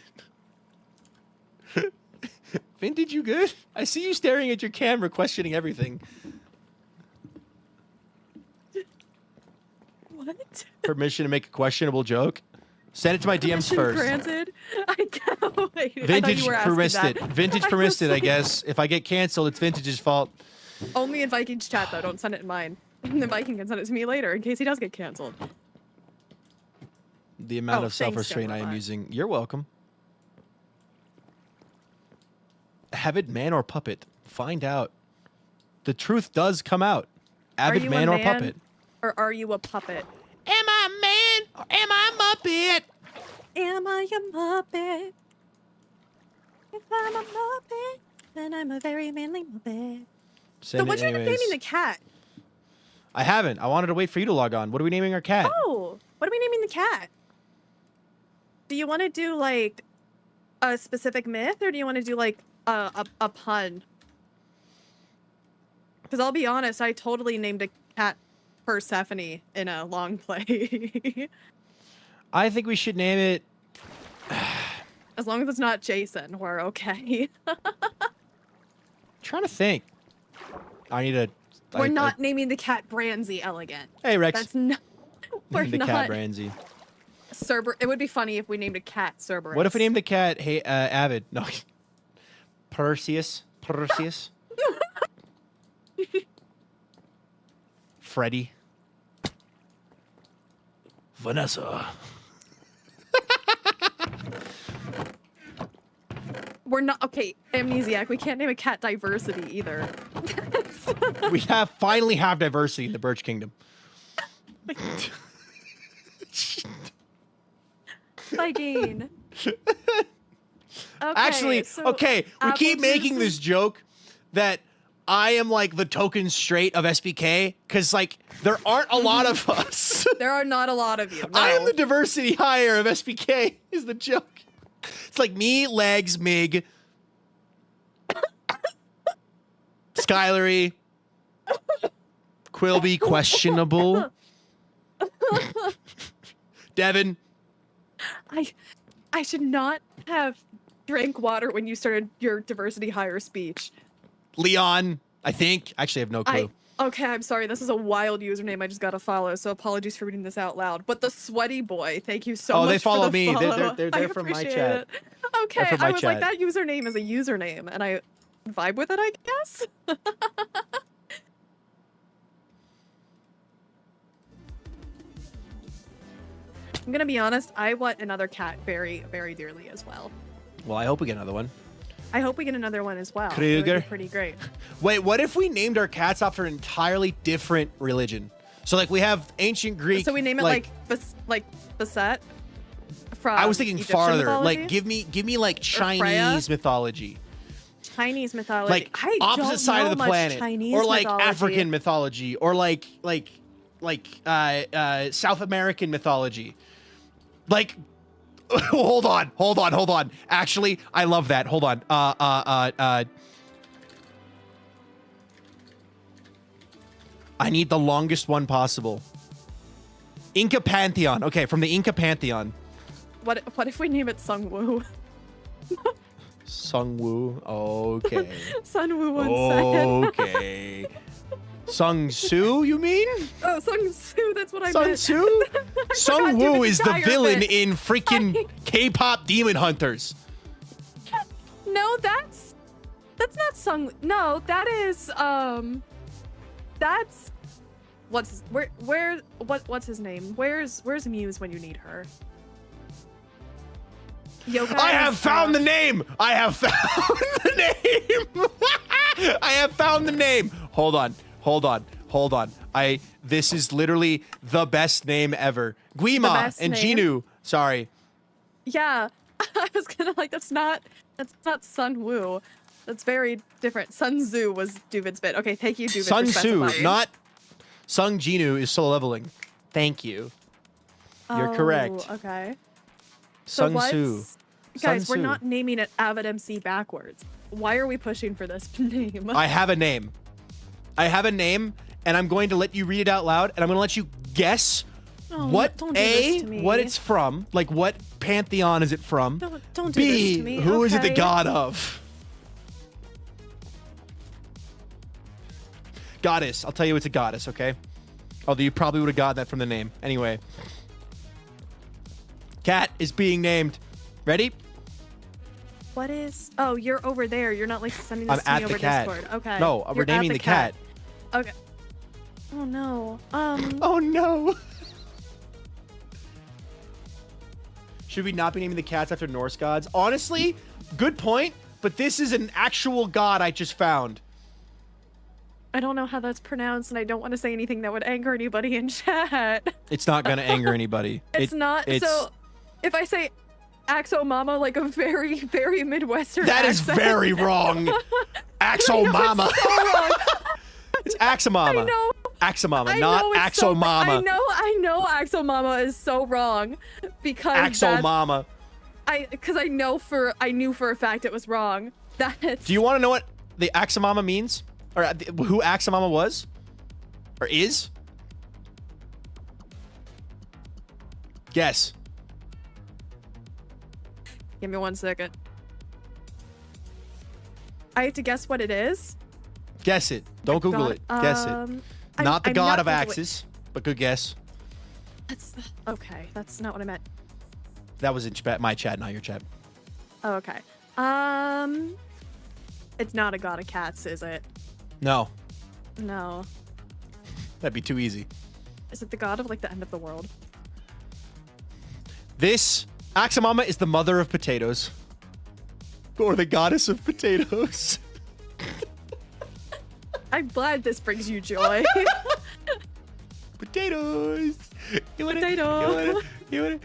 Vintage, you good? I see you staring at your camera, questioning everything. What? Permission to make a questionable joke? Send it to my DMs Permission first. granted. I can't wait. I thought Vintage you were asking permissed that. it. Vintage permissed it, I guess. If I get canceled, it's Vintage's fault. Only in Viking's chat though. Don't send it in mine. And then Viking can send it to me later in case he does get canceled. The amount Oh, of thanks, self-restraint I am Skyblock. using. You're welcome. Avid man or puppet? Find out. The truth does come out. Are Avid you man a or man, puppet? or are you a puppet? Am I a man or am I a muppet? Am I a muppet? If I'm a muppet, then I'm a very manly muppet. So Send what it you end up anyways. naming the cat? I haven't. I wanted to wait for you to log on. What are we naming our cat? Oh, what are we naming the cat? Do you want to do like a specific myth, or do you want to do like a pun? Because I'll be honest, I totally named a cat Persephone in a long play. I think we should name it. As long as it's not Jason, we're okay. Trying to think. I need to. We're not naming the cat Branzy Elegant. Hey Rex. That's not. We're Name the not. cat Branzy. Cerber. It would be funny if we named a cat Cerberus. What if we named the cat Avid? No. Perseus. Freddy. Vanessa. We're not okay. Amnesiac. We can't name a cat Diversity either. We finally have diversity in the Birch Kingdom. Viking. Okay, Actually, so okay, we keep apple making juice this joke that I am like the token straight of SBK because like there aren't a lot of us. There are not a lot of you. No. I am the diversity hire of SBK is the joke. It's like me, Legs, Mig, Skylery, Quilby, questionable, Devin. I should not have drank water when you started your diversity hire speech. Leon, I think. Actually, I have no clue. Okay, I'm sorry. This is a wild username I just got to follow, so apologies for reading this out loud. But the sweaty boy, thank you so much. Oh, they follow for the me. Follow. They're from my appreciate chat. it. Okay, from my I was like, chat. that username is a username, and I vibe with it, I guess. I'm gonna be honest, I want another cat very, very dearly as well. Well, I hope we get another one. I hope we get another one as well. It would be Kruger. pretty great. Wait, what if we named our cats after an entirely different religion? So like we have ancient Greek. So we name it like Basset from I was thinking Egyptian farther. mythology? Like give me like Freya? Chinese mythology. Chinese mythology. Like I opposite don't side know of the much planet. Chinese or like mythology. African mythology. Or like South American mythology. Like hold on. Actually, I love that. Hold on. I need the longest one possible. Inca Pantheon. Okay, from the Inca Pantheon. What if we name it Sungwoo? Sungwoo. Okay. Sunwoo once said. Okay. Sung Soo, you mean? Oh, Sung Soo, that's what I Sun meant. Tzu? Sung dude, Woo it's is a the tiger villain bit. in freaking K-pop Demon Hunters. No, that's not Sung. No, that is that's what's his name? Where's Muse when you need her? Yokai I have is, found the name. I have found the name. I have found the name. Hold on. This is literally the best name ever. Guima best and name? Jinu. Sorry. Yeah, I was gonna like that's not Sun Woo. That's very different. Sun Tzu was Duvid's bit. Okay, thank you, Duvid. Sun for Tzu, specifying. not Sung Jinu is solo leveling. Thank you. You're correct. Okay. Sung so Tzu. what's- Guys, Sun we're Tzu. not naming it Avid MC backwards. Why are we pushing for this name? I have a name. And I'm going to let you read it out loud, and I'm going to let you guess Oh, what don't do this to me. what it's from, like what pantheon is it from? Don't do this to me. Who is it the okay? god of? Goddess. I'll tell you it's a goddess, okay? Although you probably would have gotten that from the name. Anyway. Cat is being named. Ready? What is? Oh, you're over there. You're not like sending this I'm to at me the over cat. Discord. Okay. No, You're we're at naming the cat. Okay. Oh no. Oh no. Should we not be naming the cats after Norse gods? Honestly, good point, but this is an actual god I just found. I don't know how that's pronounced, and I don't want to say anything that would anger anybody in chat. It's not gonna anger anybody. It's not. So, if I say Axomama like a very, very Midwestern that is accent, very wrong. I know Axomama. it's so wrong. It's Axomama. I know. Axomama, I not know it's so- Axomama. I know Axomama is so wrong because Axomama. I knew for a fact it was wrong. That's Do you want to know what the Axomama means? Or who Axomama was? Or is? Guess. Give me 1 second. I have to guess what it is. Guess it. Don't Google it. Guess it. Not the I'm god not of Googling- axes, but good guess. That's okay. That's not what I meant. That was in my chat, not your chat. Oh, okay. It's not a god of cats, is it? No, No. that'd be too easy. Is it the god of like the end of the world? This Axamama is the mother of potatoes. Or the goddess of potatoes. I'm glad this brings you joy. Potatoes. Potato. What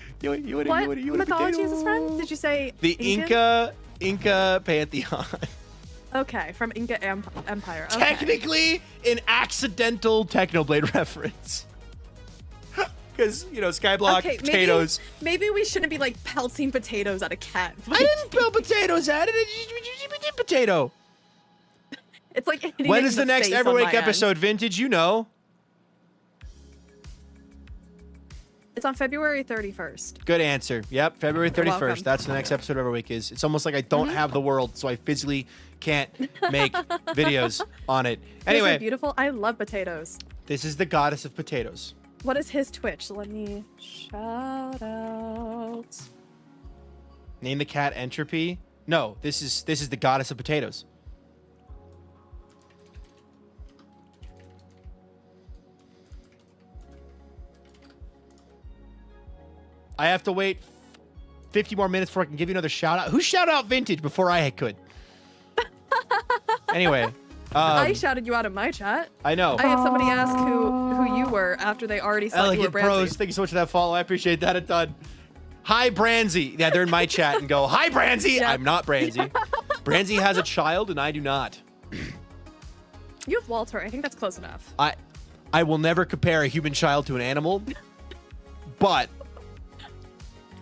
mythology is this from? Did you say the Incan? Inca pantheon? Okay, from Inca Empire. Okay. Technically, an accidental Technoblade reference. Because, you know, Skyblock, potatoes. Maybe we shouldn't be like pelting potatoes at a cat. I didn't pelt potatoes at it. I did potato. It's like when is the next Everwake episode, Vintage? You know. It's on February 31st. Good answer. Yep, February 31st. welcome. That's the next episode of Everweek is. It's almost like I don't have the world, so I physically can't make videos on it. Anyway. They're beautiful. I love potatoes. This is the goddess of potatoes. What is his Twitch? Let me shout out. Name the cat Entropy. No, this is the goddess of potatoes. I have to wait 50 more minutes before I can give you another shout out. Who shouted out Vintage before I could? Anyway. I shouted you out in my chat. I know. I had somebody ask who you were after they already saw you were Elegant Pros, Branzy. thank you so much for that follow. I appreciate that a ton. Hi, Branzy. Yeah, they're in my chat and go, hi, Branzy. Yep. I'm not Branzy. Branzy has a child and I do not. You have Walter. I think that's close enough. I will never compare a human child to an animal, but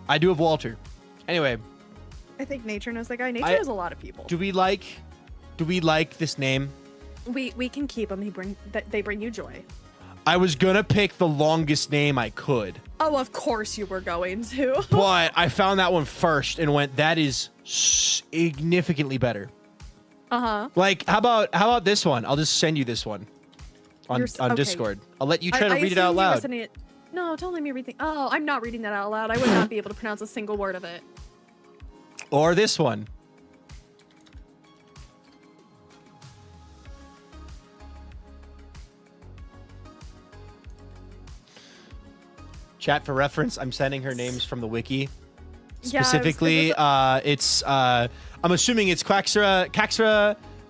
I do have Walter. Anyway. I think Nature knows that guy. Nature knows a lot of people. Do we like this name? We can keep them. They bring you joy. I was gonna pick the longest name I could. Oh, of course you were going to. But I found that one first and went, that is significantly better. Uh-huh. Like, how about this one? I'll just send you this one on okay. Discord. I'll let you try to read it out assumed you were loud. sending it. No, don't let me read things. Oh, I'm not reading that out loud. I would not be able to pronounce a single word of it. Or this one. Chat for reference, I'm sending her names from the wiki. Specifically, it's I'm assuming it's Kaxra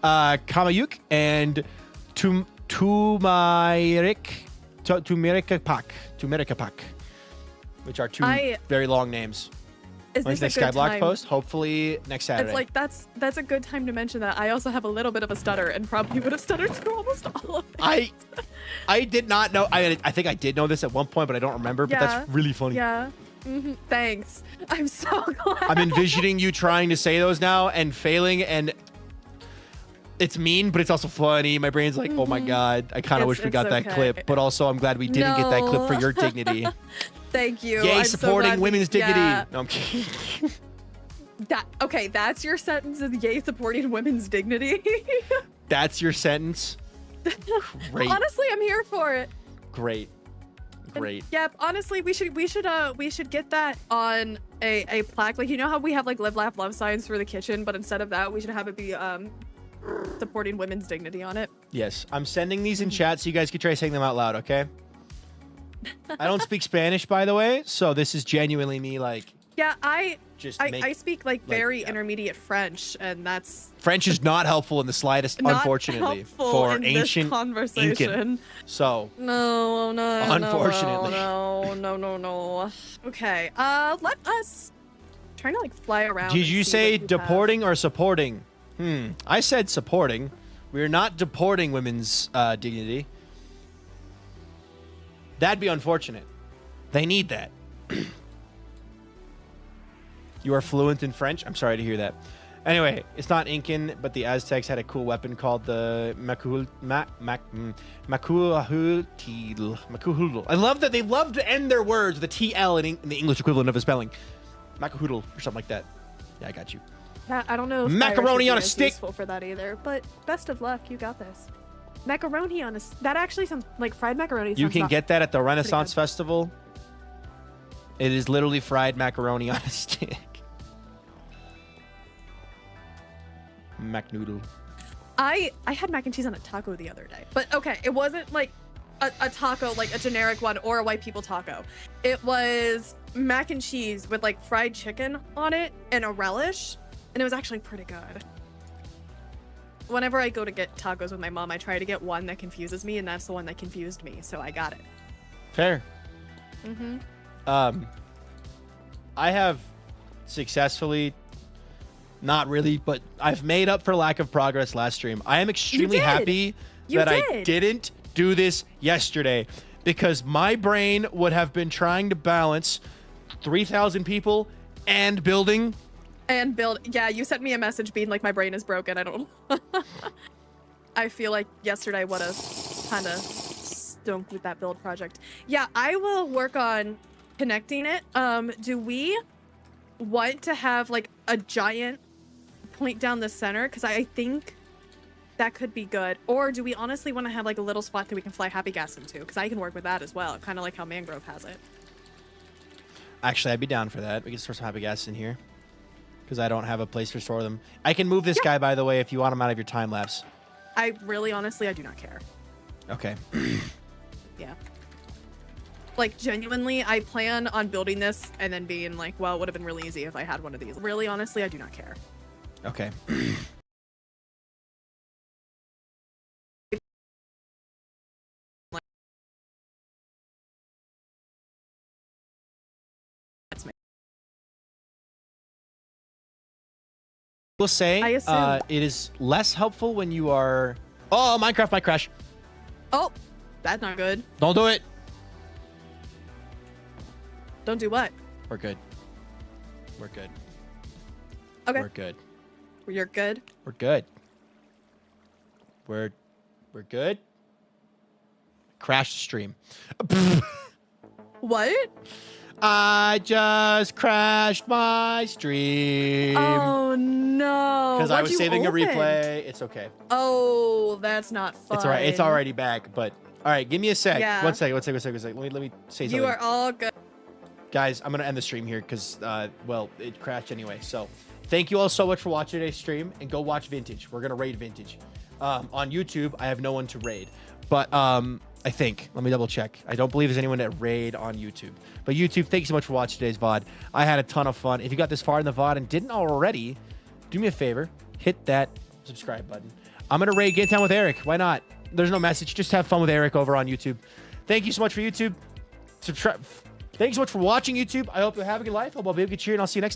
Kamayuk and Tumerikapak, which are two very long names. Is When's this the a next good Skyblock time? post? Hopefully next Saturday. It's like that's a good time to mention that I also have a little bit of a stutter and probably would have stuttered through almost all of it. I did not know. I think I did know this at one point, but I don't remember. But that's really funny. Yeah. Thanks. I'm so glad. I'm envisioning you trying to say those now and failing, and it's mean, but it's also funny. My brain's like, oh my god, I kind of wish we got that clip, but also I'm glad we didn't get that clip for your dignity. Thank you. Yay, I'm supporting so glad women's dignity. Yeah. No, I'm kidding. Okay, that's your sentence, is yay supporting women's dignity. That's your sentence. Great. Honestly, I'm here for it. Great. Yep. Honestly, we should get that on a plaque. Like, you know how we have like live, laugh, love signs for the kitchen, but instead of that, we should have it be supporting women's dignity on it. Yes, I'm sending these in chat so you guys can try saying them out loud. Okay. I don't speak Spanish, by the way, so this is genuinely me like. Yeah, I speak like very yeah. intermediate French, and that's French is not helpful in the slightest, not unfortunately, helpful for in ancient this conversation. Incan. So No, unfortunately. No. Okay, let us trying to like fly around. Did and you see say what you deporting or supporting? I said supporting. We're not deporting women's dignity. That'd be unfortunate. They need that. You are fluent in French? I'm sorry to hear that. Anyway, it's not Incan, but the Aztecs had a cool weapon called the Macuhuitl. I love that they love to end their words with a TL in the English equivalent of a spelling. Macuhuitl or something like that. Yeah, I got you. Yeah, I don't know if Macaroni on a is stick. useful for that either, but best of luck. You got this. Macaroni on a that actually sounds like fried macaroni. You can get that at the Renaissance good. Festival. It is literally fried macaroni on a stick. Mac noodle. I had mac and cheese on a taco the other day, but okay, it wasn't like a taco, like a generic one or a white people taco. It was mac and cheese with like fried chicken on it and a relish, and it was actually pretty good. Whenever I go to get tacos with my mom, I try to get one that confuses me, and that's the one that confused me, so I got it. Fair. Mm-hmm. I have successfully, not really, but I've made up for lack of progress last stream. I am extremely happy that I didn't do this yesterday, because my brain would have been trying to balance 3,000 people and building. And build. Yeah, you sent me a message being like, my brain is broken. I don't know. I feel like yesterday would have kind of stunk with that build project. Yeah, I will work on connecting it. Do we want to have like a giant point down the center? Because I think that could be good. Or do we honestly want to have like a little spot that we can fly happy gas into? Because I can work with that as well. Kind of like how Mangrove has it. Actually, I'd be down for that. We can store some happy gas in here, because I don't have a place to store them. I can move this guy, by the way, if you want him out of your time lapse. I really, honestly, I do not care. Okay. Yeah. Like, genuinely, I plan on building this and then being like, well, it would have been really easy if I had one of these. Really, honestly, I do not care. Okay. We'll say it is less helpful when you are... Oh, Minecraft might crash. Oh, that's not good. Don't do it. Don't do what? We're good. We're good. Okay. We're good. You're good? We're good. We're good. Crash the stream. What? I just crashed my stream. Oh no! Because I was saving a replay. It's okay. Oh, that's not fun. It's all right. It's already back. But all right, give me a sec. Yeah. One second. Let me say something. You are all good. Guys, I'm gonna end the stream here because well, it crashed anyway. So thank you all so much for watching today's stream, and go watch Vintage. We're gonna raid Vintage. On YouTube, I have no one to raid, but I think, let me double check. I don't believe there's anyone at raid on YouTube. But YouTube, thank you so much for watching today's VOD. I had a ton of fun. If you got this far in the VOD and didn't already, do me a favor, hit that subscribe button. I'm going to raid Get Down with Eric. Why not? There's no message. Just have fun with Eric over on YouTube. Thank you so much for YouTube. Subscribe. Thank you so much for watching YouTube. I hope you're having a good life. I hope I'll be able to get cheer, and I'll see you next time.